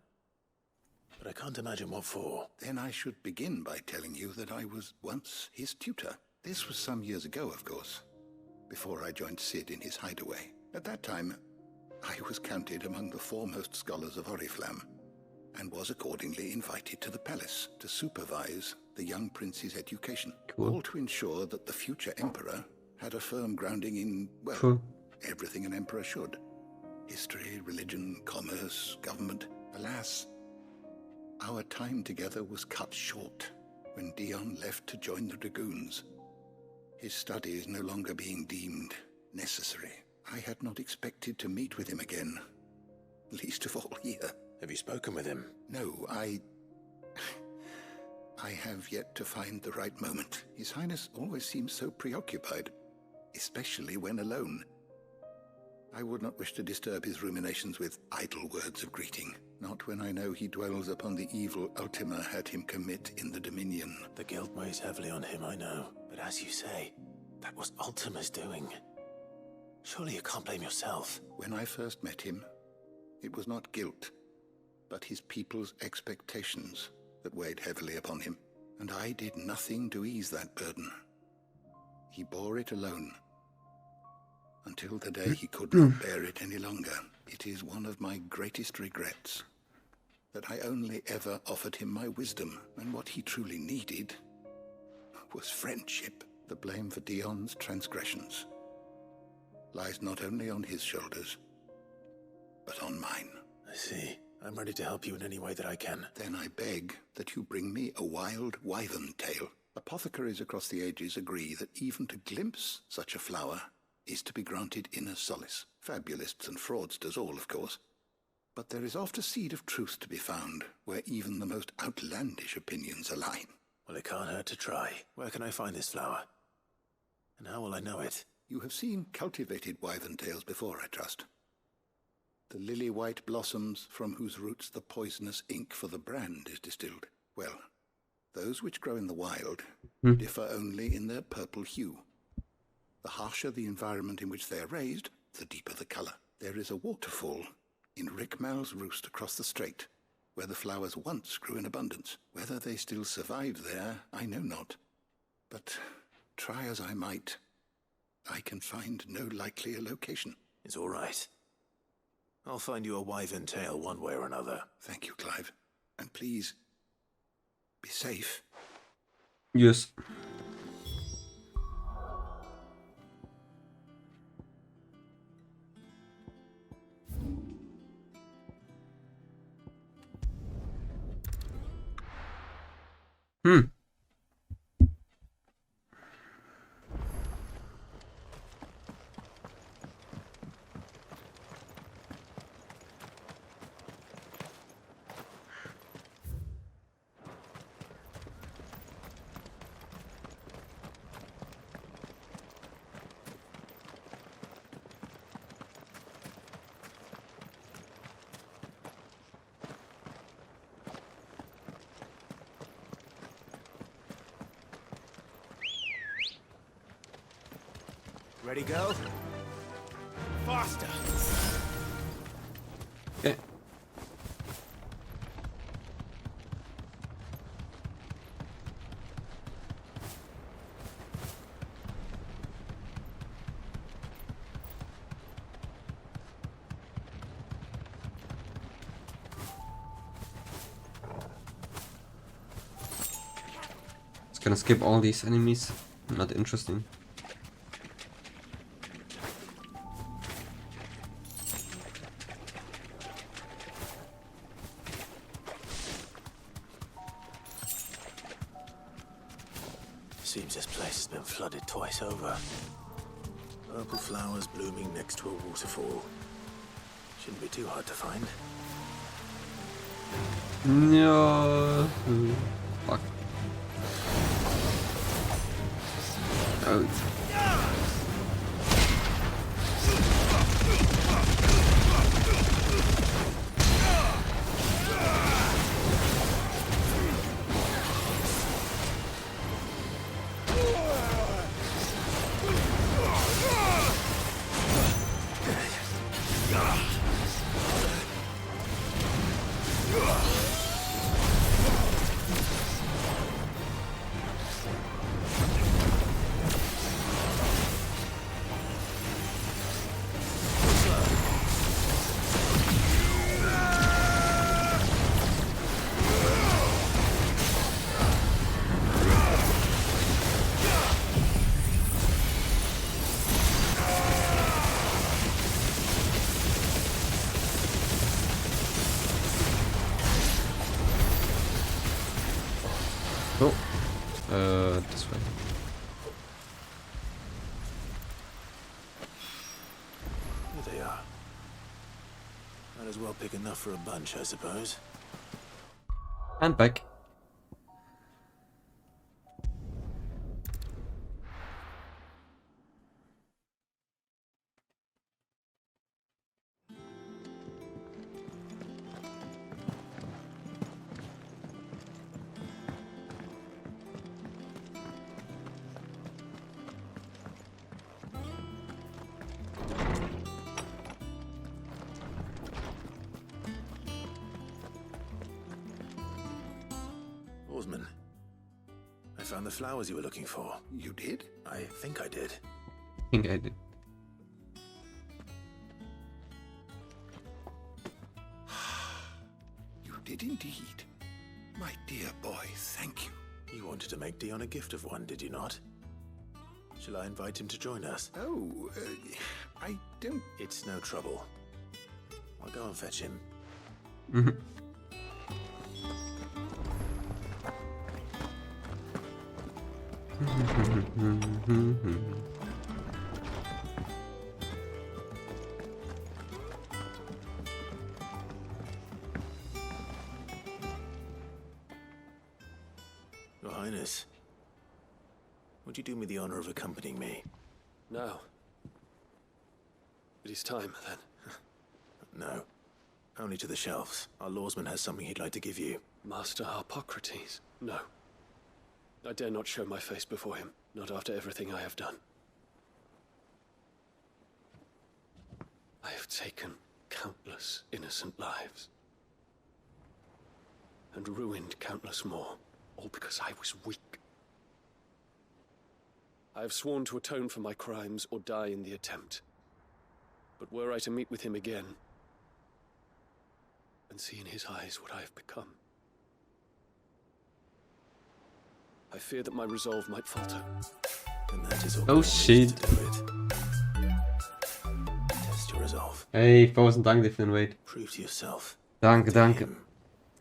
but I can't imagine what for. Then I should begin by telling you that I was once his tutor. This was some years ago, of course, before I joined Sid in his hideaway. At that time, I was counted among the foremost scholars of Oriflamme, and was accordingly invited to the palace to supervise the young prince's education. Cool. All to ensure that the future emperor had a firm grounding in, well, cool. Everything an emperor should. History, religion, commerce, government. Alas, our time together was cut short when Dion left to join the Dragoons. His studies no longer being deemed necessary. I had not expected to meet with him again, least of all here. Have you spoken with him? No, I have yet to find the right moment. His Highness always seems so preoccupied, especially when alone. I would not wish to disturb his ruminations with idle words of greeting, not when I know he dwells upon the evil Ultima had him commit in the Dominion. The guilt weighs heavily on him, I know. But as you say, that was Ultima's doing. Surely you can't blame yourself. When I first met him, it was not guilt, but his people's expectations that weighed heavily upon him, and I did nothing to ease that burden. He bore it alone, until the day he could not bear it any longer. It is one of my greatest regrets that I only ever offered him my wisdom, and what he truly needed was friendship. The blame for Dion's transgressions lies not only on his shoulders, but on mine. I see. I'm ready to help you in any way that I can. Then I beg that you bring me a wild wyvern tail. Apothecaries across the ages agree that even to glimpse such a flower is to be granted inner solace. Fabulists and fraudsters all, of course. But there is oft a seed of truth to be found, where even the most outlandish opinions align. Well, it can't hurt to try. Where can I find this flower? And how will I know it? You have seen cultivated wyvern tails before, I trust. The lily-white blossoms from whose roots the poisonous ink for the brand is distilled. Well, those which grow in the wild differ only in their purple hue. The harsher the environment in which they are raised, the deeper the color. There is a waterfall in Rickmal's Roost across the strait, where the flowers once grew in abundance. Whether they still survive there, I know not. But try as I might, I can find no likelier location. It's all right. I'll find you a wyvern tail one way or another. Thank you, Clive. And please, be safe. Yes. Ready, go? Faster! Okay. Just gonna skip all these enemies. Not interesting. Seems this place has been flooded twice over. Purple flowers blooming next to a waterfall. Shouldn't be too hard to find. No. Fuck. Oh. This way. Here they are. Might as well pick enough for a bunch, I suppose. And back. Oarsman, I found the flowers you were looking for. You did? I think I did. I think I did. You did indeed. My dear boy, thank you. You wanted to make Dion a gift of one, did you not? Shall I invite him to join us? Oh, I don't... It's no trouble. I'll go and fetch him. Your Highness, would you do me the honor of accompanying me? No. It is time, then. No. Only to the shelves. Our lawsman has something he'd like to give you. Master Harpocrates? No. I dare not show my face before him, not after everything I have done. I have taken countless innocent lives. And ruined countless more, all because I was weak. I have sworn to atone for my crimes or die in the attempt. But were I to meet with him again, and see in his eyes what I have become, I fear that my resolve might falter. And that is all. Oh shit. Test your resolve. Hey, 1000 Dank für den Raid. Prove to yourself. Danke, danke.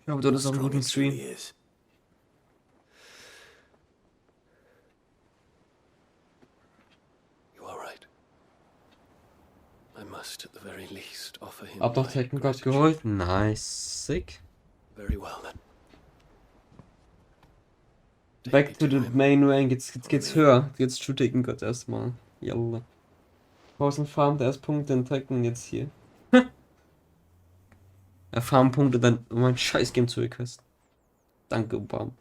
Ich hoffe, du hattest auch einen guten Stream. You are right. I must at the very least offer him. Hab doch Tekkengott geholt. Nice. Sick. Very well then. Back to the main rank. Jetzt geht's höher. Jetzt zu Tekkengott erstmal. Jalla. 1000 farmt erst Punkte in Tekken, jetzt hier. Er farmt Punkte dann, um ein scheiß Game zu requesten. Danke, Bam.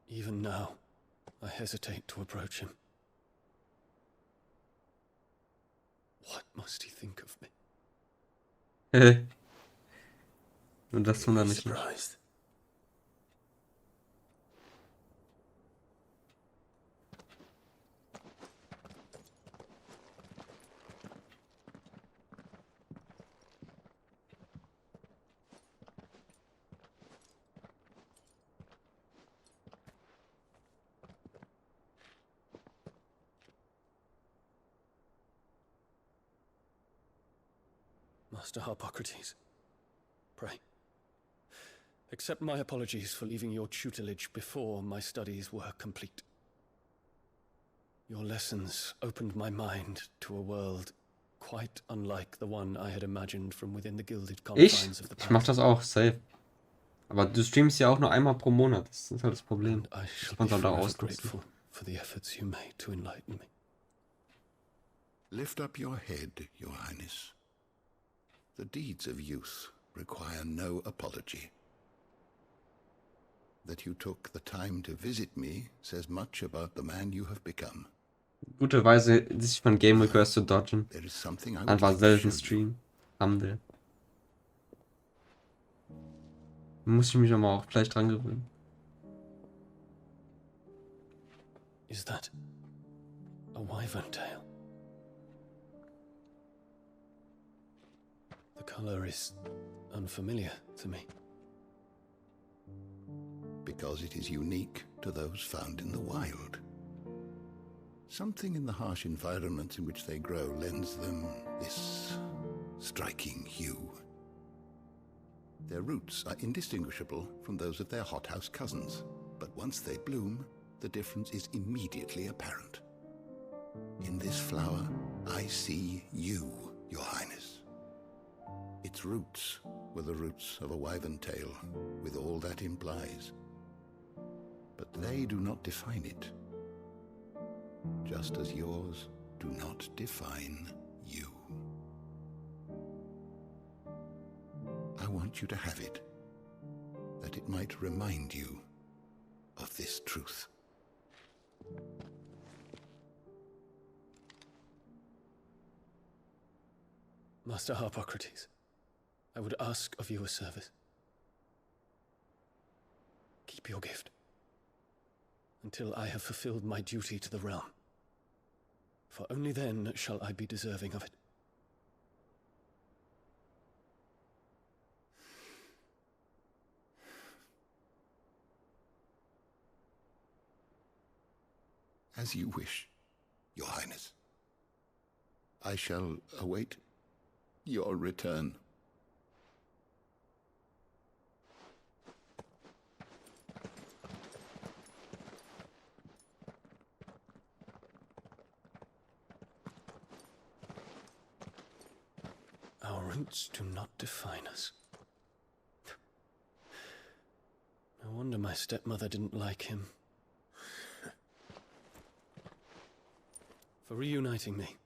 Even now, I hesitate to approach him. What must he think of me? Und das wundert mich nicht. Surprised. Master Harpocrates, pray. Accept my apologies for leaving your tutelage before my studies were complete. Your lessons opened my mind to a world quite unlike the one I had imagined from within the gilded confines of the Ich mach das auch, safe. Aber du streamst ja auch nur einmal pro Monat. Das ist halt das Problem. Das muss man da ausnutzen. For the efforts you made to enlighten me. Lift up your head, Your Highness. The deeds of youth require no apology. That you took the time to visit me says much about the man you have become. Gute Weise, sich von Game Request zu dodgen. Einfach selten streamen. Handel. Muss ich mich aber auch gleich dran gewöhnen. Is that a wyvern tail? The color is unfamiliar to me. Because it is unique to those found in the wild. Something in the harsh environments in which they grow lends them this striking hue. Their roots are indistinguishable from those of their hothouse cousins, but once they bloom, the difference is immediately apparent. In this flower, I see you, Your Highness. Its roots were the roots of a wyvern tail, with all that implies. But they do not define it, just as yours do not define you. I want you to have it, that it might remind you of this truth. Master Harpocrates, I would ask of you a service. Keep your gift until I have fulfilled my duty to the realm, for only then shall I be deserving of it. As you wish, Your Highness. I shall await your return. Our roots do not define us. No wonder my stepmother didn't like him. For reuniting me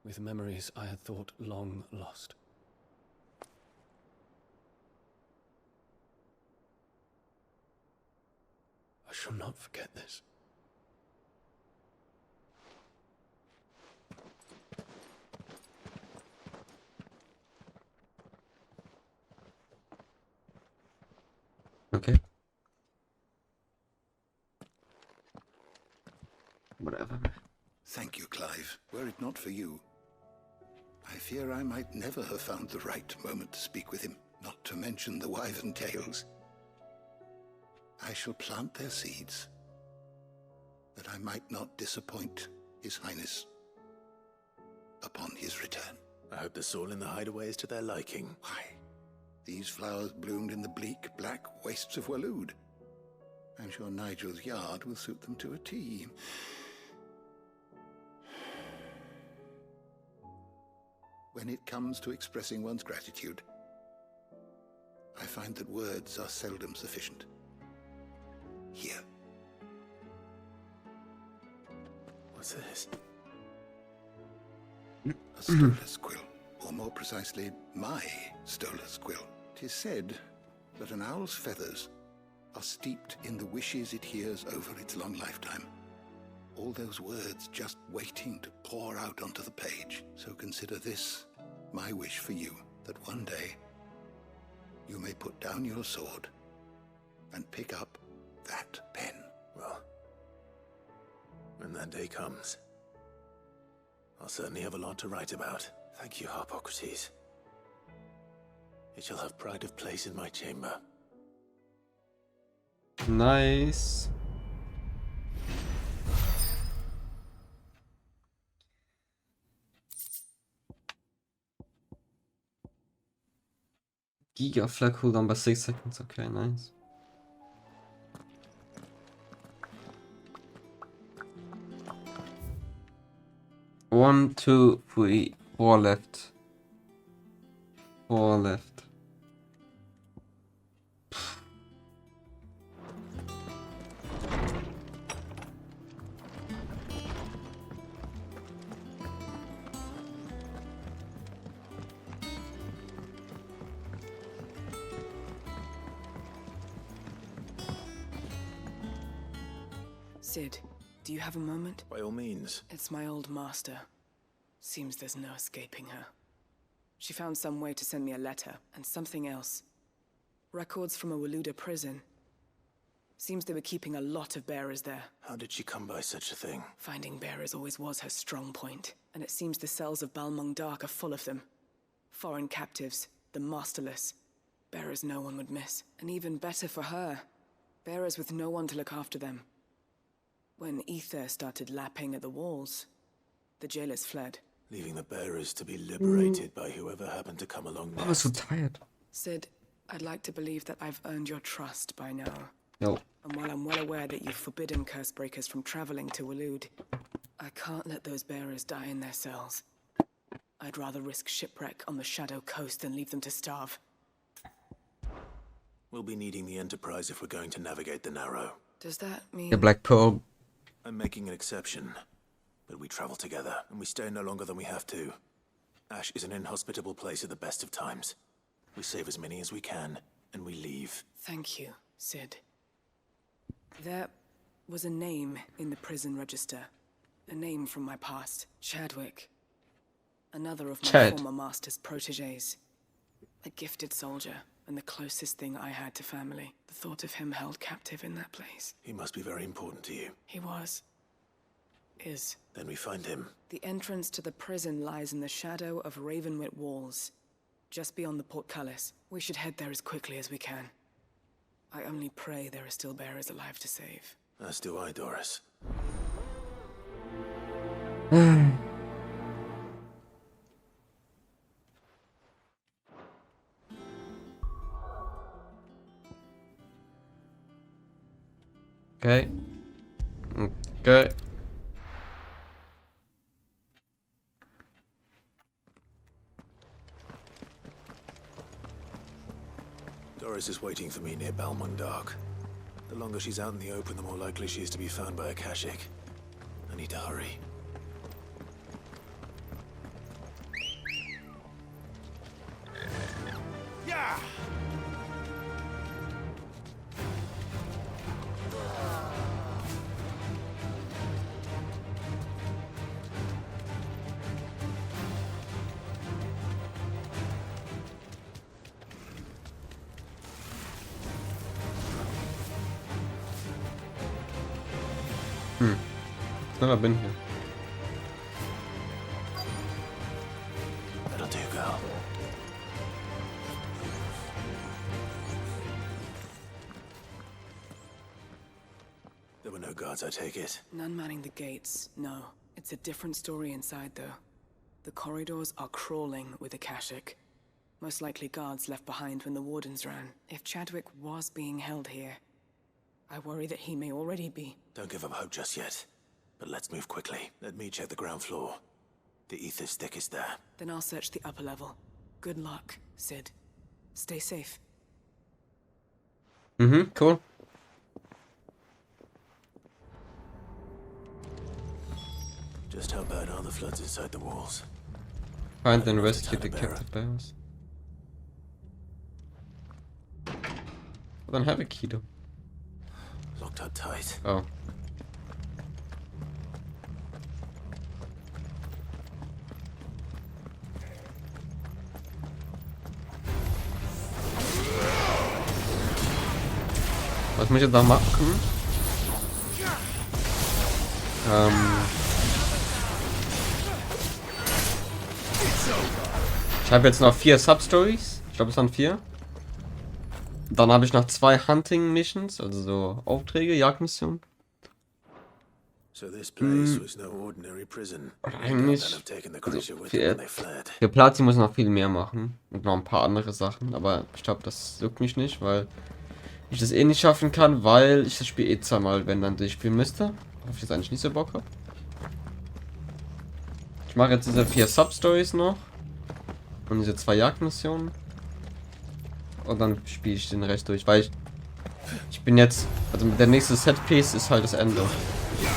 with memories I had thought long lost. I shall not forget this. Okay. Whatever. Thank you, Clive. Were it not for you, I fear I might never have found the right moment to speak with him, not to mention the wyvern tales. I shall plant their seeds, that I might not disappoint His Highness upon his return. I hope the soil in the hideaway is to their liking. Why? These flowers bloomed in the bleak, black wastes of Waloed. I'm sure Nigel's yard will suit them to a T. When it comes to expressing one's gratitude, I find that words are seldom sufficient. Here. What's this? A Stolas quill, or more precisely, my Stolas quill. 'Tis said that an owl's feathers are steeped in the wishes it hears over its long lifetime. All those words just waiting to pour out onto the page. So consider this my wish for you, that one day you may put down your sword and pick up that pen. Well, when that day comes, I'll certainly have a lot to write about. Thank you, Harpocrates. It shall have pride of place in my chamber. Nice. Giga flag cooldown by 6 seconds. Okay, nice. One, two, three, 4 left. 4 left. Sid, do you have a moment? By all means. It's my old master. Seems there's no escaping her. She found some way to send me a letter, and something else. Records from a Waluda prison. Seems they were keeping a lot of bearers there. How did she come by such a thing? Finding bearers always was her strong point, and it seems the cells of Balmung Dark are full of them. Foreign captives, the masterless. Bearers no one would miss. And even better for her, bearers with no one to look after them. When ether started lapping at the walls, the jailers fled. Leaving the bearers to be liberated by whoever happened to come along next. I was so tired. Sid, I'd like to believe that I've earned your trust by now. No. And while I'm well aware that you've forbidden curse breakers from traveling to Waloed, I can't let those bearers die in their cells. I'd rather risk shipwreck on the Shadow Coast than leave them to starve. We'll be needing the Enterprise if we're going to navigate the Narrow. Does that mean... The Black Pearl. I'm making an exception, but we travel together, and we stay no longer than we have to. Ash is an inhospitable place at the best of times. We save as many as we can, and we leave. Thank you, Sid. There was a name in the prison register. A name from my past. Chadwick. Another of my former master's protégés. A gifted soldier, and the closest thing I had to family. The thought of him held captive in that place. He must be very important to you. He was. Is. Then we find him. The entrance to the prison lies in the shadow of Ravenwit Walls. Just beyond the portcullis. We should head there as quickly as we can. I only pray there are still bearers alive to save. As do I, Doris. Okay. Okay. Doris is waiting for me near Balmung Dark. The longer she's out in the open, the more likely she is to be found by Akashic. I need to hurry. Yeah! Never been here. That'll do, girl. There were no guards, I take it. None manning the gates, no. It's a different story inside, though. The corridors are crawling with Akashic. Most likely guards left behind when the wardens ran. If Chadwick was being held here, I worry that he may already be. Don't give up hope just yet. But let's move quickly. Let me check the ground floor. The ether stick is there. Then I'll search the upper level. Good luck, Sid. Stay safe. Cool. Just how bad are the floods inside the walls? Find and rescue the captive bears. I don't have a key though. Locked up tight. Oh. Was muss ich jetzt noch machen? Ich habe jetzt noch 4 Substories. Ich glaube, es waren 4. Dann habe ich noch 2 Hunting Missions, also so Aufträge, Jagdmissionen. So this place was no ordinary prison. Eigentlich, Have taken the also creature with them when they fled. für Platin muss noch viel mehr machen und noch ein paar andere Sachen, aber ich glaube, das juckt mich nicht, weil ich das eh nicht schaffen kann, weil ich das Spiel eh zweimal, wenn dann durchspielen müsste. Auf ich jetzt eigentlich nicht so Bock habe. Ich mache jetzt diese 4 Substories noch und diese 2 Jagdmissionen und dann spiele ich den Rest durch, weil ich bin jetzt, also der nächste Setpiece ist halt das Ende.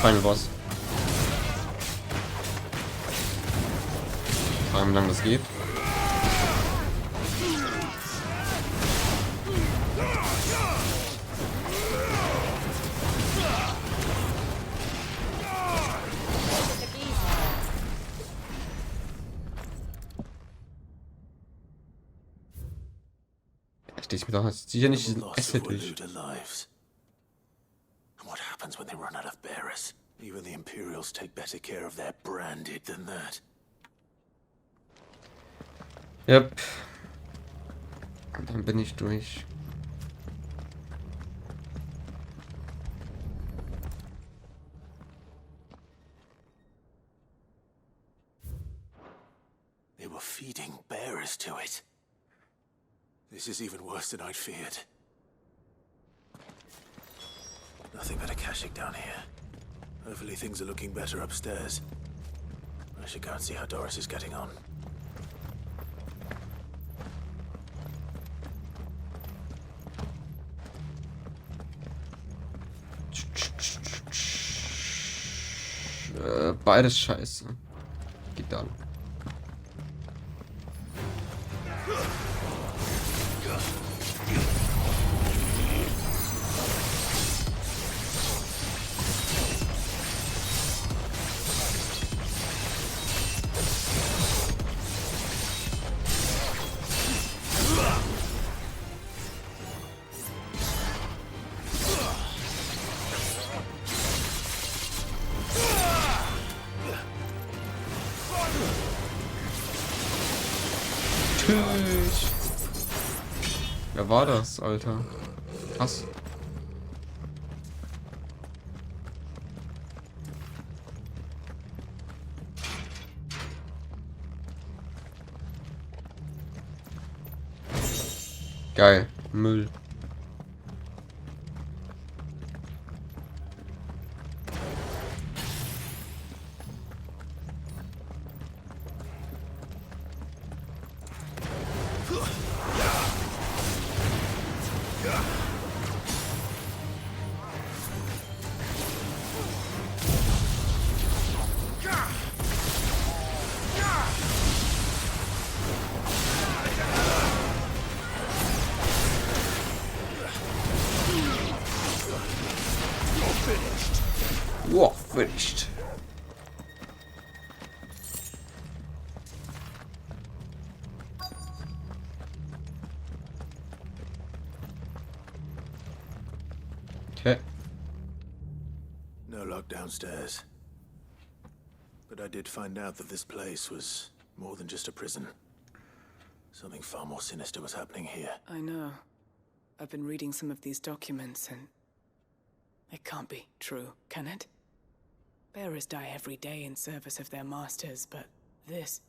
Final Boss. Fragen, wie lange das geht. Ich mir doch sicher nicht diesen Asset durch. What happens when they run out of bearers? Even the Imperials take better care of their branded than that. Yep. Und dann bin ich durch. They were feeding bearers to it. This is even worse than I'd feared. Nothing but a caching down here. Hopefully things are looking better upstairs. I should go and see how Doris is getting on. Beides scheiße. Geht dann. Wer war das, Alter? Krass. Geil. Müll. Wow, finished. Okay. No luck downstairs. But I did find out that this place was more than just a prison. Something far more sinister was happening here. I know. I've been reading some of these documents and it can't be true, can it? Bearers die every day in service of their masters, but this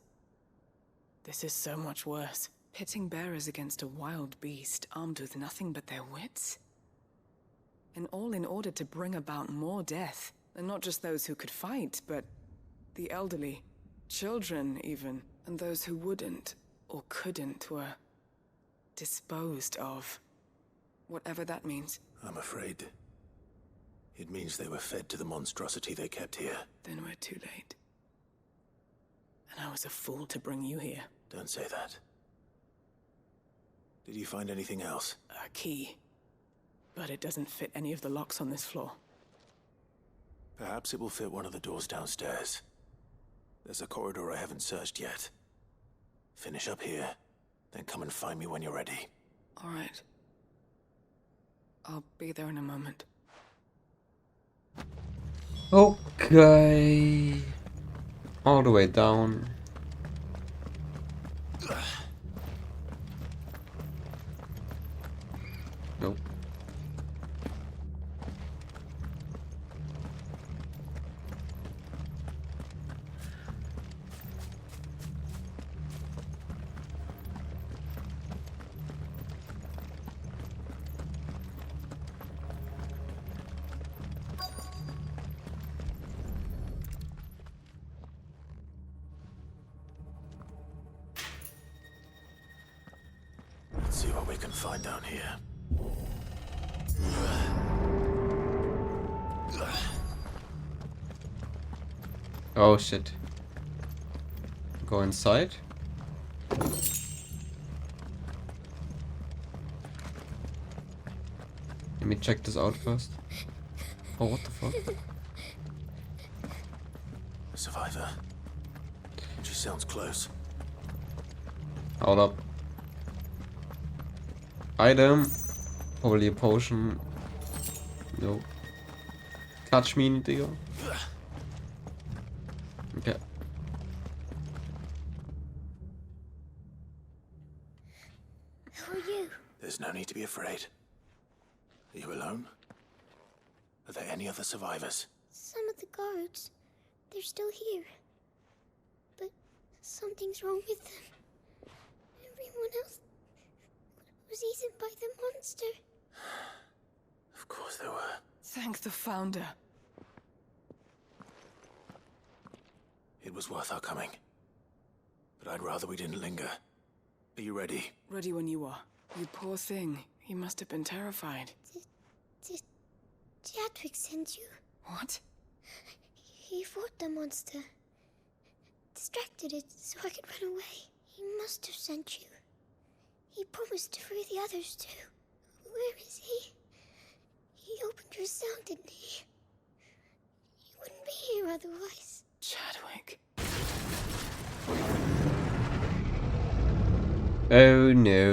is so much worse. Pitting bearers against a wild beast armed with nothing but their wits? And all in order to bring about more death. And not just those who could fight, but the elderly, children even, and those who wouldn't or couldn't were disposed of. Whatever that means. I'm afraid it means they were fed to the monstrosity they kept here. Then we're too late. And I was a fool to bring you here. Don't say that. Did you find anything else? A key. But it doesn't fit any of the locks on this floor. Perhaps it will fit one of the doors downstairs. There's a corridor I haven't searched yet. Finish up here, then come and find me when you're ready. All right. I'll be there in a moment. Okay. All the way down. Nope. can find down here. Oh shit. Go inside. Let me check this out first. Oh, what the fuck? A survivor. She sounds close. Hold up. Item. Probably a potion. No. Touch me, Digga. Okay. Who are you? There's no need to be afraid. Are you alone? Are there any other survivors? Some of the guards. They're still here. But something's wrong with them. Everyone else was eaten by the monster. Of course there were. Thank the Founder. It was worth our coming. But I'd rather we didn't linger. Are you ready? Ready when you are. You poor thing. He must have been terrified. Did Chadwick send you? What? He fought the monster. Distracted it so I could run away. He must have sent you. He promised to free the others too. Where is he? He opened your cell, didn't he? He wouldn't be here otherwise. Chadwick. Oh no.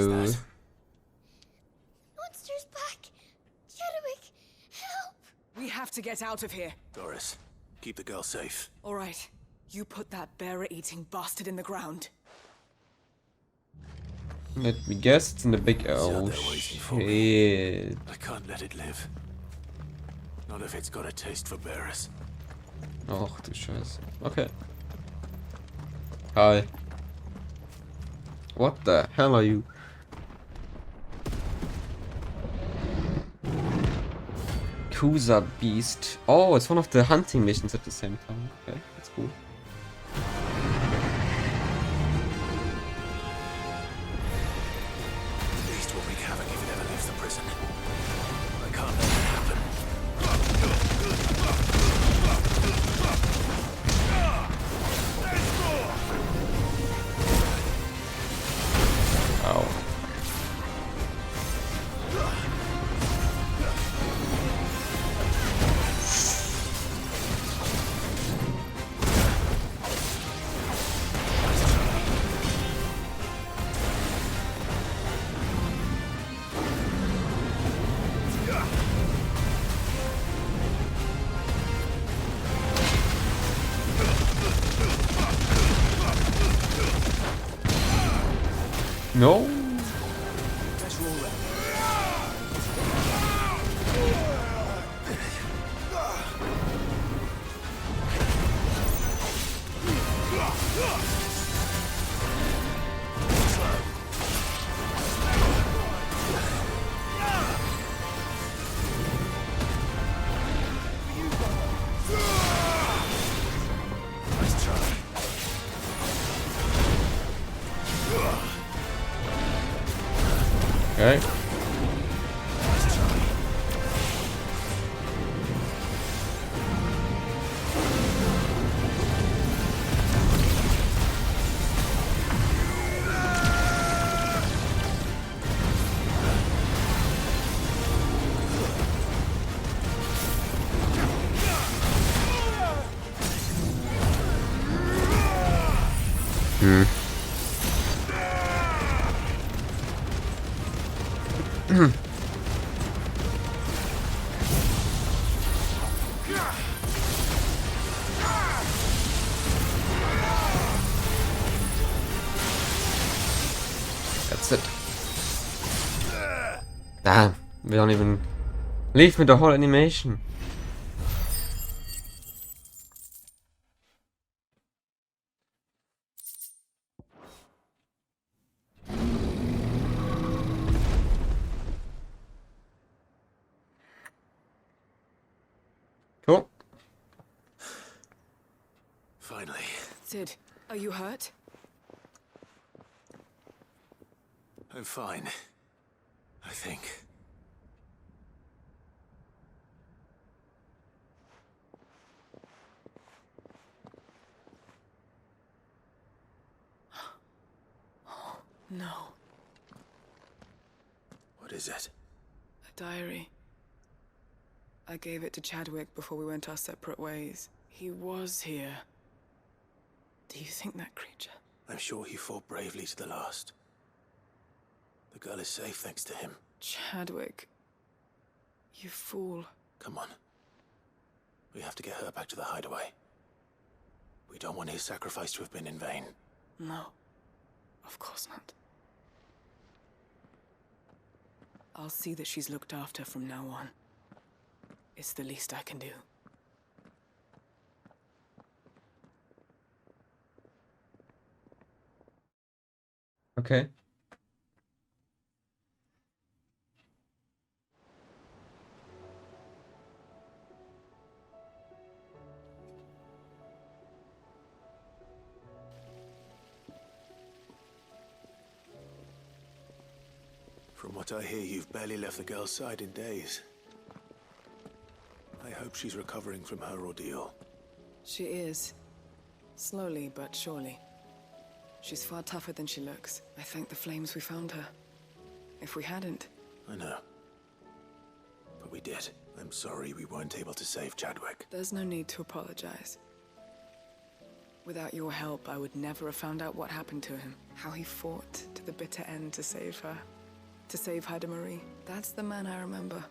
Monster's back! Chadwick, help! We have to get out of here. Doris, keep the girl safe. All right. You put that bearer-eating bastard in the ground. Let me guess, it's in the big... Oh shit. I can't let it live. Not if it's got a taste for bearers. Och du Scheiße. Okay. Hi. What the hell are you? Kusa Beast. Oh, it's one of the hunting missions at the same time. Okay, that's cool. The beast will wreak havoc if it ever leaves the prison. I can't let that happen. Ow. No. Okay. That's it. Damn, we don't even leave me the whole animation. Cool. Finally. Sid, are you hurt? I'm fine. I think. No. What is it? A diary. I gave it to Chadwick before we went our separate ways. He was here. Do you think that creature? I'm sure he fought bravely to the last. The girl is safe thanks to him. Chadwick. You fool. Come on. We have to get her back to the hideaway. We don't want his sacrifice to have been in vain. No. Of course not. I'll see that she's looked after from now on. It's the least I can do. Okay. From what I hear, you've barely left the girl's side in days. I hope she's recovering from her ordeal. She is. Slowly but surely. She's far tougher than she looks. I thank the flames we found her. If we hadn't... I know. But we did. I'm sorry we weren't able to save Chadwick. There's no need to apologize. Without your help, I would never have found out what happened to him. How he fought to the bitter end to save her. To save Haida Marie. That's the man I remember.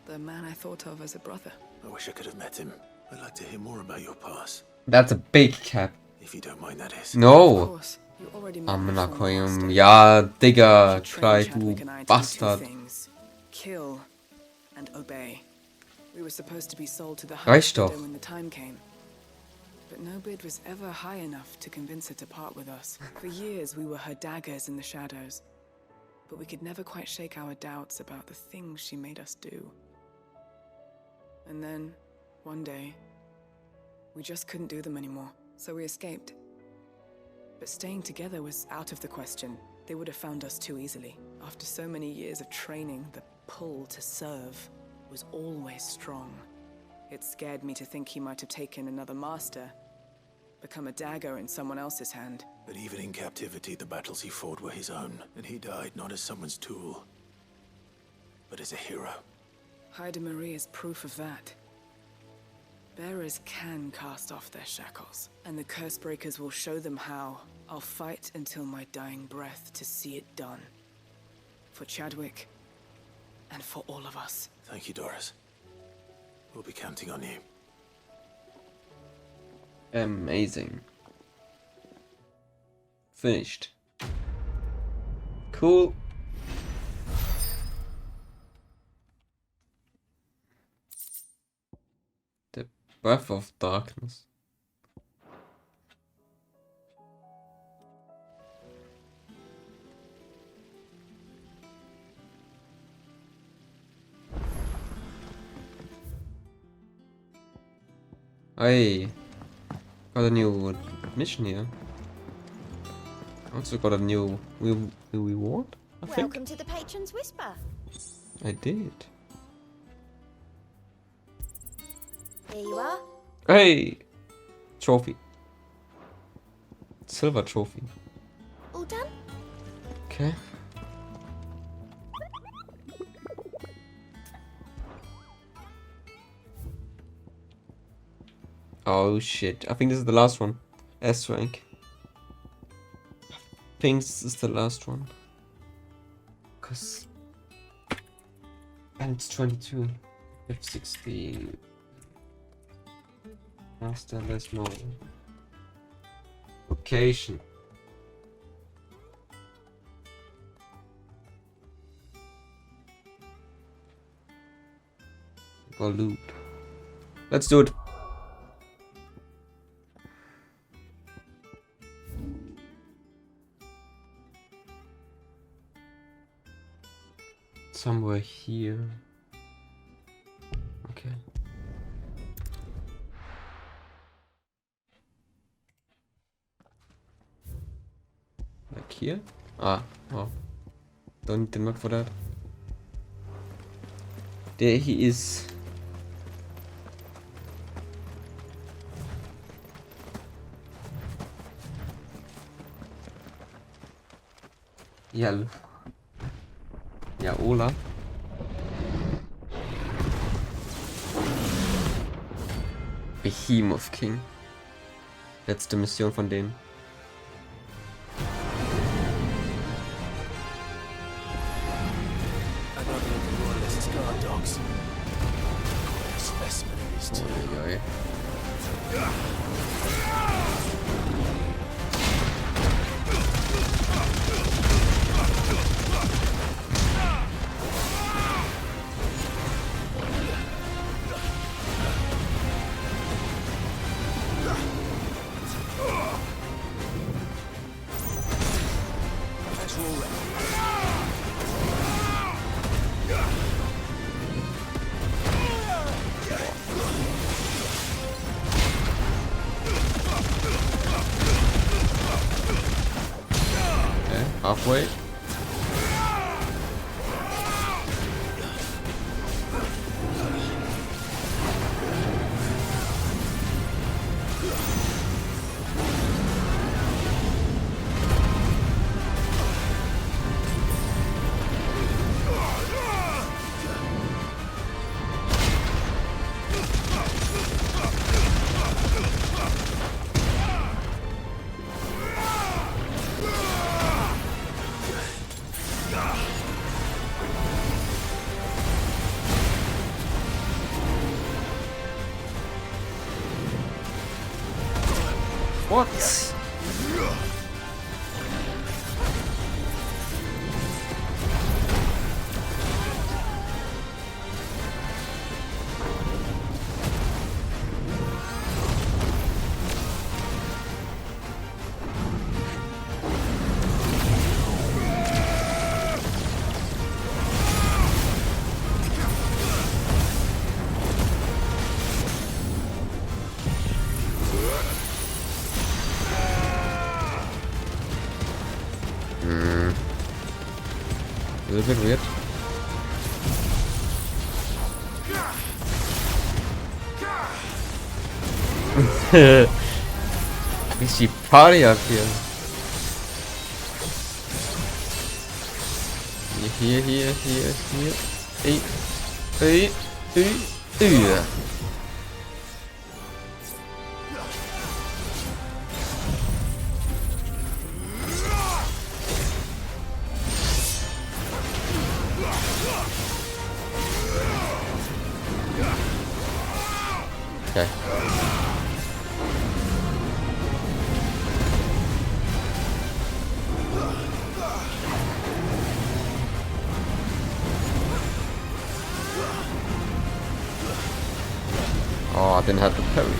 The man I thought of as a brother. I wish I could have met him. I'd like to hear more about your past. That's a big cap. If you don't mind, that is. No! I'm not going. Ja, Digga, Kleid, du Bastard. Kill and obey. We were supposed to be sold to the Reicht doch. when the time came. But no bid was ever high enough to convince her to part with us. For years we were her daggers in the shadows. But we could never quite shake our doubts about the things she made us do. And then, one day, we just couldn't do them anymore, so we escaped. But staying together was out of the question. They would have found us too easily. After so many years of training, the pull to serve was always strong. It scared me to think he might have taken another master, become a dagger in someone else's hand. But even in captivity, the battles he fought were his own, and he died not as someone's tool, but as a hero. Haida Marie is proof of that. Bearers can cast off their shackles, and the Cursebreakers will show them how. I'll fight until my dying breath to see it done. For Chadwick, and for all of us. Thank you, Doris. We'll be counting on you. Amazing. Finished. Cool. The Breath of Darkness. Hey, got a new mission here. Also got a new reward, I think. Welcome to the Patron's Whisper. I did. Here you are. Hey! Trophy. Silver trophy. All done? Okay. Oh shit. I think this is the last one. S rank. I think this is the last one. Cause... And it's 22. If 16. Master, there's no... Location. Or loot. Let's do it. Somewhere here. Okay. Like here? Ah, oh. Don't need the map for that. There he is. Ja. Ja, Ola. Behemoth King. Letzte Mission von denen. Uiuiui. Halfway. What? A little bit weird. Is she party up here? Here. Hey. Okay. Oh, I didn't have the parry.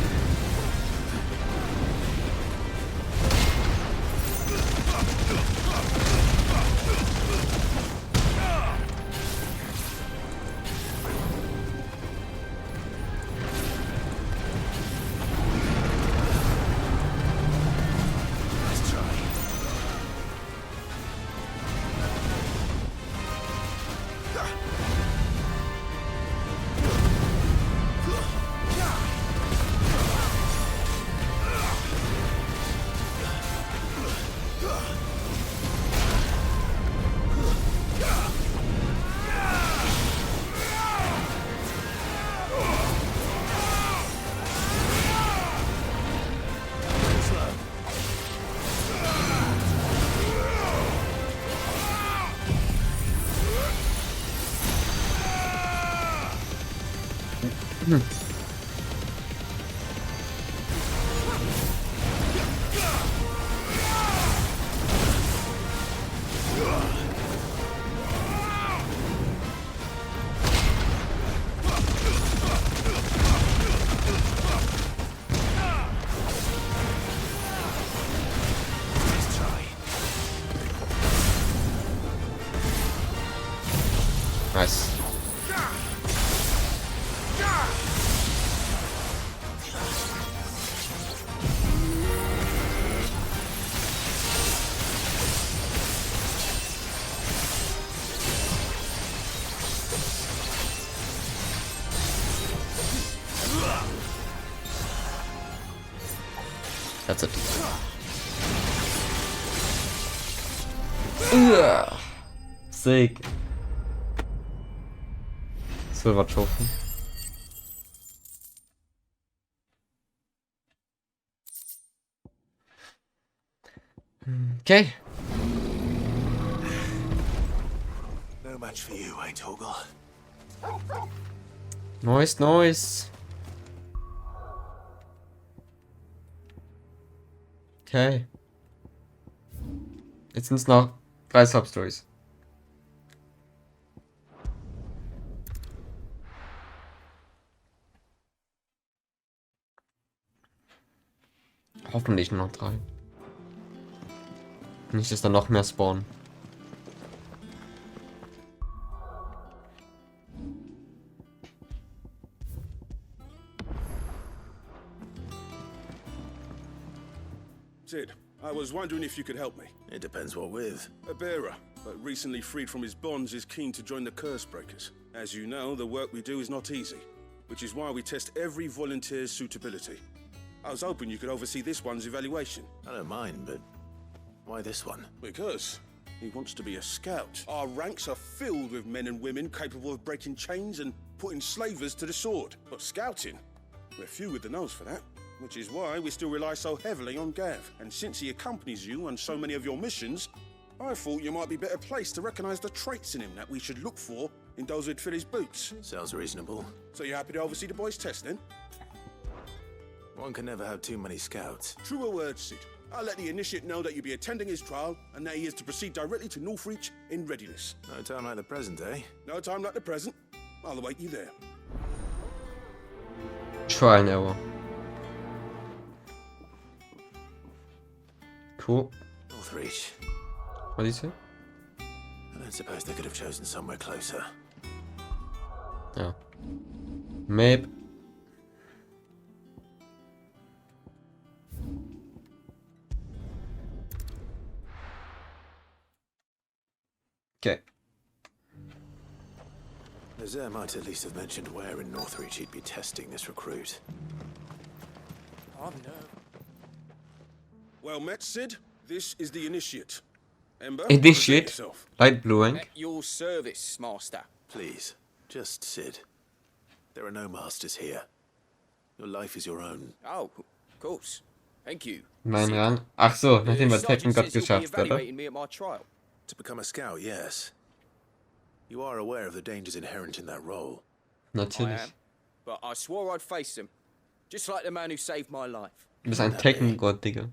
Nice. That's it. Sick. Silver Trophy. Okay. No match for you, eh, Torgal? Nice. Okay. Jetzt sind es noch 3 Substories. Hoffentlich nur noch 3. Nicht, dass da noch mehr spawnen. Sid, I was wondering if you could help me. It depends what with. A bearer, but recently freed from his bonds, is keen to join the Curse Breakers. As you know, the work we do is not easy, which is why we test every volunteer's suitability. I was hoping you could oversee this one's evaluation. I don't mind, but why this one? Because he wants to be a scout. Our ranks are filled with men and women capable of breaking chains and putting slavers to the sword. But scouting, we're few with the nose for that. Which is why we still rely so heavily on Gav. And since he accompanies you on so many of your missions, I thought you might be better placed to recognize the traits in him that we should look for in those who'd fill his boots. Sounds reasonable. So you happy to oversee the boys' test then? One can never have too many scouts. Truer words, Sid. I'll let the initiate know that you'll be attending his trial and that he is to proceed directly to Northreach in readiness. No time like the present, eh? No time like the present. I'll await you there. Try and error. Cool. Northreach. What do you say? I don't suppose they could have chosen somewhere closer. Yeah. Maybe. Okay. Nazaire might at least have mentioned where in Northreach he'd be testing this recruit. Oh no. Well met, Sid. This is the initiate. Ember, Initiate? present yourself. Light blue rank. At your service, Master. Please, just Sid. There are no masters here. Your life is your own. Oh, of course. Thank you. Mein Rang. Ach so, nachdem wir Sergeant Tekken says you'll be geschafft, oder? evaluating me at my trial. To become a scout, yes. You are aware of the dangers inherent in that role. I Natürlich. am, but I swore I'd face them. Just like the man who saved my life. Du bist ein Tekken-Gott, Digga.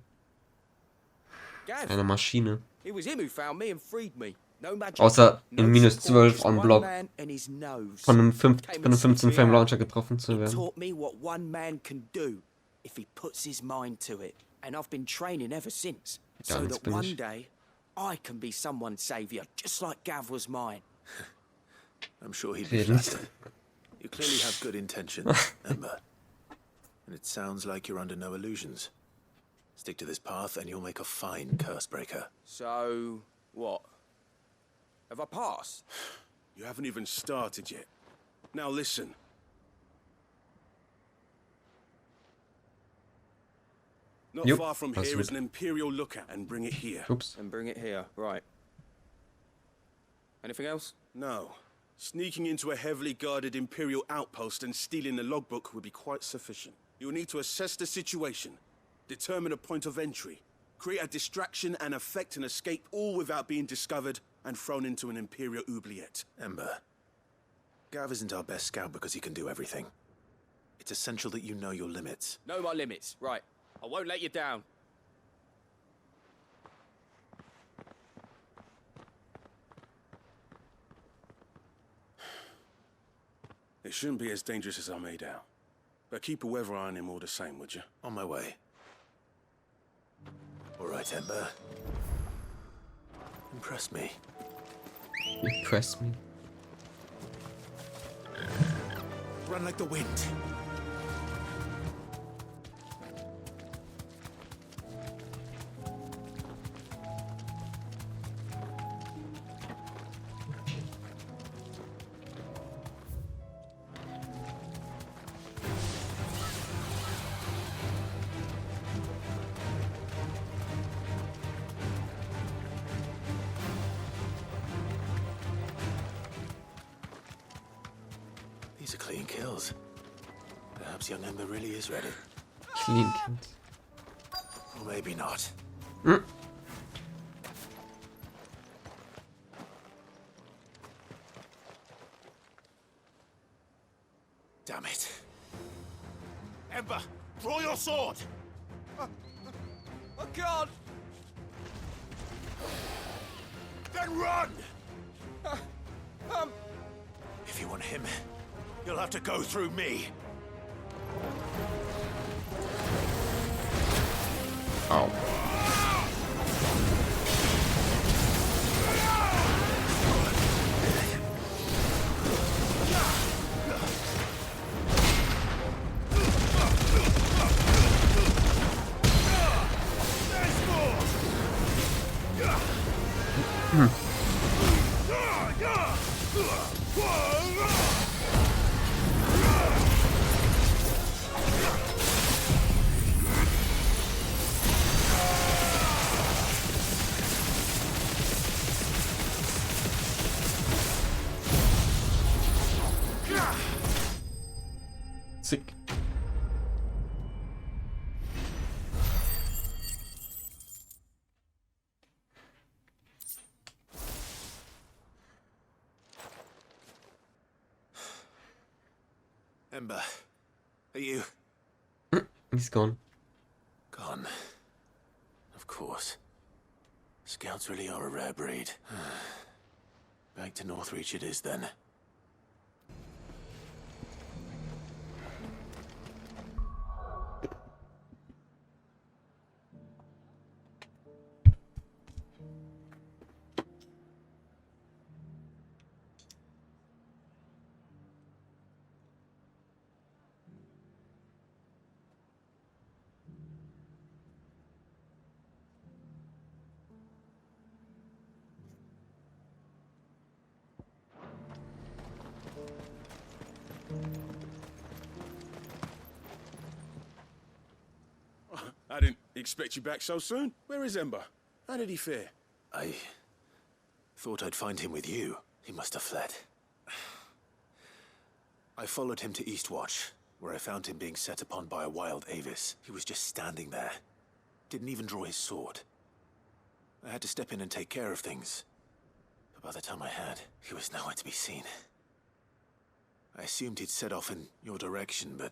Gav. Eine Maschine. It was him who found me and freed me. No magic. Außer no in minus support, 12 just on one Block man and his nose. von einem Came and 15 sorted Frame me out. Launcher getroffen zu He werden. taught me what one man can do if he puts his mind to it. And I've been training ever since. So Ganz that bin one ich. day, I can be someone's saviour, just like Gav was mine. I'm sure he'd be Reden. flattered. You clearly have good intentions, Ember. And it sounds like you're under no illusions. Stick to this path and you'll make a fine curse breaker. So, what? Have I passed? You haven't even started yet. Now listen. Not Yup, far from that's here is it. an Imperial lookout, and bring it here. Oops. And bring it here, right. Anything else? No. Sneaking into a heavily guarded Imperial outpost and stealing the logbook would be quite sufficient. You'll need to assess the situation, determine a point of entry, create a distraction and effect an escape, all without being discovered and thrown into an Imperial oubliette. Ember, Gav isn't our best scout because he can do everything. It's essential that you know your limits. Know my limits, right. I won't let you down. It shouldn't be as dangerous as I made out. But keep a weather eye on him all the same, would you? On my way. All right, Ember. Impress me. Impress me. Run like the wind. skills. Perhaps young Ember really is ready. Clean kills. Or maybe not. Damn it. Ember, draw your sword! I can't! Then run! If you want him, you'll have to go through me. Oh. Sick. Ember, are you... He's gone. Gone. Of course. Scouts really are a rare breed. Back to Northreach it is then. I didn't expect you back so soon. Where is Ember? How did he fare? I thought I'd find him with you. He must have fled. I followed him to Eastwatch, where I found him being set upon by a wild Avis. He was just standing there. Didn't even draw his sword. I had to step in and take care of things. But by the time I had, he was nowhere to be seen. I assumed he'd set off in your direction, but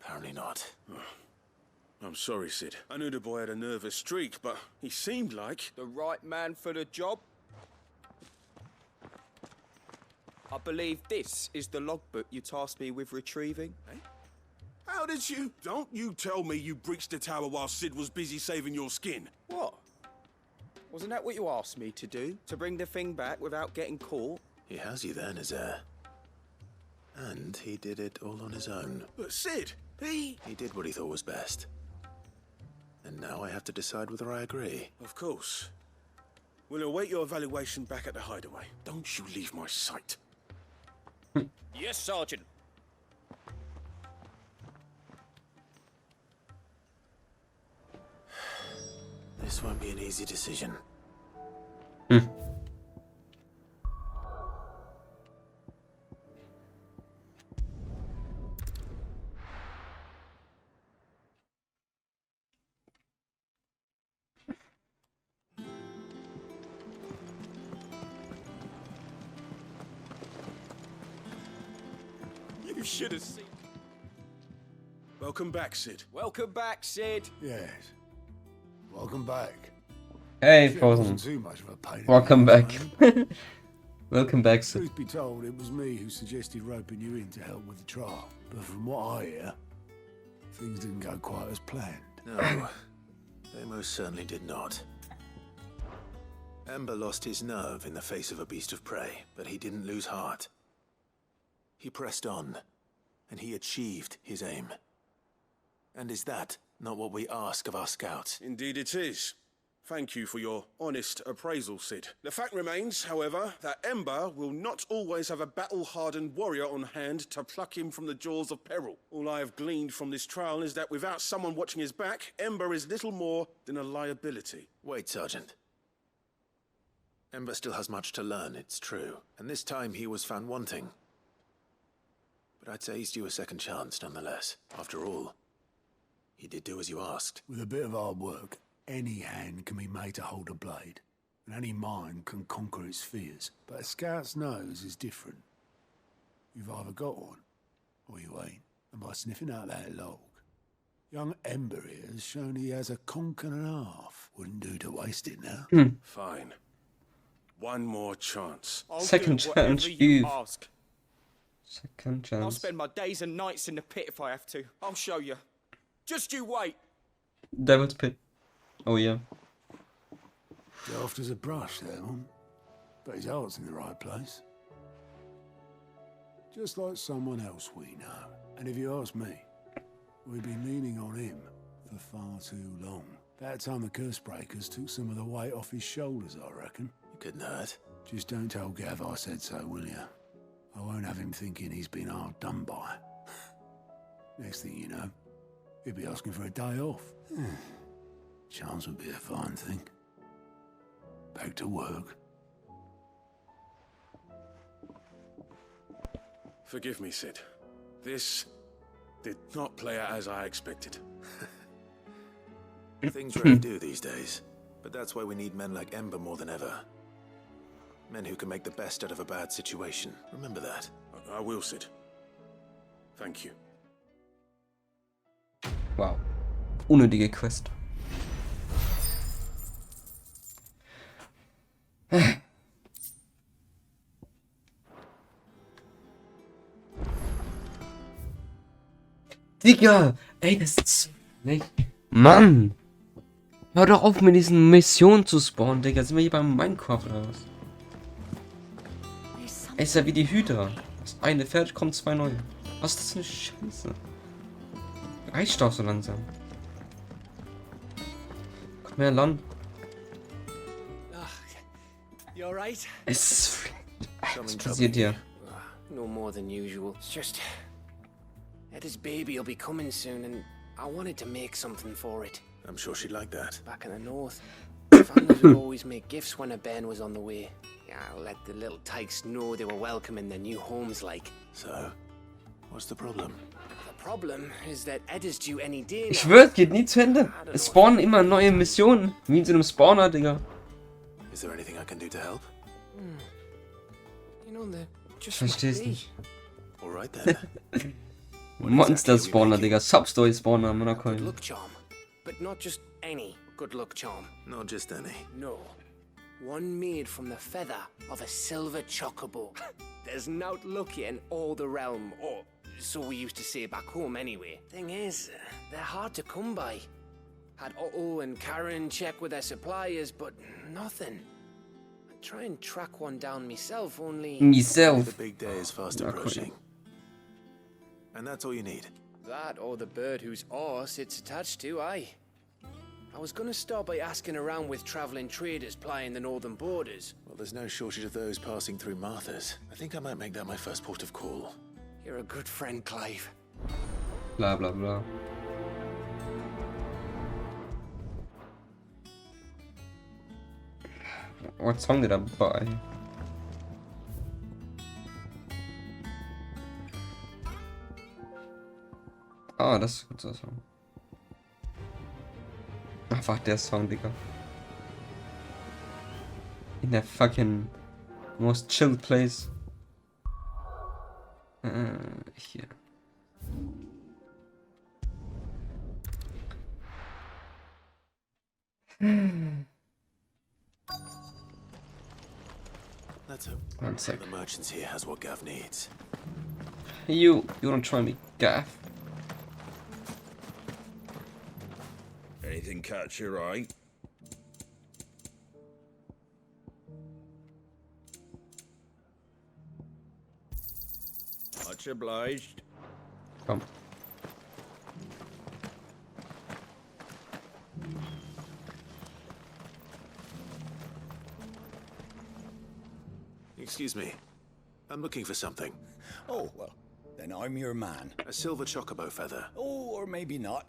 apparently not. I'm sorry, Sid. I knew the boy had a nervous streak, but he seemed like... The right man for the job? I believe this is the logbook you tasked me with retrieving. Eh? How did you... Don't you tell me you breached the tower while Sid was busy saving your skin. What? Wasn't that what you asked me to do? To bring the thing back without getting caught? He has you there, Nazaire. And he did it all on his own. But Sid, he did what he thought was best. And now I have to decide whether I agree. Of course. We'll await your evaluation back at the hideaway. Don't you leave my sight. Yes, Sergeant. This won't be an easy decision. You should have seen. Welcome back, Sid. Welcome back, Sid. Yes. Welcome back. Hey, Shit Frozen. wasn't too much of a pain in Welcome the back. ass, Welcome back, Sid. Truth be told, it was me who suggested roping you in to help with the trial. But from what I hear, things didn't go quite as planned. No, they most certainly did not. Ember lost his nerve in the face of a beast of prey, but he didn't lose heart. He pressed on, and he achieved his aim. And is that not what we ask of our scouts? Indeed it is. Thank you for your honest appraisal, Sid. The fact remains, however, that Ember will not always have a battle-hardened warrior on hand to pluck him from the jaws of peril. All I have gleaned from this trial is that without someone watching his back, Ember is little more than a liability. Wait, Sergeant. Ember still has much to learn, it's true. And this time he was found wanting. but I'd say he's due a second chance nonetheless. After all, he did do as you asked. With a bit of hard work, any hand can be made to hold a blade, and any mind can conquer its fears. But a scout's nose is different. You've either got one, or you ain't. And by sniffing out that log, young Ember here has shown he has a conch and a half. Wouldn't do to waste it now. Fine. One more chance. Second do whatever chance, you Eve. ask. Second I'll chance. spend my days and nights in the pit if I have to. I'll show you. Just you wait. Devil's Pit. Oh yeah. Daft as a brush, that one. But his heart's in the right place. Just like someone else we know. And if you ask me, we've been leaning on him for far too long. About time the curse breakers took some of the weight off his shoulders, I reckon. You couldn't hurt. Just don't tell Gav I said so, will you? I won't have him thinking he's been hard done by. Next thing you know, he'll be asking for a day off. Chance would be a fine thing. Back to work. Forgive me, Sid. This did not play out as I expected. Things really do these days. But that's why we need men like Ember more than ever. Men who can make the best out of a bad situation. Remember that. I will, Sid. Thank you. Wow. Unnötige Quest. Digga! Ey, das ist so nicht. Mann! Hör doch auf mit diesen Missionen zu spawnen, Digga. Sind wir hier beim Minecraft oder was? Ey, ist ja wie die Hydra. Das eine fertig, kommt zwei neue. Was ist das für eine Scheiße? Reicht doch so langsam. Komm her, Land. You alright? Was passiert hier? No more than usual. It's just... Eda's baby will be coming soon and I wanted to make something for it. I'm sure she'd like that. Back in the north, families would always make gifts when a bairn was on the way. Yeah, let the little tykes know they were welcome in their new homes like. So, what's the problem? The problem is that Eda's due any day now. Ich schwör, es geht nie zu Ende. Es spawnen immer neue Missionen. Wie in so einem Spawner, Digga. Is there anything I can do to help? You know, the just Verstehst nicht. Alright then. Monster Spawner, Digga. Substory Spawner, Monaco. Good luck charm. But not just any good luck charm. Not just any. No. One made from the feather of a silver chocobo. There's naught luckier in all the realm, or so we used to say back home anyway. Thing is, they're hard to come by. Had Otto and Karen check with their suppliers, but nothing. I try and track one down myself, only... The big day is fast approaching. And that's all you need. That or the bird whose horse it's attached to, aye. I was gonna start by asking around with traveling traders plying the northern borders. Well, there's no shortage of those passing through Martha's. I think I might make that my first port of call. You're a good friend, Clive. Bla bla bla. What song did I buy? Ah, das ist ein guter Song. Einfach der Song, Digga. In der fucking most chill place. Hier. Let's hope One sec. the merchants here has what Gav needs. You wanna try me, Gaff? Anything catch your eye? Much obliged. Come. Excuse me. I'm looking for something. Oh, well, then I'm your man. A silver chocobo feather. Oh, or maybe not.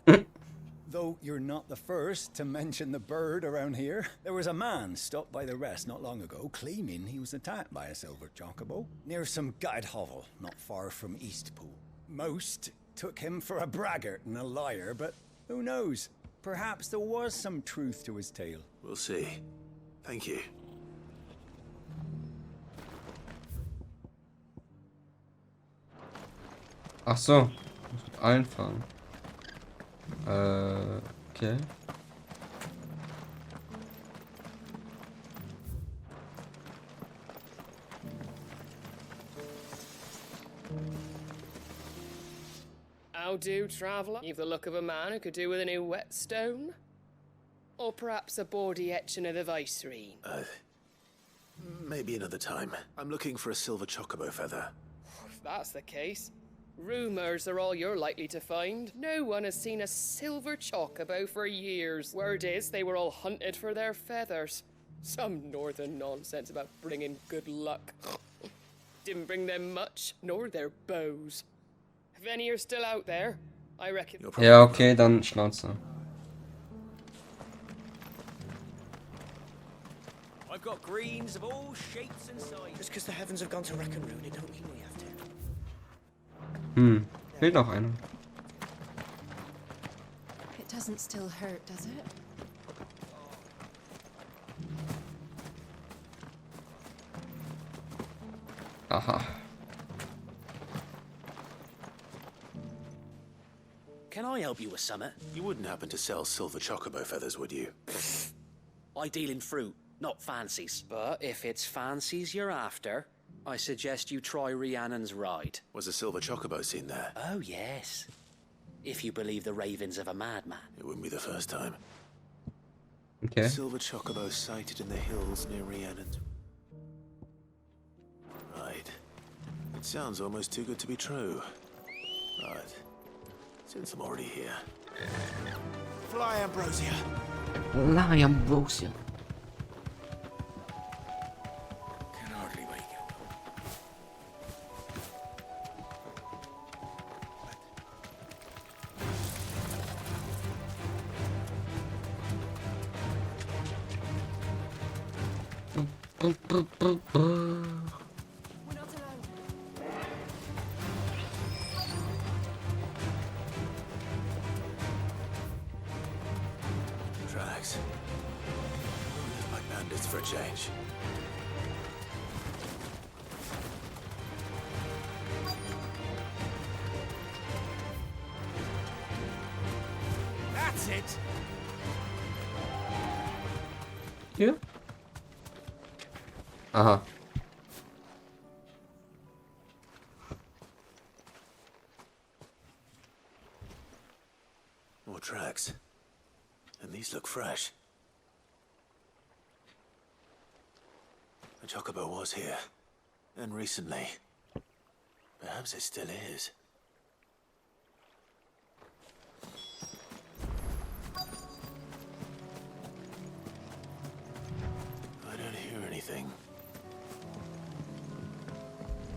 Though you're not the first to mention the bird around here. There was a man stopped by the rest not long ago, claiming he was attacked by a silver chocobo near some gutted hovel not far from Eastpool. Most took him for a braggart and a liar, but who knows? Perhaps there was some truth to his tale. We'll see. Thank you. Ach so. Einfahren. Okay. How do, traveller? You've the look of a man who could do with a new whetstone? Or perhaps a bawdy etching of the Viceroy? Maybe another time. I'm looking for a silver chocobo feather. If that's the case, rumours are all you're likely to find. No one has seen a silver chocobo for years. Word is they were all hunted for their feathers. Some northern nonsense about bringing good luck. Didn't bring them much, nor their bows. If any are still out there, I reckon... Ja, okay, dann Schnauze. I've got greens of all shapes and sizes. Just because the heavens have gone to rack and ruin, it don't mean we have to. Fehlt noch einer. It doesn't still hurt, does it? Aha. Can I help you with something? You wouldn't happen to sell silver chocobo feathers, would you? I deal in fruit, not fancies. But if it's fancies you're after, I suggest you try Rhiannon's ride. Was a silver chocobo seen there? Oh, yes. If you believe the ravings of a madman. It wouldn't be the first time. Okay. Silver chocobo sighted in the hills near Rhiannon's. Right. It sounds almost too good to be true. Right. Since I'm already here. Fly, Ambrosia! Fly, Ambrosia. Can hardly wait. Tracks. Like bandits for a change. That's it! Hier? Aha. More tracks. And these look fresh. The chocobo was here. And recently. Perhaps it still is. I don't hear anything.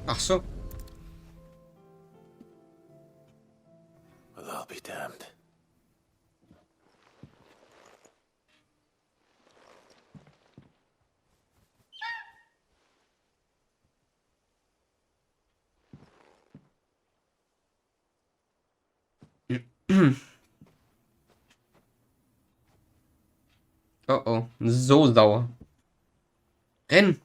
Ach so. Well, I'll be damned. Oh oh, so sauer. Renn!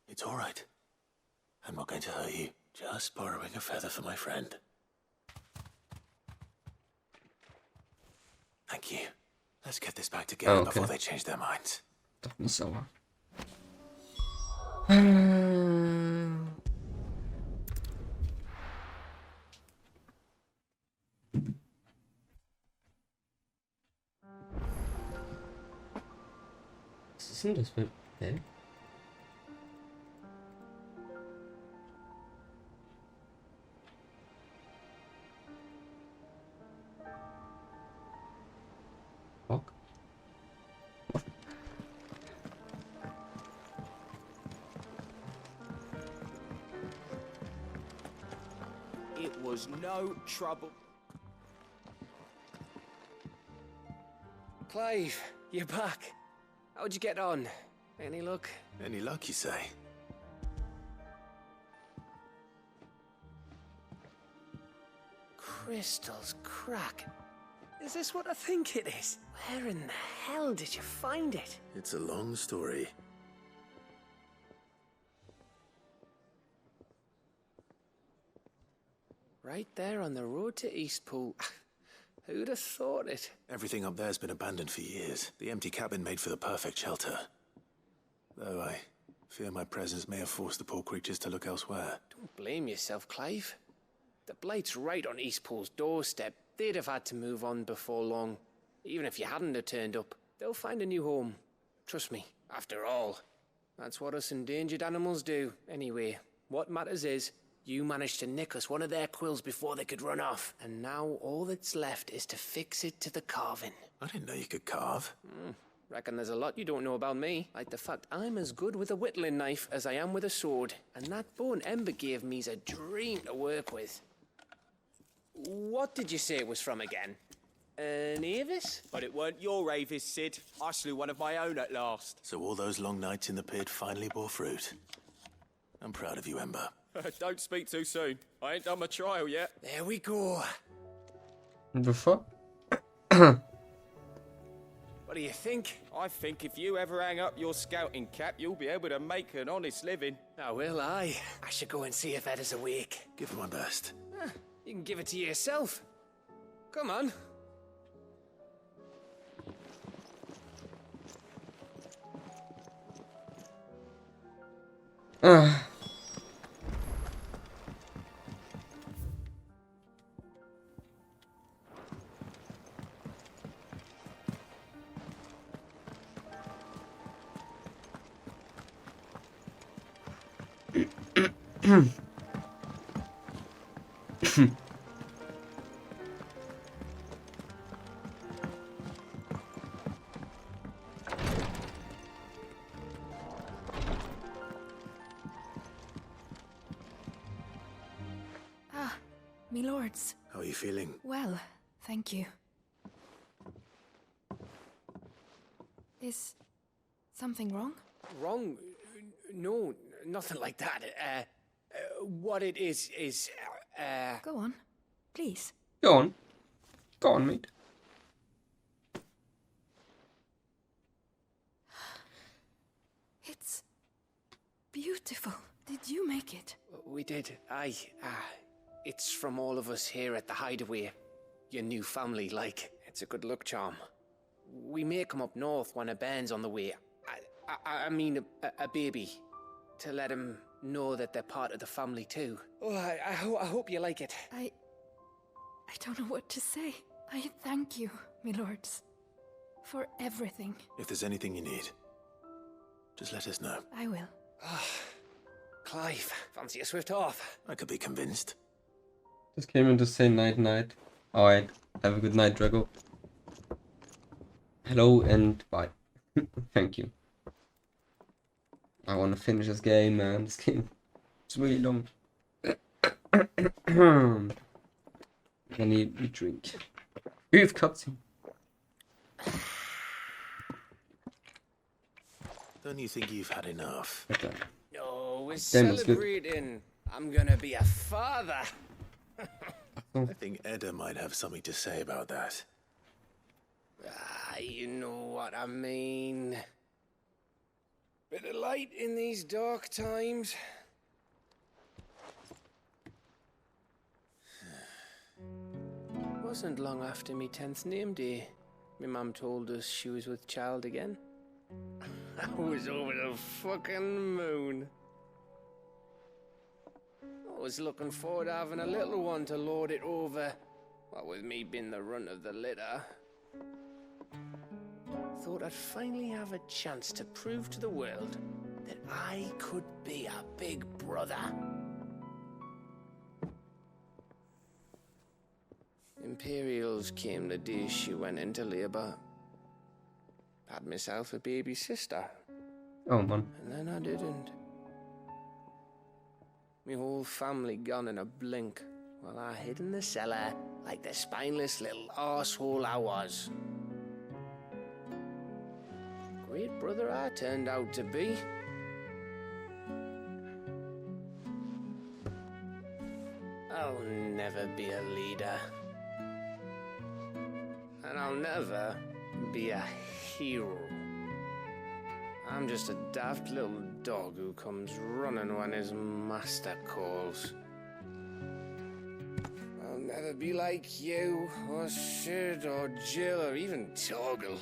It's all right. I'm not going to hurt you. Just borrowing a feather for my friend. Thank you. Let's get this back together Okay. before they change their minds. Doch nicht sauer. Was ist denn das mit... Hä? Bock? It was no trouble. Clive, you're back. How'd you get on? Any luck? Any luck, you say? Crystals crack. Is this what I think it is? Where in the hell did you find it? It's a long story. Right there on the road to Eastpool. Who'd have thought it? Everything up there's been abandoned for years. The empty cabin made for the perfect shelter. Though I fear my presence may have forced the poor creatures to look elsewhere. Don't blame yourself, Clive. The Blight's right on Eastpool's doorstep. They'd have had to move on before long. Even if you hadn't have turned up, they'll find a new home. Trust me, after all. That's what us endangered animals do. Anyway, what matters is, you managed to nick us one of their quills before they could run off. And now all that's left is to fix it to the carving. I didn't know you could carve. Reckon there's a lot you don't know about me. Like the fact I'm as good with a whittling knife as I am with a sword. And that bone Ember gave me's a dream to work with. What did you say it was from again? An Avis? But it weren't your Avis, Sid. I slew one of my own at last. So all those long nights in the pit finally bore fruit. I'm proud of you, Ember. Don't speak too soon. I ain't done my trial yet. There we go. Before? What do you think? I think if you ever hang up your scouting cap, you'll be able to make an honest living. Oh, will I? I should go and see if Ed is awake. Give it my best. You can give it to yourself. Come on. Me lords. How are you feeling? Well, thank you. Is something wrong? Wrong? No, nothing like that. What it is... Go on, please. Go on. Go on, mate. It's beautiful. Did you make it? We did. It's from all of us here at the Hideaway. Your new family, like. It's a good luck charm. We may come up north when a bairn's on the way. I mean a baby. To let him know that they're part of the family too. Oh, I hope you like it. I don't know what to say. I thank you, me lords, for everything. If there's anything you need, just let us know. I will. Clive, fancy a swift off? I could be convinced. Just came in to say night. Alright, have a good night, Drago. Hello and bye. Thank you. I want to finish this game, man. This game is really long. I need a drink. We've cutscene. Don't you think you've had enough? Okay. No, we're Damn, that's good. celebrating. I'm gonna be a father. I think Edda might have something to say about that. You know what I mean. Bit of light in these dark times. Wasn't long after me 10th name day. My mum told us she was with child again. I was over the fucking moon. I was looking forward to having a little one to lord it over. What with me being the runt of the litter. Thought I'd finally have a chance to prove to the world that I could be a big brother. Imperials came the day she went into labour. Had myself a baby sister. Oh, man. And then I didn't. My whole family gone in a blink, while I hid in the cellar like the spineless little arsehole I was. Great big brother I turned out to be. I'll never be a leader. And I'll never be a hero. I'm just a daft little dog who comes running when his master calls. I'll never be like you, or Sid, or Jill, or even Torgal.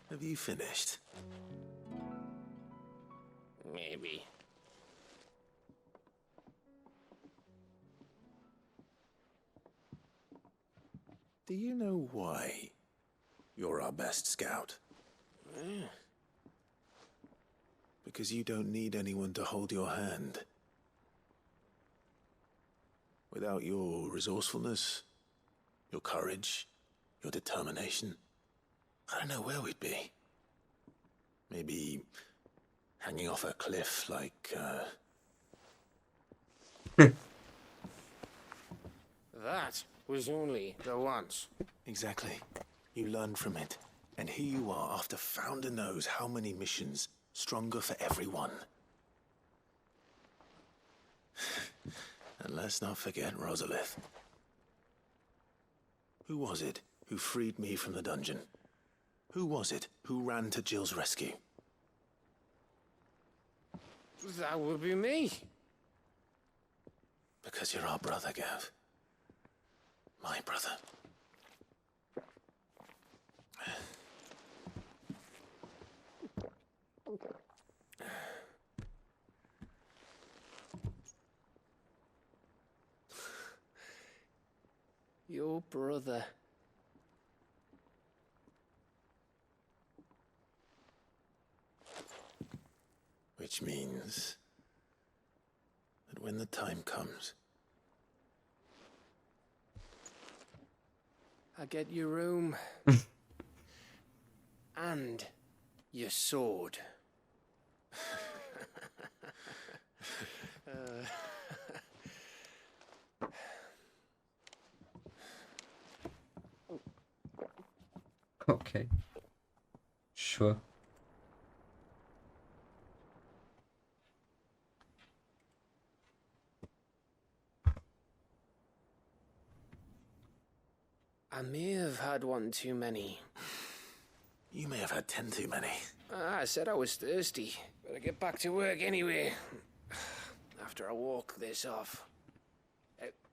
Have you finished? Maybe. Do you know why you're our best scout? Because you don't need anyone to hold your hand. Without your resourcefulness, your courage, your determination, I don't know where we'd be. Maybe hanging off a cliff like, That was only the once. Exactly. You learned from it. And here you are after Founder knows how many missions. Stronger for everyone. And let's not forget Rosalith. Who was it who freed me from the dungeon? Who was it who ran to Jill's rescue? That would be me. Because you're our brother, Gav. My brother. Your brother. Which means that when the time comes, I get your room. And your sword. Okay. Sure. I may have had one too many. You may have had 10 too many. I said I was thirsty. Better get back to work anyway. After I walk this off.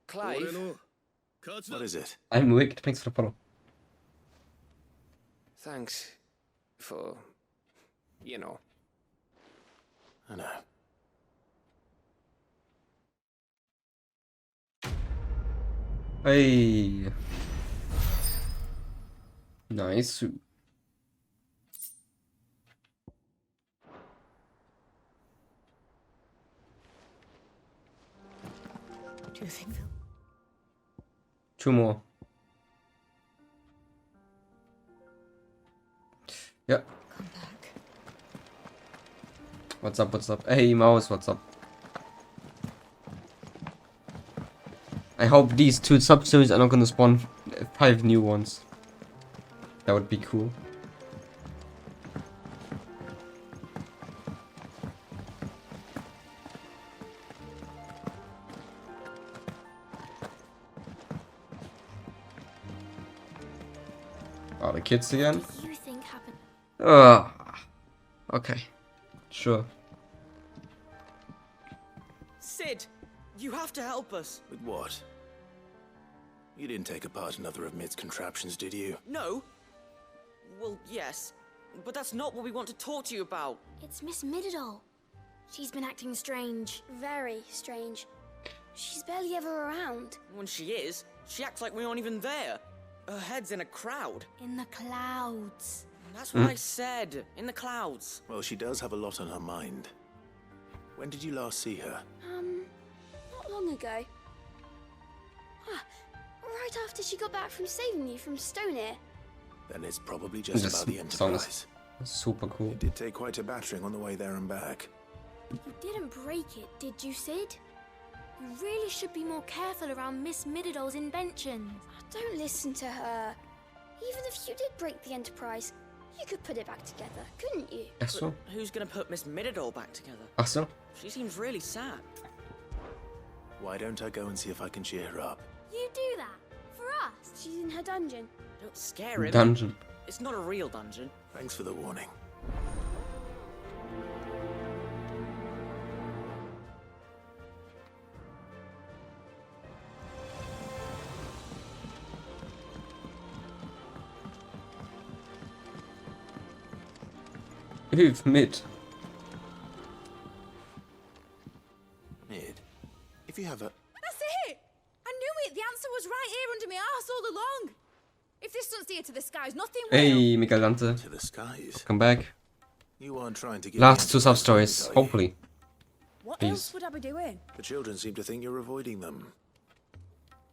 Clive? What is it? I'm wicked. Thanks for the follow. Thanks for, you know. I know. Hey. Nice. Do you think they'll... 2 more. Yeah. come back? What's up, what's up? Hey, Mouse, what's up? I hope these 2 subseries are not gonna spawn 5 new ones. That would be cool. Oh, the kids again? What do you think happened? Okay. Sure. Sid, you have to help us. With what? You didn't take apart another of Mid's contraptions, did you? No. Well, yes. But that's not what we want to talk to you about. It's Miss Mididol. She's been acting strange. Very strange. She's barely ever around. When she is, she acts like we aren't even there. Her head's in a crowd. In the clouds. That's what I said. In the clouds. Well, she does have a lot on her mind. When did you last see her? Not long ago. Right after she got back from saving you from Stonehenge. Then it's probably just This about the song Enterprise. is super cool. It did take quite a battering on the way there and back. You didn't break it, did you, Sid? You really should be more careful around Miss Mididol's inventions. Don't listen to her. Even if you did break the Enterprise, you could put it back together, couldn't you? Ach so. Who's gonna put Miss Middledore back together? Ach so. She seems really sad. Why don't I go and see if I can cheer her up? You do that? For us? She's in her dungeon. Don't scare him. Dungeon. It's not a real dungeon. Thanks for the warning. Mid. Mid, if you have a... That's it! I knew it! The answer was right here under my arse all along! If this doesn't steer to the skies, nothing will. Hey, Migalante. To the skies? Come back. You aren't trying to get... Last 2 sub-stories, hopefully. What Please. else would I be doing? The children seem to think you're avoiding them.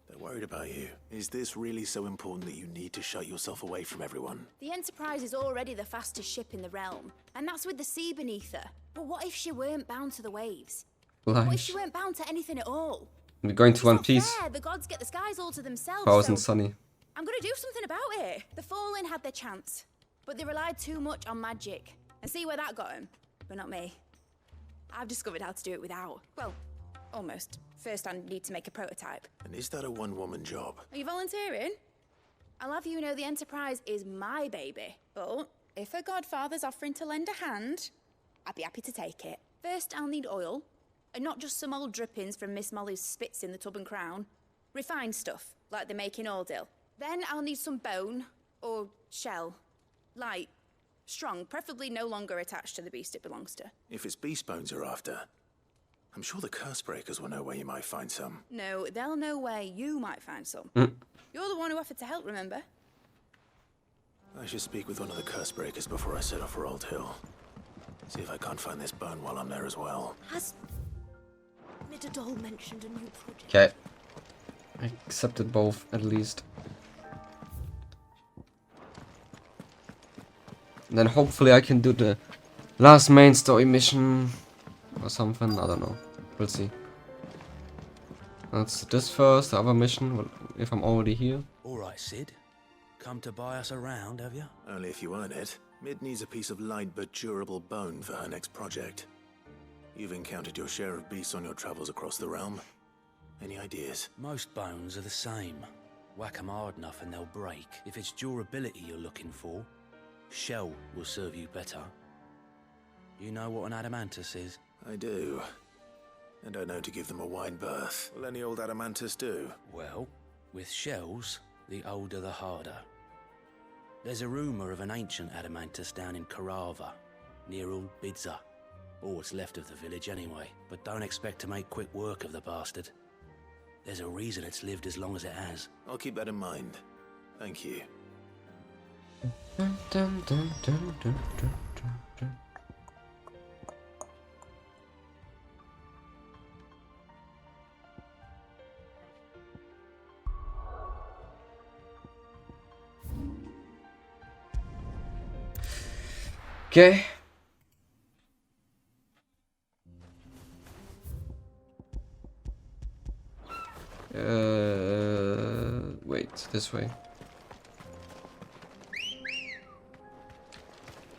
They're worried about you. Is this really so important that you need to shut yourself away from everyone? The Enterprise is already the fastest ship in the realm, and that's with the sea beneath her. But what if she weren't bound to the waves? What if Lies. she weren't bound to anything at all? We're going to One Piece. Fair, the gods get the skies all to themselves. Powers so and Sunny. I'm gonna do something about it. The Fallen had their chance, but they relied too much on magic. And see where that got them? But not me. I've discovered how to do it without. Well, almost. First, I need to make a prototype. And is that a one-woman job? Are you volunteering? I'll have you know the Enterprise is my baby. But if her godfather's offering to lend a hand, I'd be happy to take it. First, I'll need oil. And not just some old drippings from Miss Molly's spits in the tub and crown. Refined stuff, like they make in Ordil. Then I'll need some bone, or shell. Light, strong, preferably no longer attached to the beast it belongs to. If it's beast bones you're after, I'm sure the curse breakers will know where you might find some. No, they'll know where you might find some. You're the one who offered to help, remember? I should speak with one of the curse breakers before I set off for Old Hill. See if I can't find this bone while I'm there as well. Has Middledore mentioned a new project? Okay. I accepted both, at least. And then hopefully I can do the last main story mission or something. I don't know. We'll see. Let's do this first, the other mission, if I'm already here. Alright, Sid. Come to buy us around, have you? Only if you earn it. Mid needs a piece of light but durable bone for her next project. You've encountered your share of beasts on your travels across the realm. Any ideas? Most bones are the same. Whack 'em hard enough and they'll break. If it's durability you're looking for, shell will serve you better. You know what an adamantus is? I do. And I know to give them a wide berth. Will any old adamantus do? Well, with shells, the older the harder. There's a rumour of an ancient adamantus down in Karava, near Old Bidza. Or what's left of the village anyway. But don't expect to make quick work of the bastard. There's a reason it's lived as long as it has. I'll keep that in mind. Thank you. Dun, dun, dun, dun, dun, dun, dun. Okay. Wait, this way.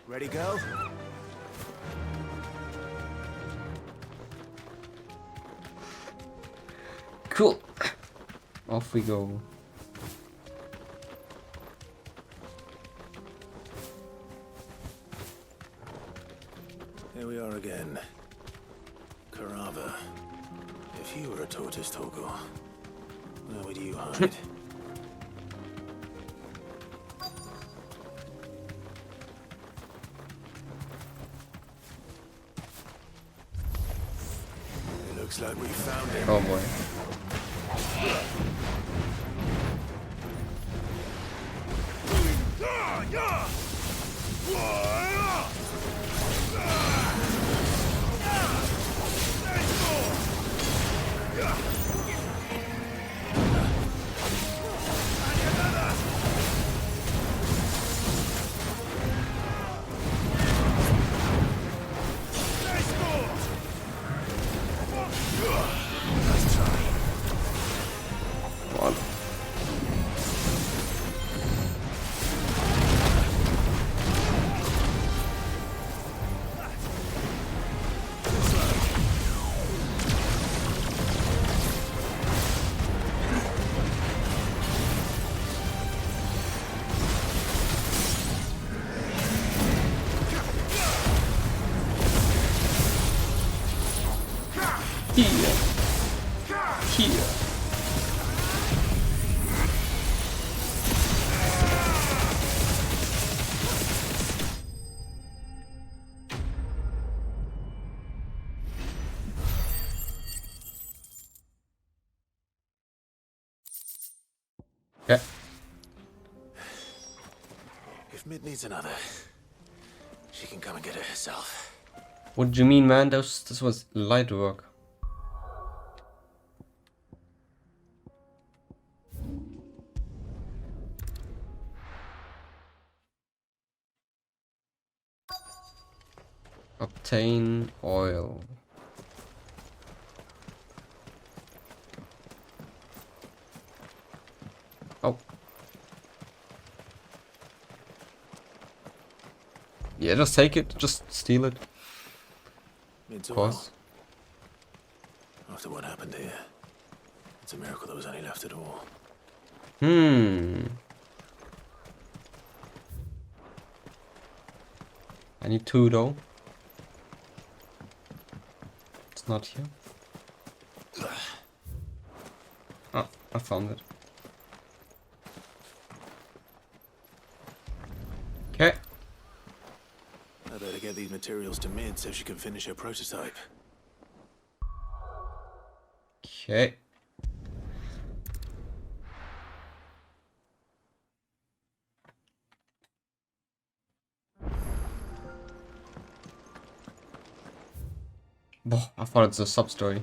Ready, go? Cool. Off we go. Here we are again. Karava. If you were a tortoise, Togo, where would you hide? It looks like we found him. Oh boy. Here. Here. Okay. If Mid needs another, she can come and get it herself. What do you mean, man? This was light work. Obtain oil. Oh. Yeah, just take it. Just steal it. Mid's Of course. oil. After what happened here, it's a miracle there was any left at all. I need 2 though. It's not here. Oh, I found it. Okay. I better get these materials to Mid so she can finish her prototype. Okay. Boah, I thought it's a sub-story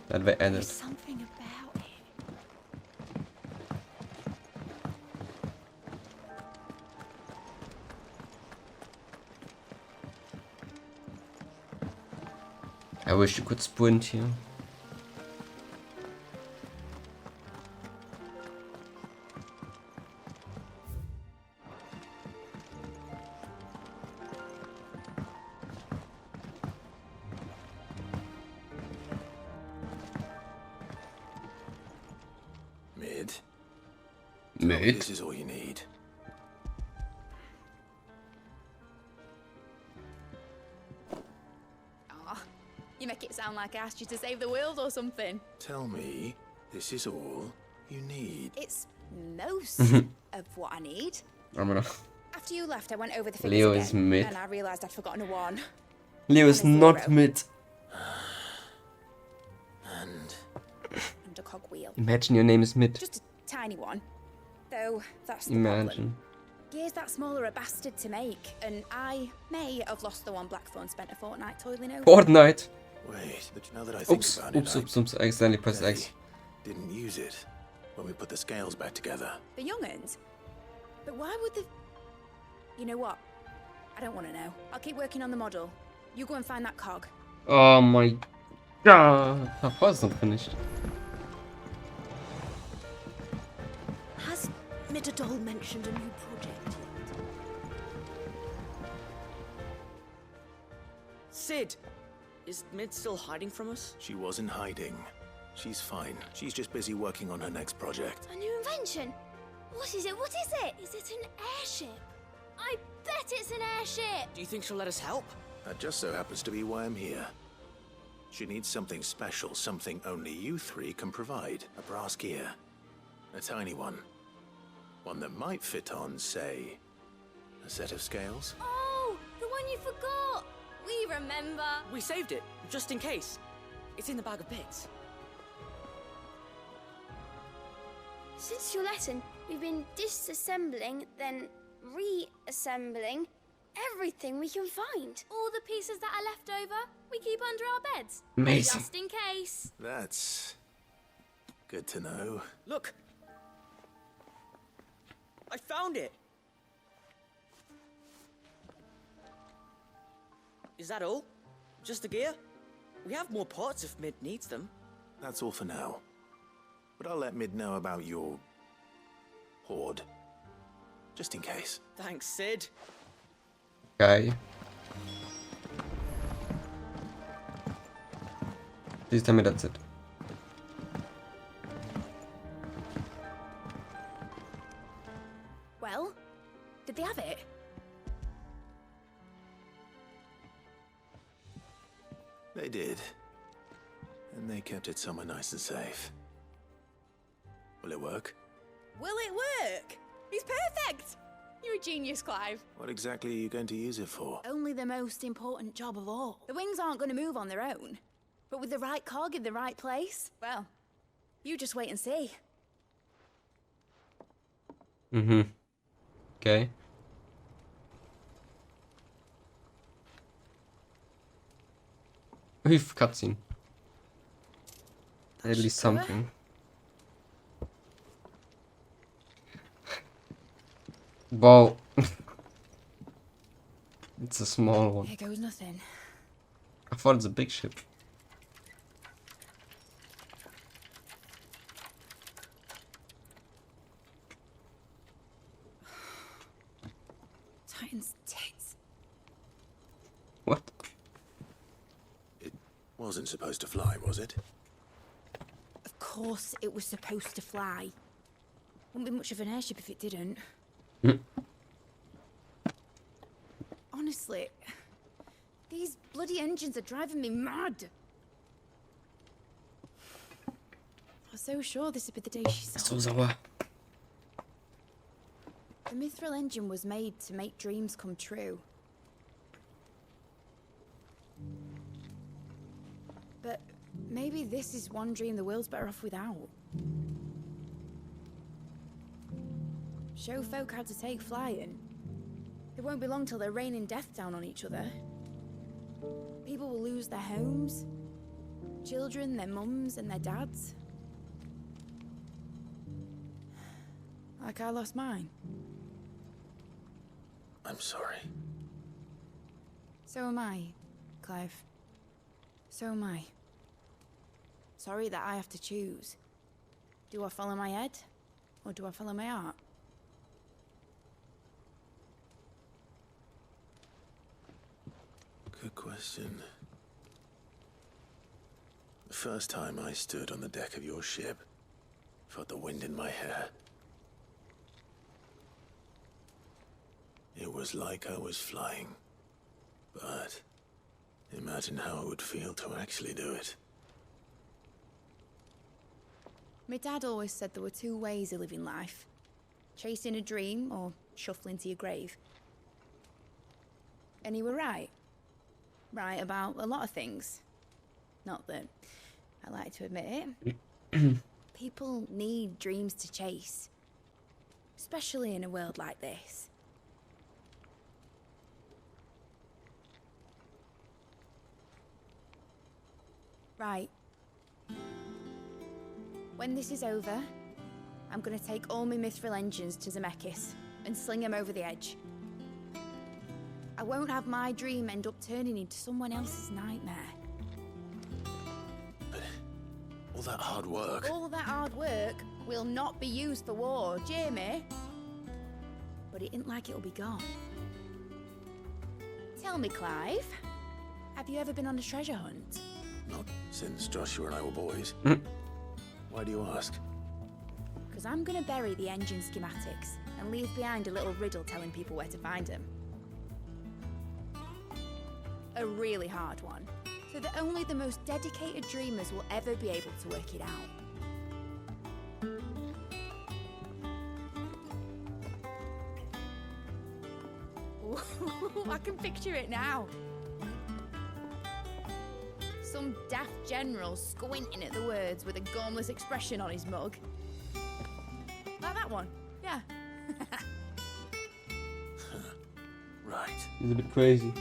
that they added. There's something about it. I wish you could sprint here. Mid. Mid? This is all you need. Aw, you make it sound like I asked you to save the world or something. Tell me, this is all you need. It's most of what I need. I'm gonna. After you left, I went over the figures Leo again, is mid. and I realised I'd forgotten a 1. Leo is not mid. And a cogwheel. Imagine your name is mid. Just a tiny one. Though, that's the Imagine. problem. Gears that small are a bastard to make, and I may have lost the one Blackthorn spent a fortnight toiling over. Fortnite. Wait, but now that I think Oops, about oops, it, oops, oops. I accidentally pressed X. didn't use it when we put the scales back together. The young'uns? But why would the... You know what? I don't want to know. I'll keep working on the model. You go and find that cog. Oh my god. I thought it's not finished. Has Midadol mentioned a new project yet? Sid! Is Mid still hiding from us? She wasn't hiding. She's fine. She's just busy working on her next project. A new invention? What is it? What is it? Is it an airship? I bet it's an airship! Do you think she'll let us help? That just so happens to be why I'm here. She needs something special, something only you 3 can provide. A brass gear. A tiny one. One that might fit on, say, a set of scales. Oh, the one you forgot! We remember! We saved it, just in case. It's in the bag of bits. Since your lesson, we've been disassembling, then reassembling everything we can find. All the pieces that are left over, we keep under our beds. Amazing. Just in case. That's good to know. Look! I found it! Is that all? Just the gear? We have more parts if Mid needs them. That's all for now. But I'll let Mid know about your hoard. Just in case. Thanks, Sid. Okay. Please tell me that's it. Well, did they have it? They did. and they kept it somewhere nice and safe. Will it work? Will it work? He's perfect! You're a genius, Clive. What exactly are you going to use it for? Only the most important job of all. The wings aren't going to move on their own. But with the right cog in the right place, well, you just wait and see. Okay. We've cutscene. At least something. Wow. It's a small one. Here goes nothing. I thought it's a big ship. Titan's tits. What? It wasn't supposed to fly, was it? Of course it was supposed to fly. Wouldn't be much of an airship if it didn't. Honestly, these bloody engines are driving me mad. I was so sure this would be the day she saw. So sauer. The mithril engine was made to make dreams come true. But maybe this is one dream the world's better off without. Show folk how to take flying. It won't be long till they're raining death down on each other. People will lose their homes, children, their mums and their dads. Like I lost mine. I'm sorry. So am I, Clive. So am I. Sorry that I have to choose. Do I follow my head, or do I follow my heart? Good question. The first time I stood on the deck of your ship, felt the wind in my hair. It was like I was flying. But imagine how it would feel to actually do it. My dad always said there were two ways of living life. Chasing a dream or shuffling to your grave. And he were right. Right about a lot of things. Not that I like to admit it. People need dreams to chase. Especially in a world like this. Right. When this is over, I'm gonna take all my mithril engines to Zemeckis and sling them over the edge. I won't have my dream end up turning into someone else's nightmare. But all that hard work... All that hard work will not be used for war, Jamie. But it isn't like it'll be gone. Tell me, Clive, have you ever been on a treasure hunt? Not since Joshua and I were boys. Why do you ask? Because I'm gonna bury the engine schematics and leave behind a little riddle telling people where to find them. A really hard one, so that only the most dedicated dreamers will ever be able to work it out. Ooh, I can picture it now. Some daft general squinting at the words with a gormless expression on his mug. Like that one, yeah. Right. He's a bit crazy.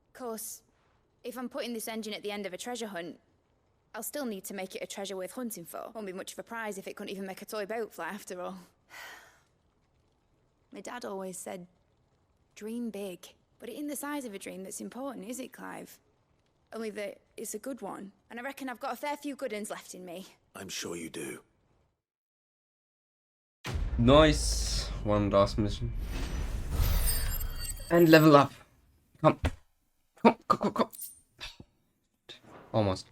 Of course, if I'm putting this engine at the end of a treasure hunt, I'll still need to make it a treasure worth hunting for. Won't be much of a prize if it couldn't even make a toy boat fly after all. My dad always said, dream big. But it ain't the size of a dream that's important, is it, Clive? Only that it's a good one. And I reckon I've got a fair few good uns left in me. I'm sure you do. Nice. One last mission. And level up. Come. Come. Almost.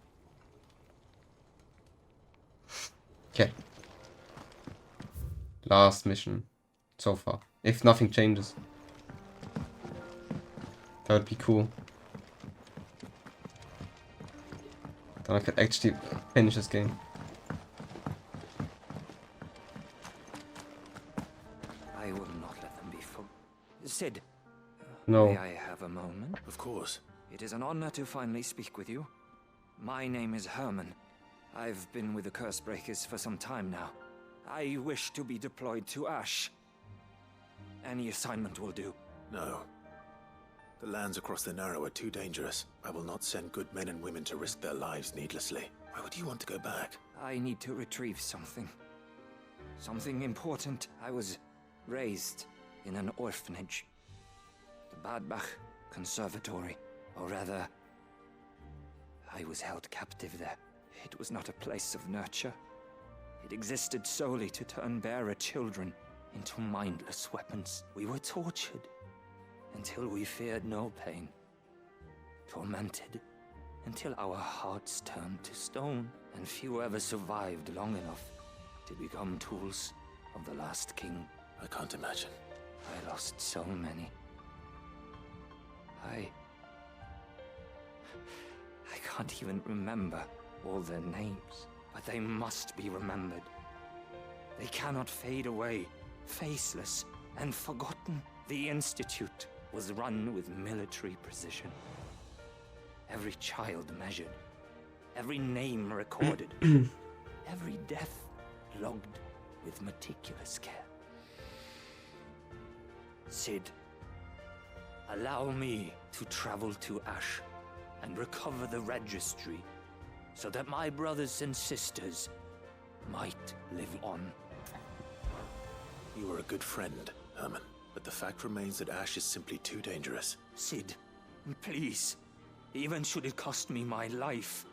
Okay. Last mission so far. If nothing changes. That would be cool. Then I could actually finish this game. I will not let them be full. Sid, No. may I have a moment? Of course. It is an honor to finally speak with you. My name is Herman. I've been with the Cursebreakers for some time now. I wish to be deployed to Ash. Any assignment will do. No. The lands across the Narrow are too dangerous. I will not send good men and women to risk their lives needlessly. Why would you want to go back? I need to retrieve something. Something important. I was raised in an orphanage. The Badbach Conservatory. Or rather, I was held captive there. It was not a place of nurture. It existed solely to turn bearer children into mindless weapons. We were tortured until we feared no pain. Tormented until our hearts turned to stone, and few ever survived long enough to become tools of the last king. I can't imagine. I lost so many. I can't even remember all their names, but they must be remembered. They cannot fade away, faceless and forgotten. The Institute was run with military precision. Every child measured, every name recorded, every death logged with meticulous care. Sid, allow me to travel to Ash and recover the registry so that my brothers and sisters might live on. You are a good friend, Herman, but the fact remains that Ash is simply too dangerous. Sid, please, even should it cost me my life.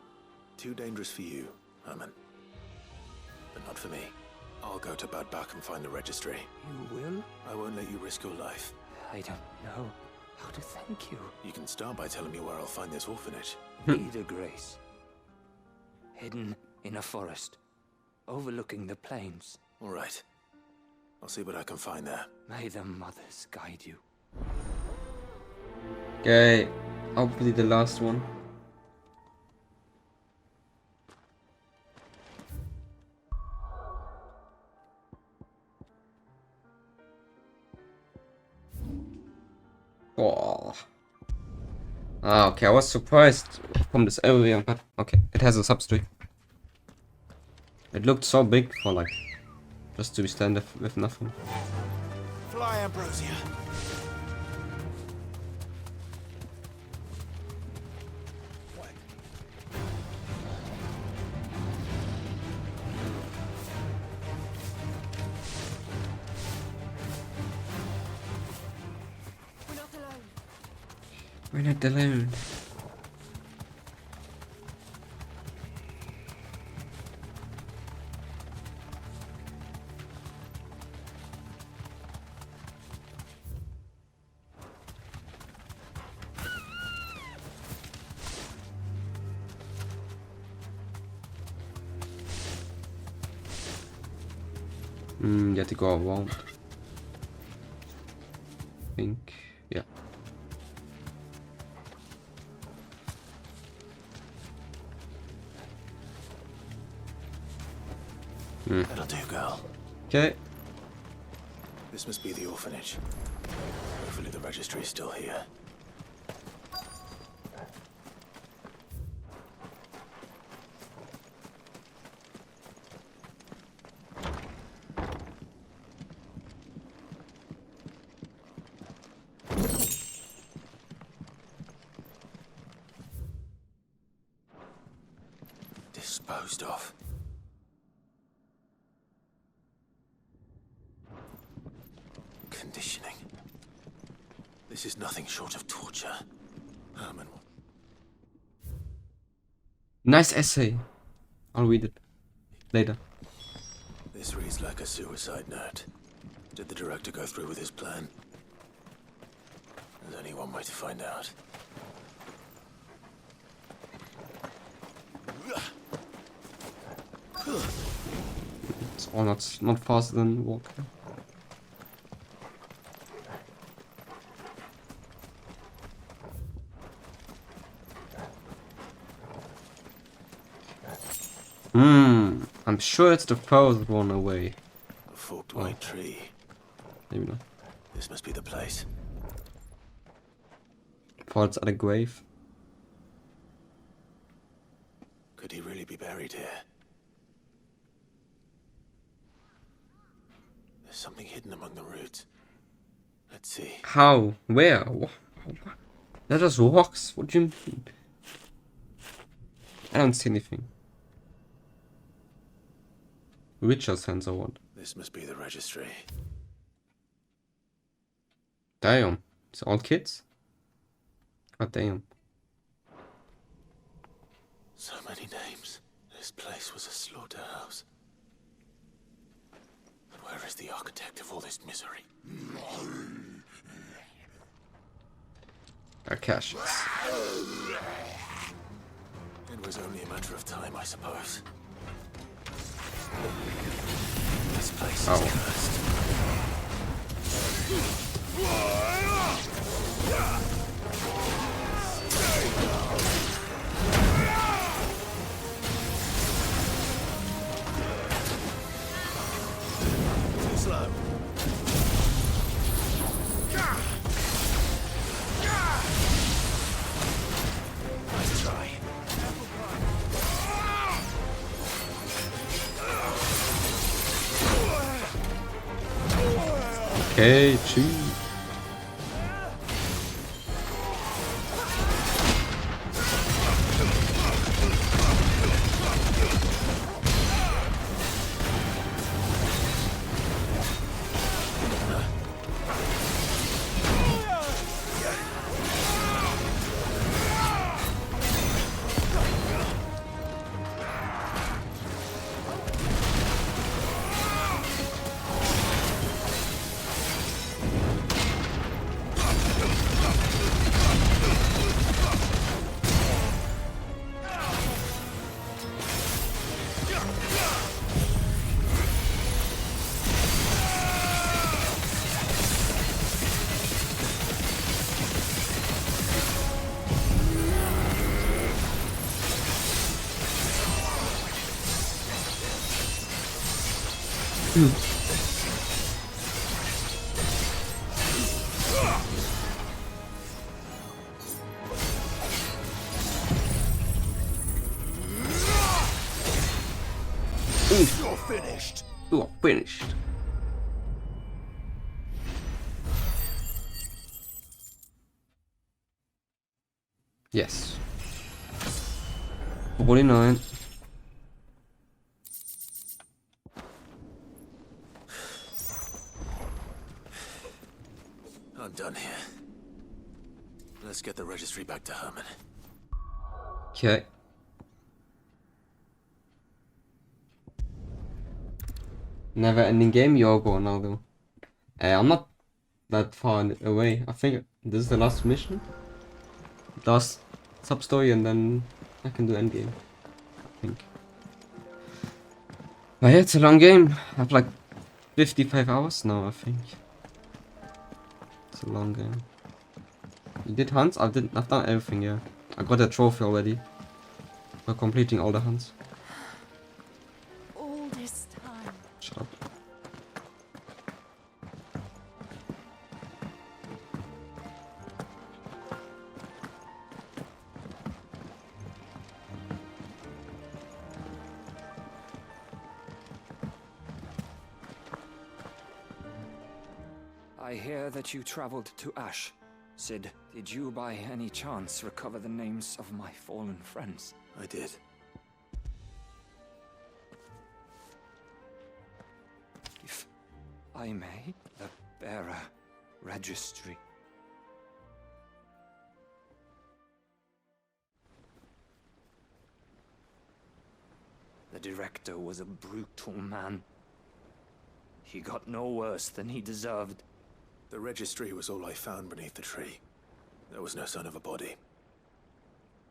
Too dangerous for you, Herman. But not for me. I'll go to Badbach and find the registry. You will? I won't let you risk your life. I don't know how to thank you. You can start by telling me where I'll find this orphanage. Either Grace. Hidden in a forest, overlooking the plains. All right. I'll see what I can find there. May the mothers guide you. Okay, hopefully the last one. Oh. Ah, okay, I was surprised from this area, but okay, it has a substreak. It looked so big for like, just to be standing with nothing. Fly, Ambrosia. We're not alone. You have to go around. I think, yeah. That'll do, girl. Okay. This must be the orphanage. Hopefully the registry is still here. Disposed of. Conditioning. This is nothing short of torture. Herman. Nice essay. I'll read it later. This reads like a suicide note. Did the director go through with his plan? There's only one way to find out. It's all not faster than walking. I'm sure it's the furthest one away. A forked white tree. Maybe not. This must be the place. Thought it's at a grave. Could he really be buried here? There's something hidden among the roots. Let's see. How? Where? They're just rocks. What do you mean? I don't see anything. Richer sense or what? This must be the registry. Damn. It's all kids? God damn. So many names. This place was a slaughterhouse. But where is the architect of all this misery? Akashics. It was only a matter of time, I suppose. This place is cursed. Too slow. Nice try. Okay, cheese. You're finished. You are finished. Yes. 49. I'm done here. Let's get the registry back to Herman. Okay. Never ending game, Yogo now though. I'm not that far away. I think this is the last mission. Last sub-story and then I can do endgame. I think. But yeah, it's a long game. I have like 55 hours now, I think. It's a long game. You did hunts? I've done everything, yeah. I got a trophy already for completing all the hunts. All this time. Shut up. I hear that you traveled to Ash. Sid, did you by any chance recover the names of my fallen friends? I did. If I may, the bearer registry. The director was a brutal man. He got no worse than he deserved. The registry was all I found beneath the tree. There was no sign of a body.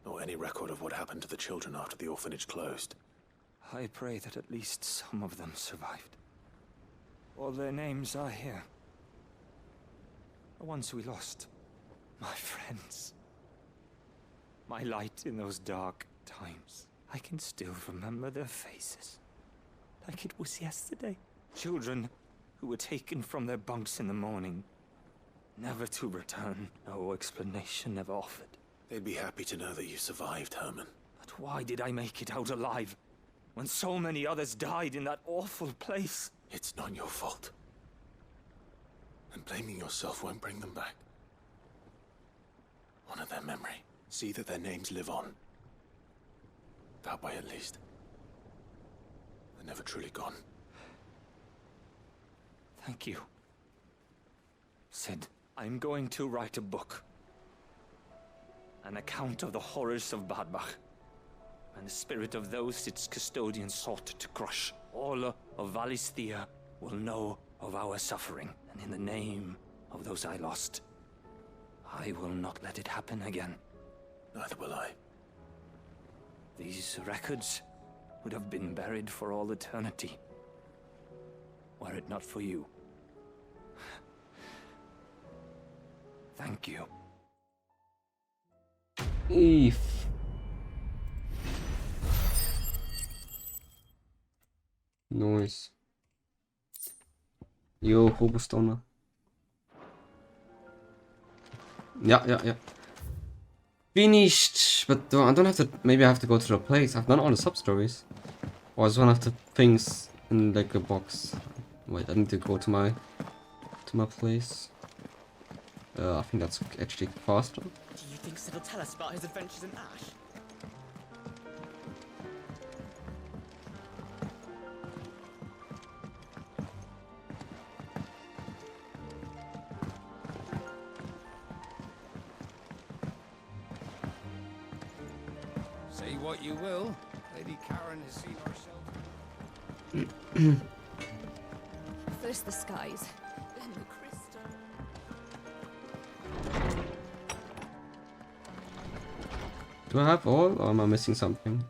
Or any record of what happened to the children after the orphanage closed. I pray that at least some of them survived. All their names are here. The ones we lost. My friends. My light in those dark times. I can still remember their faces. Like it was yesterday. Children who were taken from their bunks in the morning. Never to return. No explanation ever offered. They'd be happy to know that you survived, Herman. But why did I make it out alive? When so many others died in that awful place? It's not your fault. And blaming yourself won't bring them back. Honor their memory. See that their names live on. That way, at least. They're never truly gone. Thank you. Sid, I'm going to write a book. An account of the horrors of Badbach. And the spirit of those its custodians sought to crush. All of Valisthea will know of our suffering. And in the name of those I lost, I will not let it happen again. Neither will I. These records would have been buried for all eternity, were it not for you. Thank you. Eve. Nice. Yo, Hobostoner. Yeah. Finished! But I don't have to. Maybe I have to go to the place. I've done all the sub-stories. Or is one of the things in like a box? Wait, I need to go to my place. I think that's actually faster. Do you think Sid will tell us about his adventures in Ash? Say what you will, Lady Karen has seen herself. First the skies, then the crystal. Do I have all, or am I missing something?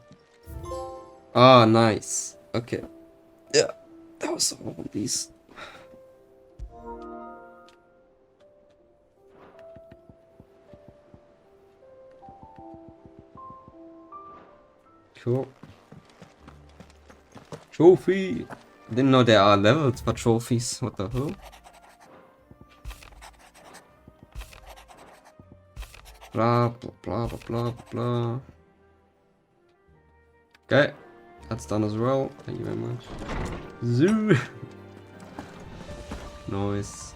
Ah, nice. Okay. Yeah, that was all of these. Cool. Trophy! Didn't know there are levels for trophies. What the hell? Blah blah blah blah blah blah. Okay, that's done as well. Thank you very much. Zoo. Nice.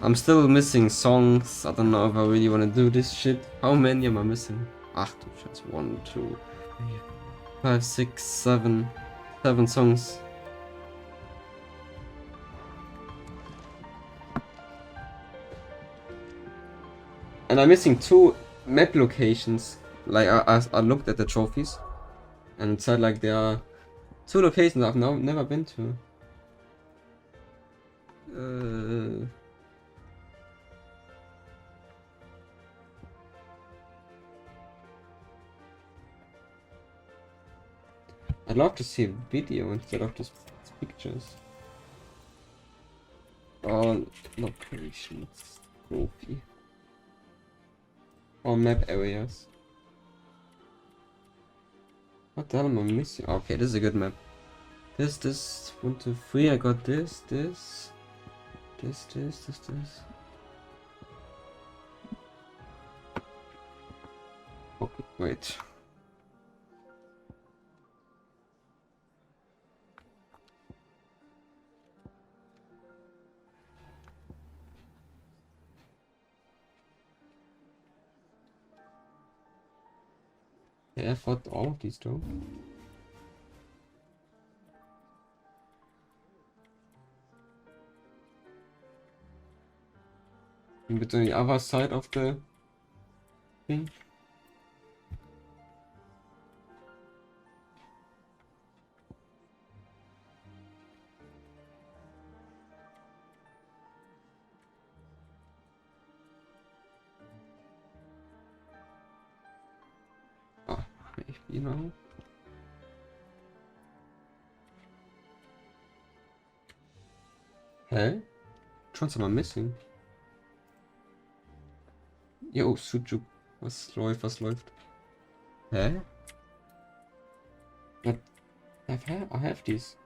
I'm still missing songs. I don't know if I really want to do this shit. How many am I missing? 8, that's 1, 2, 3, 5, 6, 7. 7 songs. And I'm missing 2 map locations. Like I looked at the trophies, and it said like there are 2 locations I've never been to. I'd love to see a video instead of just pictures. All locations, trophy. All map areas. What the hell am I missing? Okay, this is a good map. This, 1, 2, 3. I got this. Okay, wait. Yeah, I thought all of these though. In between the other side of the thing. you know? Hä? Trons are missing. Jo, Sujuk. Was läuft, was läuft? Hä? But I have these.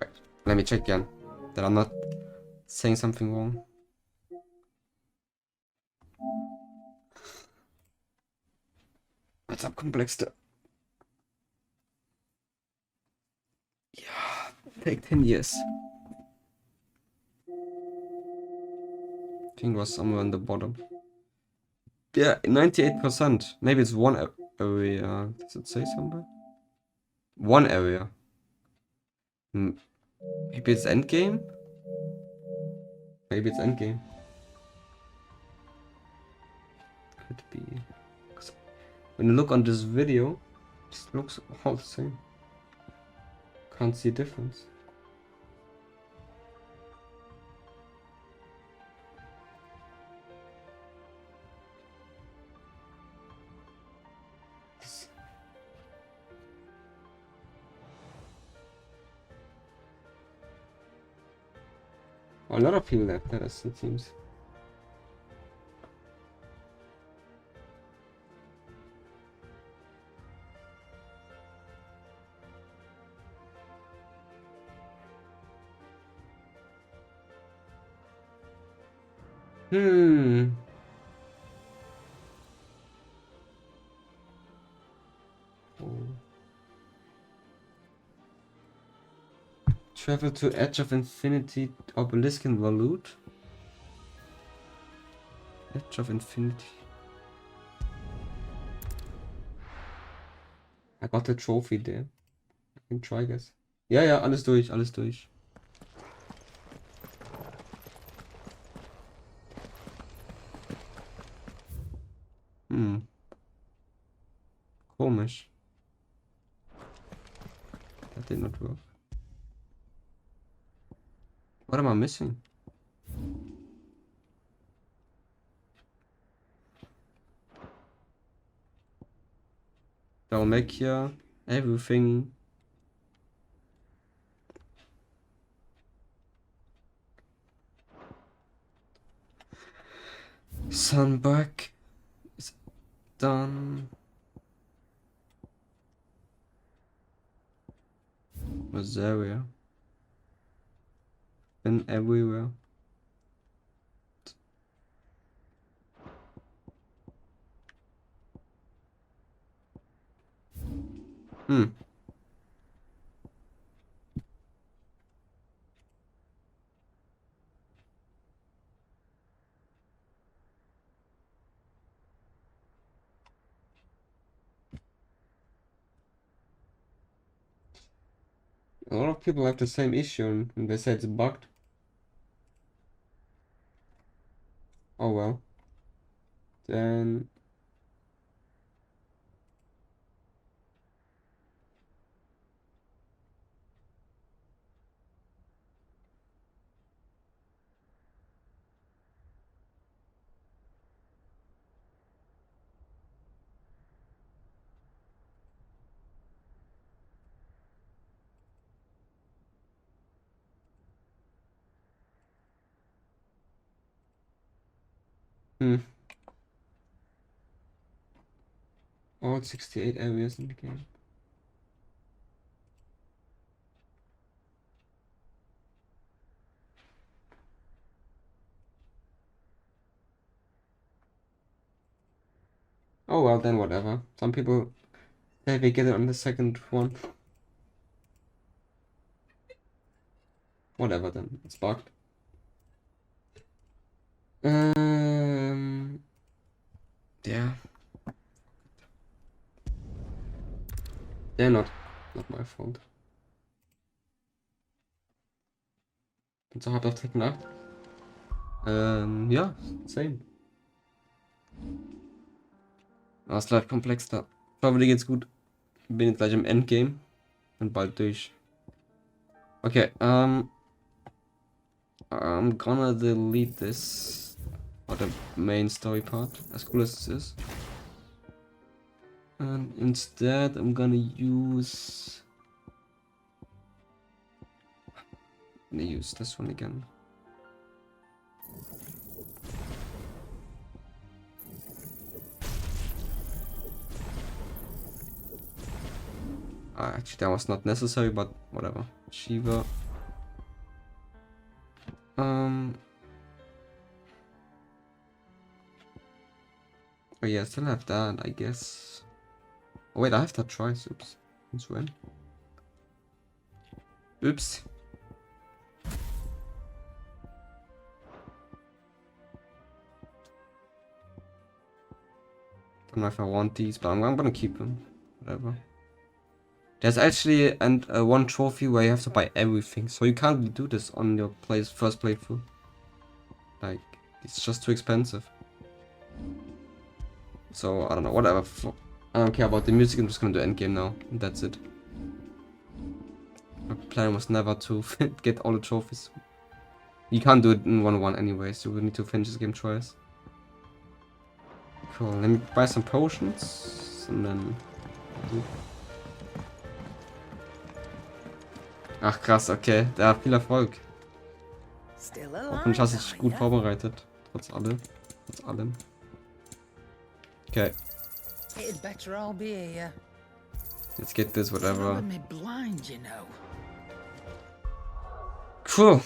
Wait, let me check again. That I'm not saying something wrong. What's up, Komplexter? Yeah, take 10 years. I think it was somewhere on the bottom. Yeah, 98%. Maybe it's one area. Does it say somewhere? One area. Maybe it's endgame? Maybe it's endgame. Could be. 'Cause when you look on this video, it just looks all the same. Can't see a difference. A lot of people have that, it seems. Travel to Edge of Infinity Obelisk in Valut. Edge of Infinity. I got the trophy there. I can try, guys. Ja, ja, alles durch, alles durch. Komisch. That did not work. What am I missing? Dalmacia, everything. Sunback is done. Rosaria. Been everywhere. A lot of people have the same issue and they say it's bugged. Oh well. Then all 68 areas in the game. Oh well, then whatever. Some people say they get it on the second one. Whatever then, it's bugged. Yeah. They're not my fault. Bin so hart auf Tekken 8. Ja, same. Aber es bleibt komplex da. Ich hoffe, dir geht's gut. Bin jetzt gleich im Endgame. Und bald durch. Okay, I'm gonna delete this for the main story part, as cool as this is. And instead I'm gonna use this one again. Actually, that was not necessary, but whatever. Shiva. Oh yeah, I still have that, I guess. Oh wait, I have that twice. Oops. Since when? Oops. Don't know if I want these, but I'm gonna keep them. Whatever. There's actually one trophy where you have to buy everything, so you can't do this on your first playthrough. Like, it's just too expensive. So, I don't know, whatever. I don't care about the music, I'm just gonna do endgame now, and that's it. My plan was never to get all the trophies. You can't do it in 1-1 anyway, so we need to finish this game twice. Cool, let me buy some potions, and then... Ach krass, okay, ja, viel Erfolg. Hoffentlich hast du dich gut vorbereitet, trotz allem. Okay. It'd better all be here. Let's get this, whatever. Me blind, you know. Cool.